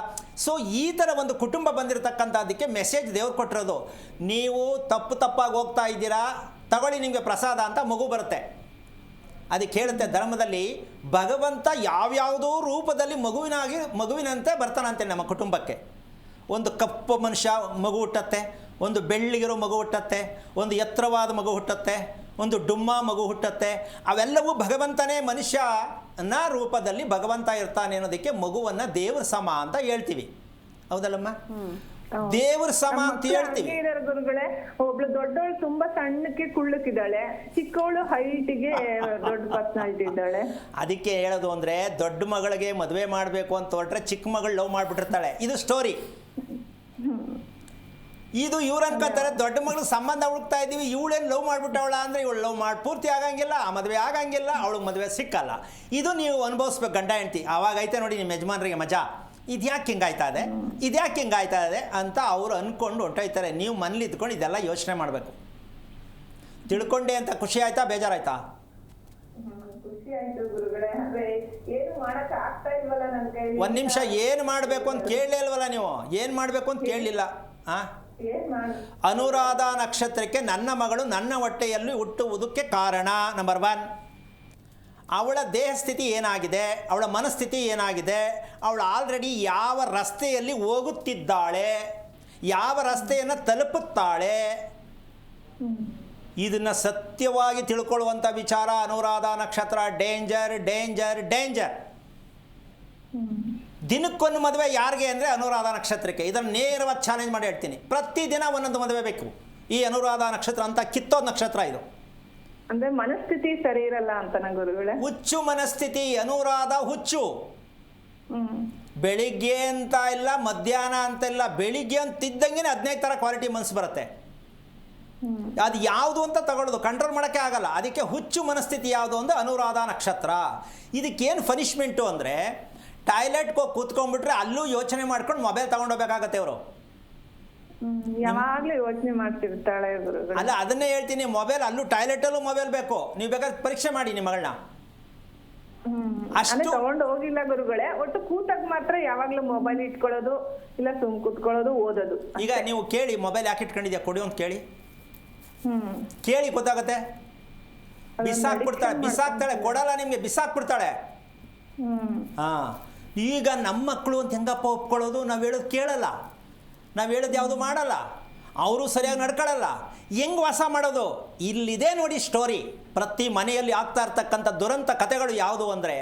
Speaker 2: ಸೊ ಈ ಥರ ಒಂದು ಕುಟುಂಬ ಬಂದಿರತಕ್ಕಂಥದ್ದಕ್ಕೆ ಮೆಸೇಜ್ ದೇವ್ರು ಕೊಟ್ಟಿರೋದು. ನೀವು ತಪ್ಪಾಗಿ ಹೋಗ್ತಾ ಇದ್ದೀರಾ, ತಗೊಳ್ಳಿ ನಿಮಗೆ ಪ್ರಸಾದ ಅಂತ ಮಗು ಬರುತ್ತೆ. ಅದಕ್ಕೆ ಹೇಳುತ್ತೆ ಧರ್ಮದಲ್ಲಿ, ಭಗವಂತ ಯಾವ್ಯಾವುದೋ ರೂಪದಲ್ಲಿ ಮಗುವಿನಂತೆ ಬರ್ತಾನಂತೆ ನಮ್ಮ ಕುಟುಂಬಕ್ಕೆ. ಒಂದು ಕಪ್ಪು ಮನುಷ್ಯ ಮಗು ಹುಟ್ಟತ್ತೆ, ಒಂದು ಬೆಳ್ಳಿಗಿರೋ ಮಗು ಹುಟ್ಟತ್ತೆ, ಒಂದು ಎತ್ತರವಾದ ಮಗು ಹುಟ್ಟತ್ತೆ, ಒಂದು ಡುಮ್ಮ ಮಗು ಹುಟ್ಟತ್ತೆ. ಅವೆಲ್ಲವೂ ಭಗವಂತನೇ ಮನುಷ್ಯನ ರೂಪದಲ್ಲಿ ಭಗವಂತ ಇರ್ತಾನೆ ಅನ್ನೋದಕ್ಕೆ ಮಗುವನ್ನು ದೇವ್ರ ಸಮ ಅಂತ ಹೇಳ್ತೀವಿ. ಹೌದಲ್ಲಮ್ಮ? ದೇವ್ರ ಸಮ ಅಂತ ಹೇಳ್ತೀವಿ.
Speaker 3: ಗುರುಗಳೇ, ಒಬ್ಳು ದೊಡ್ಡವಳು ತುಂಬಾ ಸಣ್ಣಕ್ಕೆ ಕುಳ್ಳಕ್ಕಿದ್ದಾಳೆ, ಚಿಕ್ಕವಳು ಹೈಟಿಗೆ ದೊಡ್ಡ ಪರ್ಸನಾಲಿಟಿ ಇದ್ದಾಳೆ.
Speaker 2: ಅದಕ್ಕೆ ಹೇಳೋದು ಅಂದ್ರೆ, ದೊಡ್ಡ ಮಗಳಿಗೆ ಮದುವೆ ಮಾಡಬೇಕು ಅಂತ ಹೊರಟ್ರೆ ಚಿಕ್ಕ ಮಗಳು ಲವ್ ಮಾಡ್ಬಿಟ್ಟಿರ್ತಾಳೆ. ಇದು ಸ್ಟೋರಿ. ಇದು ಇವ್ರು ಅನ್ಕೋತಾರೆ ದೊಡ್ಡ ಮಗಳಿಗೆ ಸಂಬಂಧ ಹುಡುಕ್ತಾ ಇದ್ದೀವಿ, ಇವಳೇನು ಲವ್ ಮಾಡ್ಬಿಟ್ಟವಳ ಅಂದರೆ ಇವಳು ಲವ್ ಮಾಡಿ ಪೂರ್ತಿ ಆಗಂಗಿಲ್ಲ, ಆ ಮದುವೆ ಆಗಂಗಿಲ್ಲ, ಅವಳಿಗೆ ಮದುವೆ ಸಿಕ್ಕಲ್ಲ. ಇದು ನೀವು ಅನುಭವಿಸ್ಬೇಕು ಗಂಡ ಹೆಂಡತಿ. ಆವಾಗ ಐತೆ ನೋಡಿ ನಿಮ್ಮ ಯಜಮಾನರಿಗೆ ಮಜಾ. ಇದ್ಯಾಕೆ ಹಿಂಗಾಯ್ತಾ ಇದೆ ಅಂತ ಅವರು ಅಂದ್ಕೊಂಡು ಹೊಂಟೋಯ್ತಾರೆ. ನೀವು ಮನೇಲಿ ಇದ್ಕೊಂಡು ಇದೆಲ್ಲ ಯೋಚನೆ ಮಾಡಬೇಕು. ತಿಳ್ಕೊಂಡೆ ಅಂತ ಖುಷಿ ಆಯ್ತಾ, ಬೇಜಾರಾಯ್ತಾ? ಒಂದು ನಿಮಿಷ, ಏನು ಮಾಡಬೇಕು ಅಂತ ಕೇಳಲೇ ಇಲ್ವಲ್ಲ ನೀವು? ಏನು ಮಾಡಬೇಕು ಅಂತ ಕೇಳಲಿಲ್ಲ. ಅನುರಾಧ ನಕ್ಷತ್ರಕ್ಕೆ ನನ್ನ ಮಗಳು ನನ್ನ ಹೊಟ್ಟೆಯಲ್ಲಿ ಹುಟ್ಟುವುದಕ್ಕೆ ಕಾರಣ ನಂಬರ್ 1, ಅವಳ ದೇಹ ಸ್ಥಿತಿ ಏನಾಗಿದೆ, ಅವಳ ಮನಸ್ಥಿತಿ ಏನಾಗಿದೆ, ಅವಳು ಆಲ್ರೆಡಿ ಯಾವ ರಸ್ತೆಯಲ್ಲಿ ಹೋಗುತ್ತಿದ್ದಾಳೆ, ಯಾವ ರಸ್ತೆಯನ್ನು ತಲುಪುತ್ತಾಳೆ, ಇದನ್ನು ಸತ್ಯವಾಗಿ ತಿಳ್ಕೊಳ್ಳುವಂಥ ವಿಚಾರ ಅನುರಾಧ ನಕ್ಷತ್ರ. Danger danger danger. ದಿನಕ್ಕೊಂದು ಮದುವೆ ಯಾರಿಗೆ ಅಂದರೆ ಅನುರಾಧ ನಕ್ಷತ್ರಕ್ಕೆ. ಇದನ್ನು ನೇರವಾಗಿ ಚಾಲೆಂಜ್ ಮಾಡಿ ಹೇಳ್ತೀನಿ. ಪ್ರತಿದಿನ ಒಂದೊಂದು ಮದುವೆ ಬೇಕು. ಈ ಅನುರಾಧ ನಕ್ಷತ್ರ ಅಂತ ಕಿತ್ತೋದ ನಕ್ಷತ್ರ ಇದು.
Speaker 3: ಅಂದ್ರೆ ಮನಸ್ಥಿತಿ ಸರಿ ಇರಲ್ಲ ಅಂತ ಗುರುಗಳೇ.
Speaker 2: ಹುಚ್ಚು ಮನಸ್ಥಿತಿ. ಅನುರಾಧ ಹುಚ್ಚು. ಬೆಳಿಗ್ಗೆ ಅಂತ ಇಲ್ಲ, ಮಧ್ಯಾಹ್ನ ಅಂತ ಇಲ್ಲ, ಬೆಳಿಗ್ಗೆ ಅಂತಿದ್ದಂಗೆ 15 ಥರ ಕ್ವಾಲಿಟಿ ಮನಸ್ಸು ಬರುತ್ತೆ. ಅದು ಯಾವುದು ಅಂತ ತಗೊಳ್ಳೋದು ಕಂಟ್ರೋಲ್ ಮಾಡೋಕ್ಕೆ ಆಗಲ್ಲ. ಅದಕ್ಕೆ ಹುಚ್ಚು ಮನಸ್ಥಿತಿ ಯಾವುದು ಅಂದರೆ ಅನುರಾಧ ನಕ್ಷತ್ರ. ಇದಕ್ಕೇನು ಪನಿಷ್ಮೆಂಟು ಅಂದರೆ, ಟಾಯ್ಲೆಟ್ಗೆ ಹೋಗಿ ಕೂತ್ಕೊಂಡ್ಬಿಟ್ರೆ ಅಲ್ಲೂ ಯೋಚನೆ ಮಾಡ್ಕೊಂಡು ಮೊಬೈಲ್ ತಗೊಂಡೋಗ್ಬೇಕಾಗತ್ತೆ ಅವರು.
Speaker 3: ಯಾವಾಗ್ಲೂ ಯೋಚನೆ ಮಾಡ್ತಿರ್ತಾಳೆ.
Speaker 2: ಅಲ್ಲ, ಅದನ್ನೇ ಹೇಳ್ತೀನಿ. ಮೊಬೈಲ್ ಅಲ್ಲೂ ಟಾಯ್ಲೆಟಲ್ಲೂ ಮೊಬೈಲ್ ಬೇಕು. ನೀವು ಬೇಕಾದ್ರೆ ಪರೀಕ್ಷೆ ಮಾಡಿ ನಿಮ್ಮ ಮಗಳನ್ನ.
Speaker 3: ಅಷ್ಟು ತಗೊಂಡು ಹೋಗಿಲ್ಲ ಗುರುಗಳೇ. ಒಟ್ಟು ಕೂತಾಗ ಮಾತ್ರ ಯಾವಾಗ್ಲೂ ಮೊಬೈಲ್ ಇಟ್ಕೊಳ್ಳೋದು, ಇಲ್ಲ ಸುಮ್ ಕೂತ್ಕೊಳ್ಳೋದು, ಓದೋದು.
Speaker 2: ಈಗ ನೀವು ಕೇಳಿ, ಮೊಬೈಲ್ ಯಾಕೆ ಇಟ್ಕೊಂಡಿದ್ಯಾ ಕೊಡಿ ಅಂತ ಕೇಳಿ. ಕೇಳಿ ಗೊತ್ತಾಗತ್ತೆ. ಬಿಸಾಕ್ತಾಳೆ, ಕೊಡಲ್ಲ ನಿಮಗೆ, ಬಿಸಾಕ್ಬಿಡ್ತಾಳೆ. ಹಾಂ, ಈಗ ನಮ್ಮ ಮಕ್ಕಳು ಅಂತ ಹೆಂಗಪ್ಪ ಒಪ್ಕೊಳ್ಳೋದು? ನಾವು ಹೇಳೋದು ಕೇಳಲ್ಲ, ನಾವು ಹೇಳೋದು ಯಾವುದು ಮಾಡಲ್ಲ, ಅವರು ಸರಿಯಾಗಿ ನಡ್ಕೊಳ್ಳಲ್ಲ, ಹೆಂಗೆ ವಾಸ ಮಾಡೋದು? ಇಲ್ಲಿದೆ ನೋಡಿ ಸ್ಟೋರಿ. ಪ್ರತಿ ಮನೆಯಲ್ಲಿ ಆಗ್ತಾ ಇರ್ತಕ್ಕಂಥ ದುರಂತ ಕಥೆಗಳು ಯಾವುದು ಅಂದರೆ,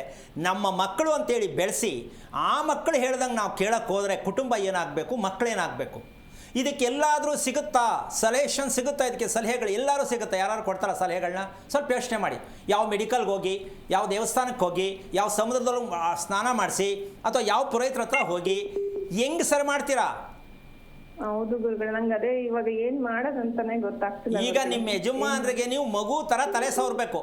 Speaker 2: ನಮ್ಮ ಮಕ್ಕಳು ಅಂತೇಳಿ ಬೆಳೆಸಿ ಆ ಮಕ್ಕಳು ಹೇಳ್ದಂಗೆ ನಾವು ಕೇಳಕ್ಕೆ ಹೋದರೆ ಕುಟುಂಬ ಏನಾಗಬೇಕು, ಮಕ್ಕಳೇನಾಗಬೇಕು? ಇದಕ್ಕೆಲ್ಲಾದರೂ ಸಿಗುತ್ತಾ ಸೊಲ್ಯೂಷನ್? ಸಿಗುತ್ತಾ? ಇದಕ್ಕೆ ಸಲಹೆಗಳು ಎಲ್ಲರೂ ಸಿಗುತ್ತಾ? ಯಾರು ಕೊಡ್ತಾರ ಸಲಹೆಗಳನ್ನ? ಸ್ವಲ್ಪ ಯೋಚನೆ ಮಾಡಿ. ಯಾವ ಮೆಡಿಕಲ್ಗೆ ಹೋಗಿ, ಯಾವ ದೇವಸ್ಥಾನಕ್ಕೆ ಹೋಗಿ, ಯಾವ ಸಮುದ್ರದಲ್ಲೂ ಸ್ನಾನ ಮಾಡಿಸಿ, ಅಥವಾ ಯಾವ ಪುರೋಹಿತರ ಹತ್ರ ಹೋಗಿ ಹೆಂಗೆ ಸರಿ ಮಾಡ್ತೀರಾ?
Speaker 3: ಹೌದು ಗುರುಗಳೇ, ನಂಗೆ ಅದೇ ಇವಾಗ ಏನ್ ಮಾಡೋದಂತಾನೆ ಗೊತ್ತಾಗ್ತಿಲ್ಲ.
Speaker 2: ಈಗ ನಿಮ್ಮ ಯಜಮಾನರಿಗೆ ನೀವು ಮಗು ಥರ ತಲೆ ಸವರ್ಬೇಕು.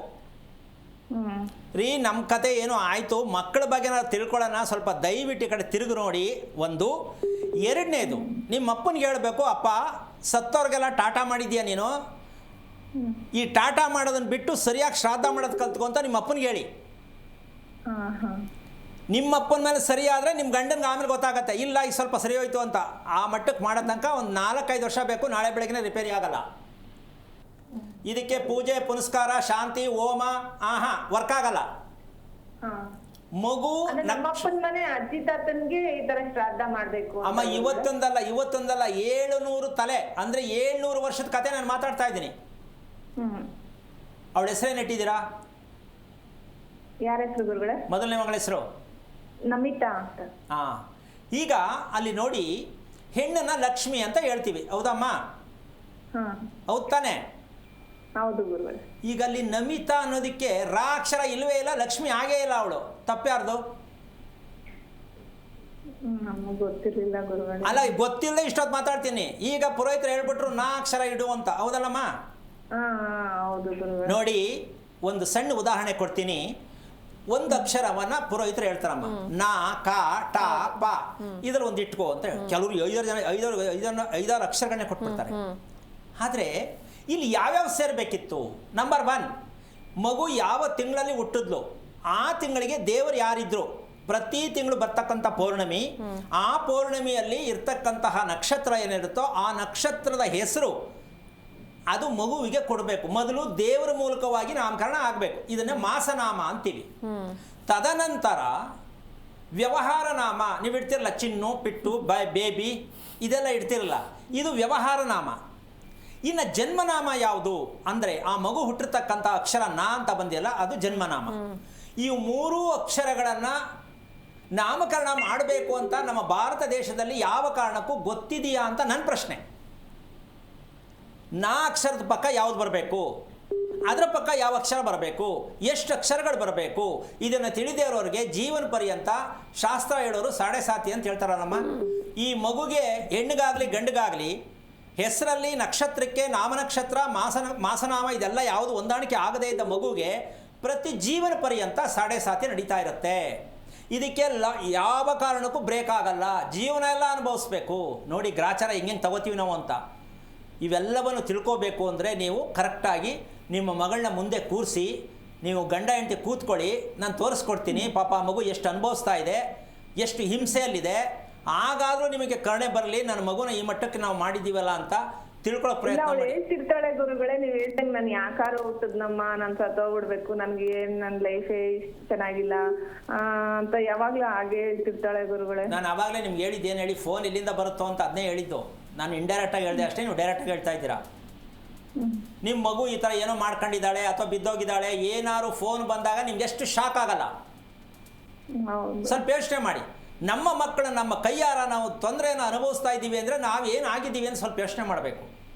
Speaker 2: ರೀ, ನಮ್ಮ ಕತೆ ಏನೋ ಆಯಿತು, ಮಕ್ಕಳ ಬಗ್ಗೆ ನಾವು ತಿಳ್ಕೊಳ್ಳೋಣ, ಸ್ವಲ್ಪ ದಯವಿಟ್ಟು ಈ ಕಡೆ ತಿರುಗಿ ನೋಡಿ. ಒಂದು. ಎರಡನೇದು, ನಿಮ್ಮ ಅಪ್ಪನಿಗೆ ಹೇಳಬೇಕು, ಅಪ್ಪ ಸತ್ತವ್ರಿಗೆಲ್ಲ ಟಾಟಾ ಮಾಡಿದ್ಯಾ ನೀನು, ಈ ಟಾಟಾ ಮಾಡೋದನ್ನ ಬಿಟ್ಟು ಸರಿಯಾಗಿ ಶ್ರಾದ್ದ ಮಾಡೋದು ಕಲ್ತ್ಕೊ ಅಂತ ನಿಮ್ಮ ಅಪ್ಪನಿಗೆ ಹೇಳಿ. ನಿಮ್ಮ ಅಪ್ಪನ ಮೇಲೆ ಸರಿ ಆದರೆ ನಿಮ್ಮ ಗಂಡನಿಗೆ ಆಮೇಲೆ ಗೊತ್ತಾಗತ್ತೆ, ಇಲ್ಲ ಈಗ ಸ್ವಲ್ಪ ಸರಿ ಹೋಯ್ತು ಅಂತ. ಆ ಮಟ್ಟಕ್ಕೆ ಮಾಡೋ ತನಕ ಒಂದು 4-5 ವರ್ಷ ಬೇಕು, ನಾಳೆ ಬೆಳಗ್ಗೆ ರಿಪೇರಿ ಆಗಲ್ಲ. ಇದಕ್ಕೆ ಪೂಜೆ ಪುನಸ್ಕಾರ ಶಾಂತಿ ಹೋಮ ವರ್ಕ್ ಆಗಲ್ಲ. ಮಗು
Speaker 3: ನಮ್ಮಪ್ಪನ ಮನೆ ಅಜ್ಜಿ ತಾತನ್ಗೆ ಈ ತರ ಶ್ರಾದ್ದ ಮಾಡ್ಬೇಕು
Speaker 2: ಅಮ್ಮ. ಇವತ್ತೊಂದಲ್ಲ 700 ತಲೆ, ಅಂದ್ರೆ 700 ವರ್ಷದ ಕತೆ ನಾನು ಮಾತಾಡ್ತಾ ಇದ್ದೀನಿ. ಅವಳ ಹೆಸರೇನು ಇಟ್ಟಿದ್ದೀರಾ?
Speaker 3: ಯಾರ ಹೆಸರು ಗುರುಗಳೇ?
Speaker 2: ಮೊದಲನೇ ಮಗಳ ಹೆಸರು
Speaker 3: ನಮಿತಾ ಅಂತ.
Speaker 2: ಈಗ ಅಲ್ಲಿ ನೋಡಿ, ಹೆಣ್ಣನ್ನ ಲಕ್ಷ್ಮಿ ಅಂತ ಹೇಳ್ತೀವಿ, ಹೌದಮ್ಮ? ಹೌದು ತಾನೆ?
Speaker 3: ಹೌದು ಗುರುಗಳೇ.
Speaker 2: ಈಗ ಅಲ್ಲಿ ನಮಿತಾ ಅನ್ನೋದಕ್ಕೆ ರಾ ಅಕ್ಷರ ಇಲ್ವೇ ಇಲ್ಲ, ಲಕ್ಷ್ಮಿ ಆಗೇ ಇಲ್ಲ. ಅವಳು ತಪ್ಪ್ಯಾರ್ದು?
Speaker 3: ಗೊತ್ತಿರಲಿಲ್ಲ ಗುರುಗಳೇ.
Speaker 2: ಅಲ್ಲ, ಗೊತ್ತಿಲ್ಲದೆ ಇಷ್ಟೊತ್ತು ಮಾತಾಡ್ತೀನಿ. ಈಗ ಪುರೋಹಿತರು ಹೇಳ್ಬಿಟ್ರು ನಾ ಅಕ್ಷರ ಇಡು ಅಂತ, ಹೌದಲ್ಲಮ್ಮ?
Speaker 3: ಹೌದು ಗುರುಗಳೇ.
Speaker 2: ನೋಡಿ, ಒಂದು ಸಣ್ಣ ಉದಾಹರಣೆ ಕೊಡ್ತೀನಿ. ಒಂದು ಅಕ್ಷರವನ್ನ ಪುರೋಹಿತರು ಹೇಳ್ತಾರಮ್ಮ, ನಾ ಕ ಟ ಪ, ಇದ್ರ ಒಂದು ಇಟ್ಕೋ ಅಂತ ಹೇಳಿ. ಕೆಲವರು 5-6 ಅಕ್ಷರಗಳನ್ನೇ ಕೊಟ್ಬಿಡ್ತಾರೆ. ಆದರೆ ಇಲ್ಲಿ ಯಾವ್ಯಾವ ಸೇರಬೇಕಿತ್ತು? ನಂಬರ್ 1, ಮಗು ಯಾವ ತಿಂಗಳಲ್ಲಿ ಹುಟ್ಟಿದ್ಲು, ಆ ತಿಂಗಳಿಗೆ ದೇವರು ಯಾರಿದ್ರು, ಪ್ರತಿ ತಿಂಗಳು ಬರ್ತಕ್ಕಂಥ ಪೌರ್ಣಮಿ, ಆ ಪೌರ್ಣಮಿಯಲ್ಲಿ ಇರ್ತಕ್ಕಂತಹ ನಕ್ಷತ್ರ ಏನಿರುತ್ತೋ ಆ ನಕ್ಷತ್ರದ ಹೆಸರು ಅದು ಮಗುವಿಗೆ ಕೊಡಬೇಕು. ಮೊದಲು ದೇವರ ಮೂಲಕವಾಗಿ ನಾಮಕರಣ ಆಗಬೇಕು. ಇದನ್ನೇ ಮಾಸನಾಮ ಅಂತೀವಿ. ತದನಂತರ ವ್ಯವಹಾರ ನಾಮ ನೀವು ಇಡ್ತಿರಲ್ಲ, ಚಿನ್ನು, ಪಿಟ್ಟು, ಬೇಬಿ, ಇದೆಲ್ಲ ಇಡ್ತಿರಲ್ಲ, ಇದು ವ್ಯವಹಾರ ನಾಮ. ಇನ್ನು ಜನ್ಮನಾಮ ಯಾವುದು ಅಂದರೆ, ಆ ಮಗು ಹುಟ್ಟಿರ್ತಕ್ಕಂಥ ಅಕ್ಷರ ನಾ ಅಂತ ಬಂದಿಲ್ಲ, ಅದು ಜನ್ಮನಾಮ. ಈ 3 ಅಕ್ಷರಗಳನ್ನು ನಾಮಕರಣ ಮಾಡಬೇಕು ಅಂತ ನಮ್ಮ ಭಾರತ ದೇಶದಲ್ಲಿ ಯಾವ ಕಾರಣಕ್ಕೂ ಗೊತ್ತಿದೆಯಾ ಅಂತ ನನ್ನ ಪ್ರಶ್ನೆ. ನಾ ಅಕ್ಷರದ ಪಕ್ಕ ಯಾವ್ದು ಬರಬೇಕು, ಅದರ ಪಕ್ಕ ಯಾವ ಅಕ್ಷರ ಬರಬೇಕು, ಎಷ್ಟು ಅಕ್ಷರಗಳು ಬರಬೇಕು, ಇದನ್ನು ತಿಳಿದೇ ಇರೋರಿಗೆ ಜೀವನ ಪರ್ಯಂತ ಶಾಸ್ತ್ರ ಹೇಳೋರು 7.5 ಅಂತ ಹೇಳ್ತಾರಲ್ಲಮ್ಮ. ಈ ಮಗುಗೆ ಹೆಣ್ಣಿಗಾಗಲಿ ಗಂಡಿಗಾಗಲಿ ಹೆಸರಲ್ಲಿ ನಕ್ಷತ್ರಕ್ಕೆ ನಾಮನಕ್ಷತ್ರ ಮಾಸನಾಮ ಇದೆಲ್ಲ ಯಾವುದು ಹೊಂದಾಣಿಕೆ ಆಗದೇ ಇದ್ದ ಮಗುಗೆ ಪ್ರತಿ ಜೀವನ ಪರ್ಯಂತ 7.5 ನಡೀತಾ ಇರುತ್ತೆ. ಇದಕ್ಕೆ ಯಾವ ಕಾರಣಕ್ಕೂ ಬ್ರೇಕ್ ಆಗಲ್ಲ, ಜೀವನ ಎಲ್ಲ ಅನುಭವಿಸ್ಬೇಕು. ನೋಡಿ ಗ್ರಾಚಾರ ಹೆಂಗೆ ತಗೋತೀವಿ ನಾವು ಅಂತ. ಇವೆಲ್ಲವನ್ನು ತಿಳ್ಕೋಬೇಕು ಅಂದರೆ ನೀವು ಕರೆಕ್ಟಾಗಿ ನಿಮ್ಮ ಮಗಳನ್ನ ಮುಂದೆ ಕೂರಿಸಿ, ನೀವು ಗಂಡ ಹೆಂಡತಿ ಕೂತ್ಕೊಳ್ಳಿ, ನಾನು ತೋರಿಸ್ಕೊಡ್ತೀನಿ ಪಾಪ ಮಗು ಎಷ್ಟು ಅನುಭವಿಸ್ತಾ ಇದೆ, ಎಷ್ಟು ಹಿಂಸೆಯಲ್ಲಿದೆ, ಆಗಾದರೂ ನಿಮಗೆ ಕರುಣೆ ಬರಲಿ, ನನ್ನ ಮಗುನ ಈ ಮಟ್ಟಕ್ಕೆ ನಾವು ಮಾಡಿದ್ದೀವಲ್ಲ ಅಂತ ತಿಳ್ಕೊಳ್ಳೋ ಪ್ರಯತ್ನ ಮಾಡಿ.
Speaker 3: ಹೇಳ್ತಿರ್ತಾಳೆ ಗುರುಗಳೇ, ನೀವು ಹೇಳ್ದಂಗೆ ನಾನು ಯಾಕಾರು ಹುಟ್ಟದ್ನಮ್ಮ, ನಾನು ಸತ್ತೋಗ್ಬಿಡ್ಬೇಕು, ನನಗೆ ನನ್ನ ಲೈಫೇ ಚೆನ್ನಾಗಿಲ್ಲ ಅಂತ ಯಾವಾಗಲೂ ಹಾಗೆ ಹೇಳ್ತಿರ್ತಾಳೆ ಗುರುಗಳೇ.
Speaker 2: ನಾನು ಆವಾಗಲೇ ನಿಮ್ಗೆ ಹೇಳಿದ್ದೇನು ಹೇಳಿ, ಫೋನ್ ಇಲ್ಲಿಂದ ಬರುತ್ತೋ ಅಂತ ಅದನ್ನೇ ಹೇಳಿದ್ದು. ನಾನು ಇಂಡೈರೆಕ್ಟಾಗಿ ಹೇಳಿದೆ ಅಷ್ಟೇ, ನೀವು ಡೈರೆಕ್ಟಾಗಿ ಹೇಳ್ತಾ ಇದ್ದೀರಾ. ನಿಮ್ಮ ಮಗು ಈ ಥರ ಏನೋ ಮಾಡ್ಕೊಂಡಿದ್ದಾಳೆ ಅಥವಾ ಬಿದ್ದೋಗಿದ್ದಾಳೆ, ಏನಾದ್ರು ಫೋನ್ ಬಂದಾಗ ನಿಮ್ಗೆ ಎಷ್ಟು ಶಾಕ್ ಆಗಲ್ಲ? ಸ್ವಲ್ಪ ಯೋಚನೆ ಮಾಡಿ. ನಮ್ಮ ಮಕ್ಕಳು ನಮ್ಮ ಕೈಯಾರ ನಾವು ತೊಂದರೆಯನ್ನು ಅನುಭವಿಸ್ತಾ ಇದ್ದೀವಿ ಅಂದರೆ ನಾವು ಏನಾಗಿದ್ದೀವಿ ಅಂತ ಸ್ವಲ್ಪ ಯೋಚನೆ ಮಾಡಬೇಕು.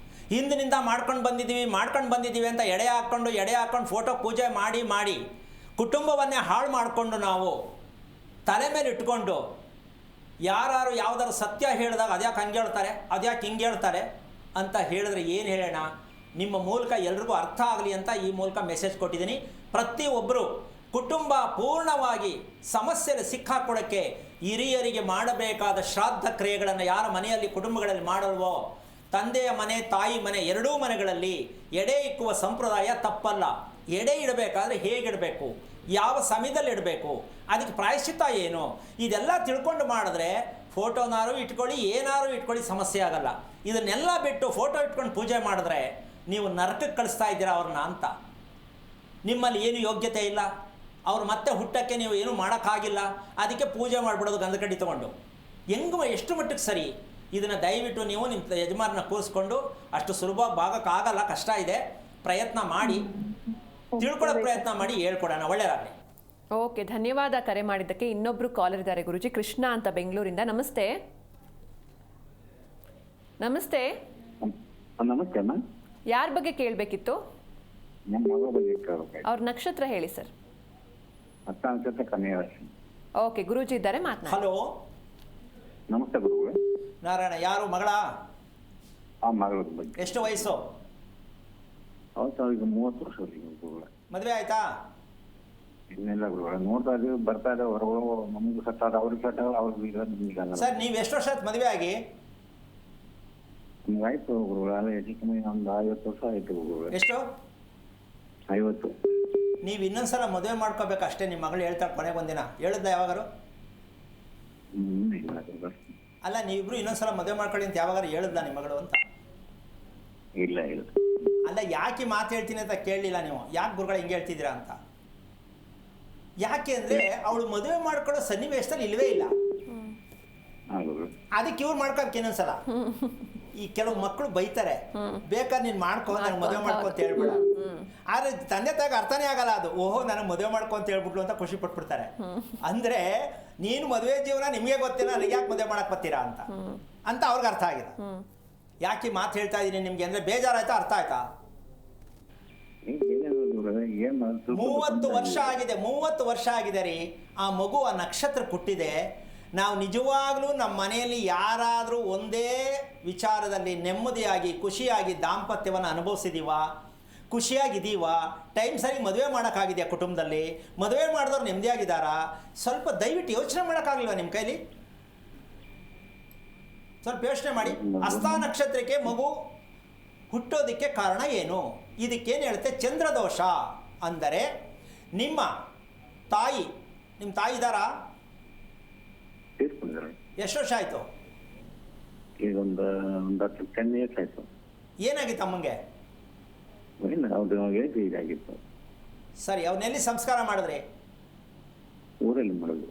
Speaker 2: ಹಿಂದಿನಿಂದ ಮಾಡ್ಕೊಂಡು ಬಂದಿದ್ದೀವಿ ಅಂತ ಎಡೆ ಹಾಕ್ಕೊಂಡು ಫೋಟೋ ಪೂಜೆ ಮಾಡಿ ಕುಟುಂಬವನ್ನೇ ಹಾಳು ಮಾಡಿಕೊಂಡು ನಾವು ತಲೆ ಮೇಲೆ ಇಟ್ಕೊಂಡು ಯಾರು ಯಾವುದಾದ್ರು ಸತ್ಯ ಹೇಳಿದಾಗ ಅದ್ಯಾಕೆ ಹಂಗೆ ಹೇಳ್ತಾರೆ, ಅದ್ಯಾಕೆ ಹಿಂಗೆ ಹೇಳ್ತಾರೆ ಅಂತ ಹೇಳಿದ್ರೆ ಏನು ಹೇಳೋಣ? ನಿಮ್ಮ ಮೂಲಕ ಎಲ್ರಿಗೂ ಅರ್ಥ ಆಗಲಿ ಅಂತ ಈ ಮೂಲಕ ಮೆಸೇಜ್ ಕೊಟ್ಟಿದ್ದೀನಿ. ಪ್ರತಿಯೊಬ್ಬರು ಕುಟುಂಬ ಪೂರ್ಣವಾಗಿ ಸಮಸ್ಯೆಯಲ್ಲಿ ಸಿಕ್ಕಾಕೊಳ್ಳೋಕ್ಕೆ ಹಿರಿಯರಿಗೆ ಮಾಡಬೇಕಾದ ಶ್ರಾದ್ದ ಕ್ರಿಯೆಗಳನ್ನು ಯಾರ ಮನೆಯಲ್ಲಿ ಕುಟುಂಬಗಳಲ್ಲಿ ಮಾಡಲ್ವೋ, ತಂದೆಯ ಮನೆ ತಾಯಿ ಮನೆ ಎರಡೂ ಮನೆಗಳಲ್ಲಿ ಎಡೆ ಇಕ್ಕುವ ಸಂಪ್ರದಾಯ ತಪ್ಪಲ್ಲ. ಎಡೆ ಇಡಬೇಕಾದ್ರೆ ಹೇಗಿಡಬೇಕು, ಯಾವ ಸಮಯದಲ್ಲಿ ಇಡಬೇಕು, ಅದಕ್ಕೆ ಪ್ರಾಯಶ್ಚಿತ್ತ ಏನು, ಇದೆಲ್ಲ ತಿಳ್ಕೊಂಡು ಮಾಡಿದ್ರೆ ಫೋಟೋನಾರು ಇಟ್ಕೊಳ್ಳಿ, ಏನಾರು ಇಟ್ಕೊಳ್ಳಿ, ಸಮಸ್ಯೆ ಆಗಲ್ಲ. ಇದನ್ನೆಲ್ಲ ಬಿಟ್ಟು ಫೋಟೋ ಇಟ್ಕೊಂಡು ಪೂಜೆ ಮಾಡಿದ್ರೆ ನೀವು ನರಕಕ್ಕೆ ಕಳಿಸ್ತಾ ಇದ್ದೀರಾ ಅವ್ರನ್ನ ಅಂತ. ನಿಮ್ಮಲ್ಲಿ ಏನು ಯೋಗ್ಯತೆ ಇಲ್ಲ, ಅವ್ರು ಮತ್ತೆ ಹುಟ್ಟಕ್ಕೆ ನೀವು ಏನೂ ಮಾಡೋಕ್ಕಾಗಿಲ್ಲ, ಅದಕ್ಕೆ ಪೂಜೆ ಮಾಡಿಬಿಡೋದು ಗಂಧ ಕಡ್ಡಿ ತೊಗೊಂಡು. ಎಷ್ಟು ಮಟ್ಟಕ್ಕೆ ಸರಿ? ಇದನ್ನು ದಯವಿಟ್ಟು ನೀವು ನಿಮ್ಮ ಯಜಮಾನನ ಕೂರಿಸ್ಕೊಂಡು, ಅಷ್ಟು ಸುಲಭವಾಗಿ ಭಾಗಕ್ಕಾಗಲ್ಲ, ಕಷ್ಟ ಇದೆ, ಪ್ರಯತ್ನ ಮಾಡಿ, ತಿಳ್ಕೊಳ್ಳೋ ಪ್ರಯತ್ನ ಮಾಡಿ, ಹೇಳ್ಕೊಡೋಣ. ಒಳ್ಳೆಯದಾಗಲಿ.
Speaker 1: ಓಕೆ, ಧನ್ಯವಾದ ಕರೆ ಮಾಡಿದ್ದಕ್ಕೆ. ಇನ್ನೊಬ್ರು ಕಾಲರ್ ಇದ್ದಾರೆ ಗುರುಜಿ, ಕೃಷ್ಣ ಅಂತ ಬೆಂಗಳೂರಿಂದ. ನಮಸ್ತೆ. ನಮಸ್ತೆ.
Speaker 4: ನಮಸ್ತೆ ಅಮ್ಮ.
Speaker 1: ಯಾರ ಬಗ್ಗೆ ಕೇಳಬೇಕಿತ್ತು?
Speaker 4: ನಮ್ಮ ಮಗ ಬಗ್ಗೆ ಕೇಳಬೇಕು.
Speaker 1: ಅವ್ರ ನಕ್ಷತ್ರ ಹೇಳಿ ಸರ್.
Speaker 4: ಹತ್ತ ನಕ್ಷತ್ರ ಕನ್ಯಾ ರಾಶಿ.
Speaker 1: ಓಕೆ, ಗುರೂಜಿ ಇದ್ದಾರೆ, ಮಾತನಾಡಿ.
Speaker 2: ಹಲೋ,
Speaker 4: ನಮಸ್ತೆ ಗುರುಗಳೇ.
Speaker 2: ನಾರಾಯಣ, ಯಾರು ಮಗಳ?
Speaker 4: ಆ ಮಗಳ ಬಗ್ಗೆ.
Speaker 2: ಎಷ್ಟು ವಯಸ್ಸು?
Speaker 4: ಹೌದು, ಈಗ 30 ವರ್ಷ ಗುರುಗಳೇ.
Speaker 2: ಮದುವೆ ಆಯ್ತಾ?
Speaker 4: ಇನ್ನೆಲ್ಲ ಗುರುಗಳೇ, ನೋಡ್ತಾ ಇದ್ದೀವಿ, ಬರ್ತಾ ಇದೆ, ಹೊರಗಳು ನಮಗೂ ಸೆಟ್ ಆದ, ಅವ್ರಿಗೆ ಸೆಟ್ ಆಗ, ಅವ್ರಿಗೆ ಈಗ
Speaker 2: ಸರ್, ನೀವು ಎಷ್ಟು ವರ್ಷ ಆಯ್ತು ಮದುವೆ ಆಗಿ?
Speaker 4: ಆಯ್ತು ಗುರುಗಳೇ, ಹೆಚ್ಚು ಕಮ್ಮಿ ಒಂದು 50 ವರ್ಷ ಆಯ್ತು ಗುರುಗಳೇ.
Speaker 2: ಎಷ್ಟು?
Speaker 4: 50.
Speaker 2: ನೀವು ಇನ್ನೊಂದ್ಸಲ ಮದುವೆ ಮಾಡ್ಕೋಬೇಕು ಅಷ್ಟೇ. ನಿಮ್ಮ ಮಗಳು ಹೇಳ್ತಾಳೆ ಕೊನೆಗೆ ಒಂದಿನ, ಹೇಳಿದ್ದ ಯಾವಾಗಾರು? ಅಲ್ಲ, ನೀವಿಬ್ರು ಇನ್ನೊಂದ್ಸಲ ಮದುವೆ ಮಾಡ್ಕೊಳ್ಳಿ ಅಂತ ಯಾವಾಗಾರು ಹೇಳಿದ್ಲ ನಿಮ್ಮ ಮಗಳು ಅಂತ?
Speaker 4: ಇಲ್ಲ ಇಲ್ಲ.
Speaker 2: ಅಲ್ಲ, ಯಾಕೆ ಮಾತು ಹೇಳ್ತೀನಿ ಅಂತ ಕೇಳಲಿಲ್ಲ ನೀವು? ಯಾಕೆ ಗುರುಗಳು ಹಿಂಗೆ ಹೇಳ್ತಿದ್ದೀರಾ ಅಂತ? ಯಾಕೆ ಅಂದರೆ ಅವಳು ಮದುವೆ ಮಾಡ್ಕೊಳ್ಳೋ ಸನ್ನಿವೇಶದಲ್ಲಿ ಇಲ್ಲವೇ ಇಲ್ಲ. ಅದಕ್ಕೆ ಇವ್ರು ಮಾಡ್ಕೋಬೇಕು ಇನ್ನೊಂದ್ಸಲ. ಈ ಕೆಲವು ಮಕ್ಕಳು ಬೈತಾರೆ, ಬೇಕಾದ್ರೆ ನೀನು ಮಾಡ್ಕೊ, ನನಗೆ ಮದುವೆ ಮಾಡ್ಕೊ ಅಂತ ಹೇಳ್ಬಿಡ. ಆದರೆ ತಂದೆ ತಾಯಿಗೆ ಅರ್ಥನೇ ಆಗಲ್ಲ ಅದು. ಓಹೋ, ನನಗೆ ಮದುವೆ ಮಾಡ್ಕೊ ಅಂತ ಹೇಳ್ಬಿಟ್ಲು ಅಂತ ಖುಷಿ ಪಟ್ಬಿಡ್ತಾರೆ. ಅಂದರೆ ನೀನು ಮದುವೆ ಜೀವನ ನಿಮಗೆ ಗೊತ್ತಿಲ್ಲ, ನನಗೆ ಯಾಕೆ ಮದುವೆ ಮಾಡಕ್ಕೆ ಬರ್ತೀರಾ ಅಂತ ಅವ್ರಿಗೆ ಅರ್ಥ ಆಗಿದೆ. ಯಾಕೆ ಮಾತು ಹೇಳ್ತಾ ಇದ್ದೀನಿ ನಿಮಗೆ ಅಂದರೆ ಬೇಜಾರಾಯ್ತಾ, ಅರ್ಥ ಆಯ್ತಾ? 30 ವರ್ಷ ಆಗಿದೆ, 30 ವರ್ಷ ಆಗಿದೆ ರೀ. ಆ ಮಗು ಆ ನಕ್ಷತ್ರ ಹುಟ್ಟಿದೆ. ನಾವು ನಿಜವಾಗ್ಲೂ ನಮ್ಮ ಮನೆಯಲ್ಲಿ ಯಾರಾದರೂ ಒಂದೇ ವಿಚಾರದಲ್ಲಿ ನೆಮ್ಮದಿಯಾಗಿ ಖುಷಿಯಾಗಿ ದಾಂಪತ್ಯವನ್ನು ಅನುಭವಿಸಿದೀವ, ಖುಷಿಯಾಗಿದ್ದೀವ, ಟೈಮ್ ಸರಿ ಮದುವೆ ಮಾಡೋಕ್ಕಾಗಿದೆಯಾ ಕುಟುಂಬದಲ್ಲಿ? ಮದುವೆ ಮಾಡಿದವ್ರು ನೆಮ್ಮದಿಯಾಗಿದ್ದಾರಾ? ಸ್ವಲ್ಪ ದಯವಿಟ್ಟು ಯೋಚನೆ ಮಾಡೋಕ್ಕಾಗಲಿಲ್ವ ನಿಮ್ಮ ಕೈಲಿ? ಸ್ವಲ್ಪ ಯೋಚನೆ ಮಾಡಿ. ಹಸ್ತ ನಕ್ಷತ್ರಕ್ಕೆ ಮಗು ಹುಟ್ಟೋದಕ್ಕೆ ಕಾರಣ ಏನು? ಇದಕ್ಕೇನು ಹೇಳುತ್ತೆ? ಚಂದ್ರದೋಷ. ಅಂದರೆ ನಿಮ್ಮ ತಾಯಿ ಇದ್ದಾರಾ? ಎಷ್ಟು ವರ್ಷ ಆಯಿತು?
Speaker 4: ಈಗ ಒಂದು 10 ಇಯರ್ಸ್ ಆಯಿತು.
Speaker 2: ಏನಾಗಿತ್ತು ಅಮ್ಮಂಗೆ?
Speaker 4: ಇದಾಗಿತ್ತು.
Speaker 2: ಸರಿ, ಅವನ್ನೆಲ್ಲಿ ಸಂಸ್ಕಾರ ಮಾಡಿದ್ರಿ?
Speaker 4: ಊರಲ್ಲಿ ಮಾಡೋದು.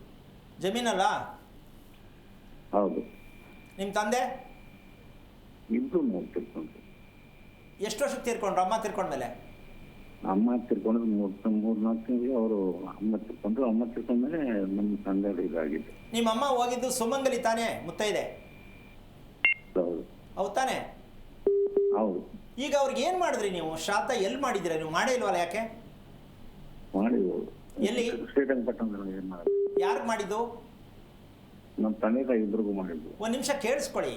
Speaker 2: ಜಮೀನಲ್ಲ?
Speaker 4: ಹೌದು.
Speaker 2: ನಿಮ್ಮ ತಂದೆ?
Speaker 4: ಇಬ್ರು ತಿರ್ಕೊಂಡ್ರು.
Speaker 2: ಎಷ್ಟು ವರ್ಷಕ್ಕೆ ತೀರ್ಕೊಂಡ್ರು? ಅಮ್ಮ ತೀರ್ಕೊಂಡ್ಮೇಲೆ?
Speaker 4: ಅಮ್ಮ ತಿರ್ಕೊಂಡ್ರು 3-4 ತಿಂಗಳಿಗೆ. ಅವರು ಅಮ್ಮ ತಿರ್ಕೊಂಡ್ರು. ಅಮ್ಮ ತಿರ್ಕೊಂಡ್ಮೇಲೆ ನಮ್ಮ ತಂದೆ ಇದಾಗಿತ್ತು.
Speaker 2: ನಿಮ್ಮ ಅಮ್ಮ ಹೋಗಿದ್ದು ಸುಮಂಗಲಿ ತಾನೇ, ಮುತ್ತೈದೆ?
Speaker 4: ಹೌದು.
Speaker 2: ಹೌದು ತಾನೇ?
Speaker 4: ಹೌದು.
Speaker 2: ಈಗ ಅವ್ರಿಗೆ ಏನು ಮಾಡಿದ್ರಿ ನೀವು? ಶ್ರಾದ್ದ ಎಲ್ಲಿ ಮಾಡಿದ್ದೀರಾ ನೀವು? ಮಾಡೇ ಇಲ್ವಲ್ಲ? ಯಾಕೆ
Speaker 4: ಮಾಡಿದ್ವು?
Speaker 2: ಎಲ್ಲಿ?
Speaker 4: ಶ್ರೀರಂಗಪಟ್ಟಣ. ಏನು ಮಾಡೋದು?
Speaker 2: ಯಾರಿಗೆ ಮಾಡಿದ್ದು?
Speaker 4: ನಮ್ಮ ತಂದೆ ತಾಯಿ ಇಬ್ರಿಗೂ ಮಾಡಿದ್ವು.
Speaker 2: ಒಂದು ನಿಮಿಷ ಕೇಳಿಸ್ಕೊಳ್ಳಿ.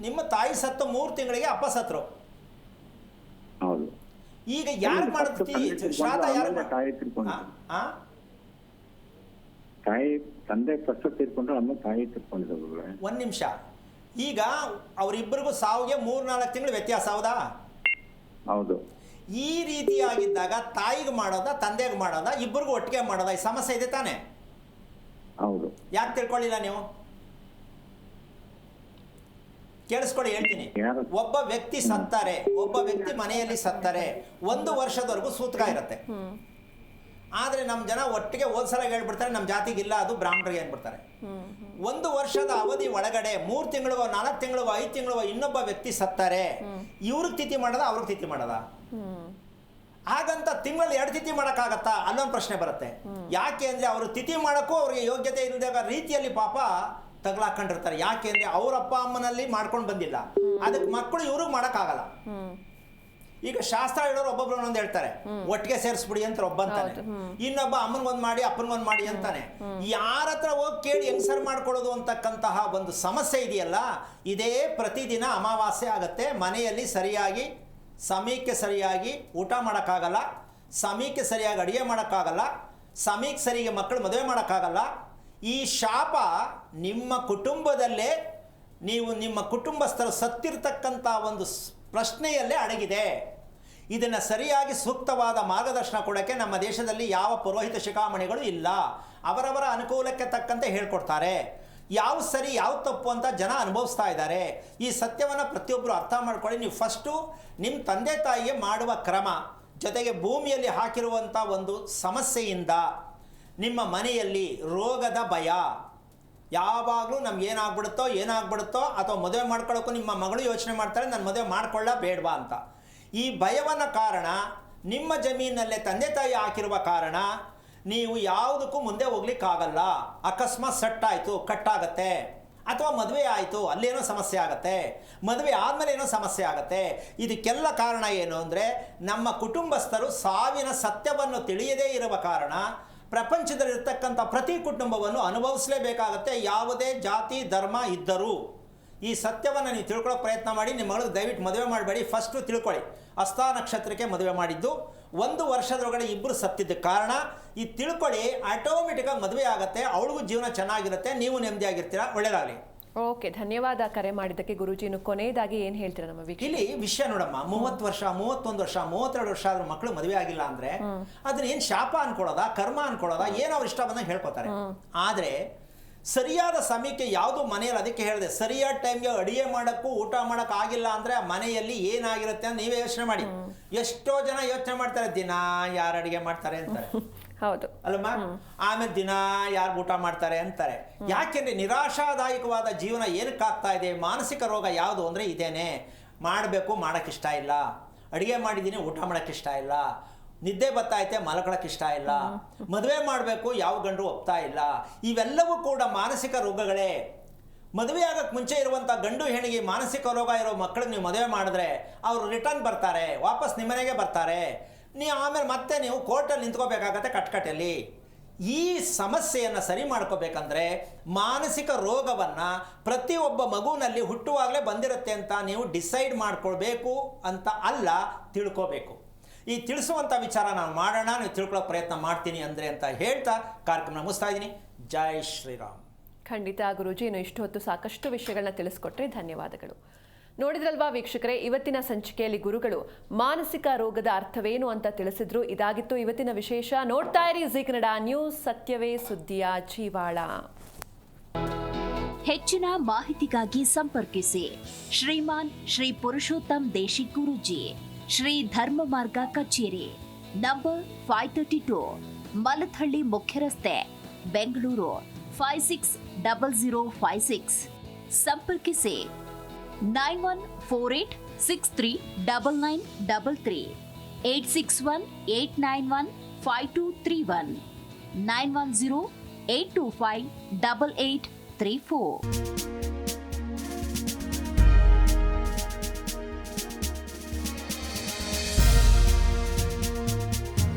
Speaker 2: ನಿಮ್ಮ ತಾಯಿ ಸತ್ತು 3 ತಿಂಗಳಿಗೆ ಅಪ್ಪ ಸತ್ರು.
Speaker 4: ಹೌದು.
Speaker 2: ಈಗ ಯಾರು ಮಾಡ್ತೀವಿ ಶ್ರಾದ್ದ? ಯಾರು?
Speaker 4: ತಾಯಿ ತಿರ್ಕೊಂಡ್ರು. ತಾಯಿ ತಂದೆ ಫಸ್ಟ್ ತೀರ್ಕೊಂಡ್ರು, ಆಮೇಲೆ ತಾಯಿ ತೀರ್ಕೊಂಡಿದ್ರು.
Speaker 2: ಒಂದು ನಿಮಿಷ. ಈಗ ಅವರಿಬ್ಬರಿಗೂ ಸಾವಿಗೆ 3-4 ತಿಂಗಳು ವ್ಯತ್ಯಾಸ, ಹೌದಾ?
Speaker 4: ಹೌದು.
Speaker 2: ಈ ರೀತಿಯಾಗಿದ್ದಾಗ ತಾಯಿಗೆ ಮಾಡೋದ, ತಂದೆಗೆ ಮಾಡೋದ, ಇಬ್ಬರಿಗೂ ಒಟ್ಟಿಗೆ ಮಾಡೋದ? ಈ ಸಮಸ್ಯೆ ಇದೆ ತಾನೆ?
Speaker 4: ಹೌದು.
Speaker 2: ಯಾಕೆ ತಿಳ್ಕೊಳ್ಳಿಲ್ಲ ನೀವು? ಕೇಳಿಸ್ಕೊಳ್ಳಿ, ಹೇಳ್ತೀನಿ. ಒಬ್ಬ ವ್ಯಕ್ತಿ ಸತ್ತಾರೆ, ಒಬ್ಬ ವ್ಯಕ್ತಿ ಮನೆಯಲ್ಲಿ ಸತ್ತಾರೆ, 1 ವರ್ಷದವರೆಗೂ ಸೂತಕ ಇರುತ್ತೆ. ಆದರೆ ನಮ್ಮ ಜನ ಒಟ್ಟಿಗೆ ಹೋದ್ಸಲ ಹೇಳ್ಬಿಡ್ತಾರೆ, ನಮ್ಮ ಜಾತಿಗಿಲ್ಲ, ಅದು ಬ್ರಾಹ್ಮಣರಿಗೆ ಅಂದ್ಬಿಡ್ತಾರೆ. 1 ವರ್ಷದ ಅವಧಿ ಒಳಗಡೆ 3 ತಿಂಗಳಿಗೋ 4 ತಿಂಗಳಿಗೋ 5 ತಿಂಗಳಿಗೋ ಇನ್ನೊಬ್ಬ ವ್ಯಕ್ತಿ ಸತ್ತಾರೆ. ಇವ್ರಿಗೆ ತಿಥಿ ಮಾಡೋದ, ಅವ್ರಿಗೆ ತಿಥಿ ಮಾಡೋದ? ಹಾಗಂತ ತಿಂಗಳಲ್ಲಿ 2 ತಿಥಿ ಮಾಡೋಕ್ಕಾಗತ್ತಾ? ಅಲ್ಲೊಂದು ಪ್ರಶ್ನೆ ಬರುತ್ತೆ. ಯಾಕೆ ಅಂದರೆ ಅವರು ತಿಥಿ ಮಾಡೋಕ್ಕೂ ಅವ್ರಿಗೆ ಯೋಗ್ಯತೆ ಇಲ್ಲದ ರೀತಿಯಲ್ಲಿ ಪಾಪ ತಗಲಾಕೊಂಡಿರ್ತಾರೆ. ಯಾಕೆ ಅಂದರೆ ಅವ್ರ ಅಪ್ಪ ಅಮ್ಮನಲ್ಲಿ ಮಾಡ್ಕೊಂಡು ಬಂದಿಲ್ಲ, ಅದಕ್ಕೆ ಮಕ್ಕಳು ಇವ್ರಿಗೆ ಮಾಡೋಕ್ಕಾಗಲ್ಲ. ಈಗ ಶಾಸ್ತ್ರ ಹೇಳೋರು ಒಬ್ಬೊಬ್ರು ಒಂದೊಂದು ಹೇಳ್ತಾರೆ, ಒಟ್ಟಿಗೆ ಸೇರಿಸ್ಬಿಡಿ ಅಂತ ಒಬ್ಬ ಅಂತಾನೆ, ಇನ್ನೊಬ್ಬ ಅಮ್ಮನಿಗೊಂದು ಮಾಡಿ ಅಪ್ಪನಿಗೊಂದು ಮಾಡಿ ಅಂತಾನೆ. ಯಾರ ಹತ್ರ ಹೋಗಿ ಕೇಳಿ ಹೆಂಗ್ ಸರ್ ಮಾಡ್ಕೊಳ್ಳೋದು ಅಂತಕ್ಕಂತಹ ಒಂದು ಸಮಸ್ಯೆ ಇದೆಯಲ್ಲ, ಇದೇ ಪ್ರತಿದಿನ ಅಮಾವಾಸ್ಯೆ ಆಗುತ್ತೆ. ಮನೆಯಲ್ಲಿ ಸರಿಯಾಗಿ ಸಮಯಕ್ಕೆ ಸರಿಯಾಗಿ ಊಟ ಮಾಡೋಕ್ಕಾಗಲ್ಲ, ಸಮಯಕ್ಕೆ ಸರಿಯಾಗಿ ಅಡುಗೆ ಮಾಡೋಕ್ಕಾಗಲ್ಲ, ಸಮಯಕ್ಕೆ ಸರಿಗೆ ಮಕ್ಕಳು ಮದುವೆ ಮಾಡೋಕ್ಕಾಗಲ್ಲ. ಈ ಶಾಪ ನಿಮ್ಮ ಕುಟುಂಬದಲ್ಲೇ, ನೀವು ನಿಮ್ಮ ಕುಟುಂಬಸ್ಥರು ಸತ್ತಿರ್ತಕ್ಕಂಥ ಒಂದು ಪ್ರಶ್ನೆಯಲ್ಲೇ ಅಡಗಿದೆ. ಇದನ್ನು ಸರಿಯಾಗಿ ಸೂಕ್ತವಾದ ಮಾರ್ಗದರ್ಶನ ಕೊಡೋಕ್ಕೆ ನಮ್ಮ ದೇಶದಲ್ಲಿ ಯಾವ ಪುರೋಹಿತ ಶಿಖಾಮಣಿಗಳು ಇಲ್ಲ. ಅವರವರ ಅನುಕೂಲಕ್ಕೆ ತಕ್ಕಂತೆ ಹೇಳ್ಕೊಡ್ತಾರೆ. ಯಾವ ಸರಿ ಯಾವ ತಪ್ಪು ಅಂತ ಜನ ಅನುಭವಿಸ್ತಾ ಇದ್ದಾರೆ. ಈ ಸತ್ಯವನ್ನು ಪ್ರತಿಯೊಬ್ಬರು ಅರ್ಥ ಮಾಡ್ಕೊಳ್ಳಿ. ನೀವು ಫಸ್ಟು ನಿಮ್ಮ ತಂದೆ ತಾಯಿಗೆ ಮಾಡುವ ಕ್ರಮ, ಜೊತೆಗೆ ಭೂಮಿಯಲ್ಲಿ ಹಾಕಿರುವಂಥ ಒಂದು ಸಮಸ್ಯೆಯಿಂದ ನಿಮ್ಮ ಮನೆಯಲ್ಲಿ ರೋಗದ ಭಯ, ಯಾವಾಗಲೂ ನಮ್ಗೆ ಏನಾಗ್ಬಿಡುತ್ತೋ ಅಥವಾ ಮದುವೆ ಮಾಡ್ಕೊಳ್ಳೋಕ್ಕೂ ನಿಮ್ಮ ಮಗಳು ಯೋಚನೆ ಮಾಡ್ತಾಳೆ, ನಾನು ಮದುವೆ ಮಾಡ್ಕೊಳ್ಳ ಬೇಡವಾ ಅಂತ. ಈ ಭಯವನ್ನು ಕಾರಣ ನಿಮ್ಮ ಜಮೀನಲ್ಲೇ ತಂದೆ ತಾಯಿ ಹಾಕಿರುವ ಕಾರಣ ನೀವು ಯಾವುದಕ್ಕೂ ಮುಂದೆ ಹೋಗ್ಲಿಕ್ಕಾಗಲ್ಲ. ಅಕಸ್ಮಾತ್ ಸಟ್ಟಾಯಿತು, ಕಟ್ಟಾಗತ್ತೆ, ಅಥವಾ ಮದುವೆ ಆಯಿತು ಅಲ್ಲೇನೋ ಸಮಸ್ಯೆ ಆಗುತ್ತೆ, ಮದುವೆ ಆದಮೇಲೆ ಏನೋ ಸಮಸ್ಯೆ ಆಗುತ್ತೆ. ಇದಕ್ಕೆಲ್ಲ ಕಾರಣ ಏನು ಅಂದರೆ ನಮ್ಮ ಕುಟುಂಬಸ್ಥರು ಸಾವಿನ ಸತ್ಯವನ್ನು ತಿಳಿಯದೇ ಇರುವ ಕಾರಣ ಪ್ರಪಂಚದಲ್ಲಿರ್ತಕ್ಕಂಥ ಪ್ರತಿ ಕುಟುಂಬವನ್ನು ಅನುಭವಿಸಲೇಬೇಕಾಗತ್ತೆ, ಯಾವುದೇ ಜಾತಿ ಧರ್ಮ ಇದ್ದರೂ. ಈ ಸತ್ಯವನ್ನು ನೀವು ತಿಳ್ಕೊಳ್ಳೋಕೆ ಪ್ರಯತ್ನ ಮಾಡಿ. ನಿಮ್ಮ ಮಗಳಿಗೆ ದಯವಿಟ್ಟು ಮದುವೆ ಮಾಡಬೇಡಿ. ಫಸ್ಟು ತಿಳ್ಕೊಳ್ಳಿ, ಹಸ್ತ ನಕ್ಷತ್ರಕ್ಕೆ ಮದುವೆ ಮಾಡಿದ್ದು 1 ವರ್ಷದೊಳಗಡೆ ಇಬ್ಬರು ಸತ್ತಿದ್ದಕ್ಕೆ ಕಾರಣ. ಈ ತಿಳ್ಕೊಳ್ಳಿ, ಆಟೋಮೆಟಿಕ್ಕಾಗಿ ಮದುವೆ ಆಗುತ್ತೆ, ಅವಳಿಗೂ ಜೀವನ ಚೆನ್ನಾಗಿರುತ್ತೆ, ನೀವು ನೆಮ್ಮದಿಯಾಗಿರ್ತೀರಾ. ಒಳ್ಳೆಯದಾಗಲಿ.
Speaker 1: ಓಕೆ, ಧನ್ಯವಾದ ಕರೆ ಮಾಡಿದ್ದಕ್ಕೆ ಗುರೂಜಿ. ಇನ್ನು ಕೊನೆಯದಾಗಿ ಏನು ಹೇಳ್ತೀರಾ ನಮ್ಮ ವೀಕ್ಷಕ?
Speaker 2: ಇಲ್ಲಿ ವಿಷಯ ನೋಡಮ್ಮ, 30 ವರ್ಷ 31 ವರ್ಷ 32 ವರ್ಷ ಆದ್ರೂ ಮಕ್ಕಳು ಮದುವೆ ಆಗಿಲ್ಲ ಅಂದ್ರೆ ಅದನ್ನ ಏನು ಶಾಪ ಅನ್ಕೊಳ್ಳೋದಾ, ಕರ್ಮ ಅನ್ಕೊಳ್ಳೋದಾ, ಏನೋ ಅವ್ರು ಇಷ್ಟ ಬಂದಂಗೆ ಹೇಳ್ಕೊತಾರೆ. ಆದರೆ ಸರಿಯಾದ ಸಮಯಕ್ಕೆ ಯಾವುದು ಮನೆಯಲ್ಲಿ, ಅದಕ್ಕೆ ಹೇಳಿದೆ, ಸರಿಯಾದ ಟೈಮ್ಗೆ ಅಡುಗೆ ಮಾಡೋಕ್ಕೂ ಊಟ ಮಾಡೋಕೆ ಆಗಿಲ್ಲ ಅಂದರೆ ಆ ಮನೆಯಲ್ಲಿ ಏನಾಗಿರುತ್ತೆ ಅಂತ ನೀವೇ ಯೋಚನೆ ಮಾಡಿ. ಎಷ್ಟೋ ಜನ ಯೋಚನೆ ಮಾಡ್ತಾರೆ, ದಿನ ಯಾರು ಅಡುಗೆ ಮಾಡ್ತಾರೆ ಅಂತಾರೆ,
Speaker 1: ಹೌದು
Speaker 2: ಅಲ್ಲಮ್ಮ. ಆಮೇಲೆ ದಿನ ಯಾರು ಊಟ ಮಾಡ್ತಾರೆ ಅಂತಾರೆ. ಯಾಕೆಂದ್ರೆ ನಿರಾಶಾದಾಯಕವಾದ ಜೀವನ ಏನಕ್ಕಾಗ್ತಾ ಇದೆ, ಮಾನಸಿಕ ರೋಗ ಯಾವುದು ಅಂದರೆ ಇದೇನೆ. ಮಾಡಬೇಕು, ಮಾಡೋಕ್ಕಿಷ್ಟ ಇಲ್ಲ, ಅಡುಗೆ ಮಾಡಿದ್ದೀನಿ ಊಟ ಮಾಡೋಕ್ಕಿಷ್ಟ ಇಲ್ಲ, ನಿದ್ದೆ ಬತ್ತೈತೆ ಮಲಗೊಳಕ್ಕೆ ಇಷ್ಟ ಇಲ್ಲ, ಮದುವೆ ಮಾಡಬೇಕು ಯಾವ ಗಂಡು ಒಪ್ತಾ ಇಲ್ಲ. ಇವೆಲ್ಲವೂ ಕೂಡ ಮಾನಸಿಕ ರೋಗಗಳೇ. ಮದುವೆ ಆಗಕ್ಕೆ ಮುಂಚೆ ಇರುವಂಥ ಗಂಡು ಹೆಣ್ಣಿಗೆ ಮಾನಸಿಕ ರೋಗ ಇರೋ ಮಕ್ಕಳಿಗೆ ನೀವು ಮದುವೆ ಮಾಡಿದ್ರೆ ಅವರು ರಿಟರ್ನ್ ಬರ್ತಾರೆ, ವಾಪಸ್ ನಿಮ್ಮನೆಗೆ ಬರ್ತಾರೆ. ಆಮೇಲೆ ಮತ್ತೆ ನೀವು ಕೋರ್ಟಲ್ಲಿ ನಿಂತ್ಕೋಬೇಕಾಗತ್ತೆ ಕಟ್ಕಟೆಯಲ್ಲಿ. ಈ ಸಮಸ್ಯೆಯನ್ನು ಸರಿ ಮಾಡ್ಕೋಬೇಕಂದ್ರೆ ಮಾನಸಿಕ ರೋಗವನ್ನು ಪ್ರತಿಯೊಬ್ಬ ಮಗುವಿನಲ್ಲಿ ಹುಟ್ಟುವಾಗಲೇ ಬಂದಿರುತ್ತೆ ಅಂತ ನೀವು ಡಿಸೈಡ್ ಮಾಡ್ಕೊಳ್ಬೇಕು ಅಂತ ಅಲ್ಲ, ತಿಳ್ಕೋಬೇಕು. ಈ ತಿಳಿಸುವಂಥ ವಿಚಾರ ನಾನು ಮಾಡೋಣ, ನೀವು ತಿಳ್ಕೊಳ್ಳೋ ಪ್ರಯತ್ನ ಮಾಡ್ತೀನಿ ಅಂದರೆ ಅಂತ ಹೇಳ್ತಾ ಕಾರ್ಯಕ್ರಮ ಮುಗಿಸ್ತಾ ಇದ್ದೀನಿ. ಜೈ ಶ್ರೀರಾಮ್.
Speaker 1: ಖಂಡಿತ ಗುರೂಜಿ, ಇನ್ನು ಇಷ್ಟು ಹೊತ್ತು ಸಾಕಷ್ಟು ವಿಷಯಗಳನ್ನ ತಿಳಿಸ್ಕೊಟ್ರೆ ಧನ್ಯವಾದಗಳು. ನೋಡಿದ್ರಲ್ವಾ ವೀಕ್ಷಕರೇ, ಇವತ್ತಿನ ಸಂಚಿಕೆಯಲ್ಲಿ ಗುರುಗಳು ಮಾನಸಿಕ ರೋಗದ ಅರ್ಥವೇನು ಅಂತ ತಿಳಿಸಿದ್ರು. ಇದಾಗಿತ್ತು ಇವತ್ತಿನ ವಿಶೇಷ. ನೋಡ್ತಾ ಇರಿ ಜೀ ಕನ್ನಡ ನ್ಯೂಸ್, ಸತ್ಯವೇ ಸುದ್ದಿಯ ಜೀವಾಳ.
Speaker 5: ಹೆಚ್ಚಿನ ಮಾಹಿತಿಗಾಗಿ ಸಂಪರ್ಕಿಸಿ ಶ್ರೀಮಾನ್ ಶ್ರೀ ಪುರುಷೋತ್ತಮ್ ದೇಶಿ ಗುರೂಜಿ, ಶ್ರೀ ಧರ್ಮ ಮಾರ್ಗ ಕಚೇರಿ, ನಂಬರ್ 532, ಮಲಥಳ್ಳಿ ಮುಖ್ಯ ರಸ್ತೆ, ಬೆಂಗಳೂರು 560056. ಸಂಪರ್ಕಿಸಿ 9148639933, 861891523, 91082588834.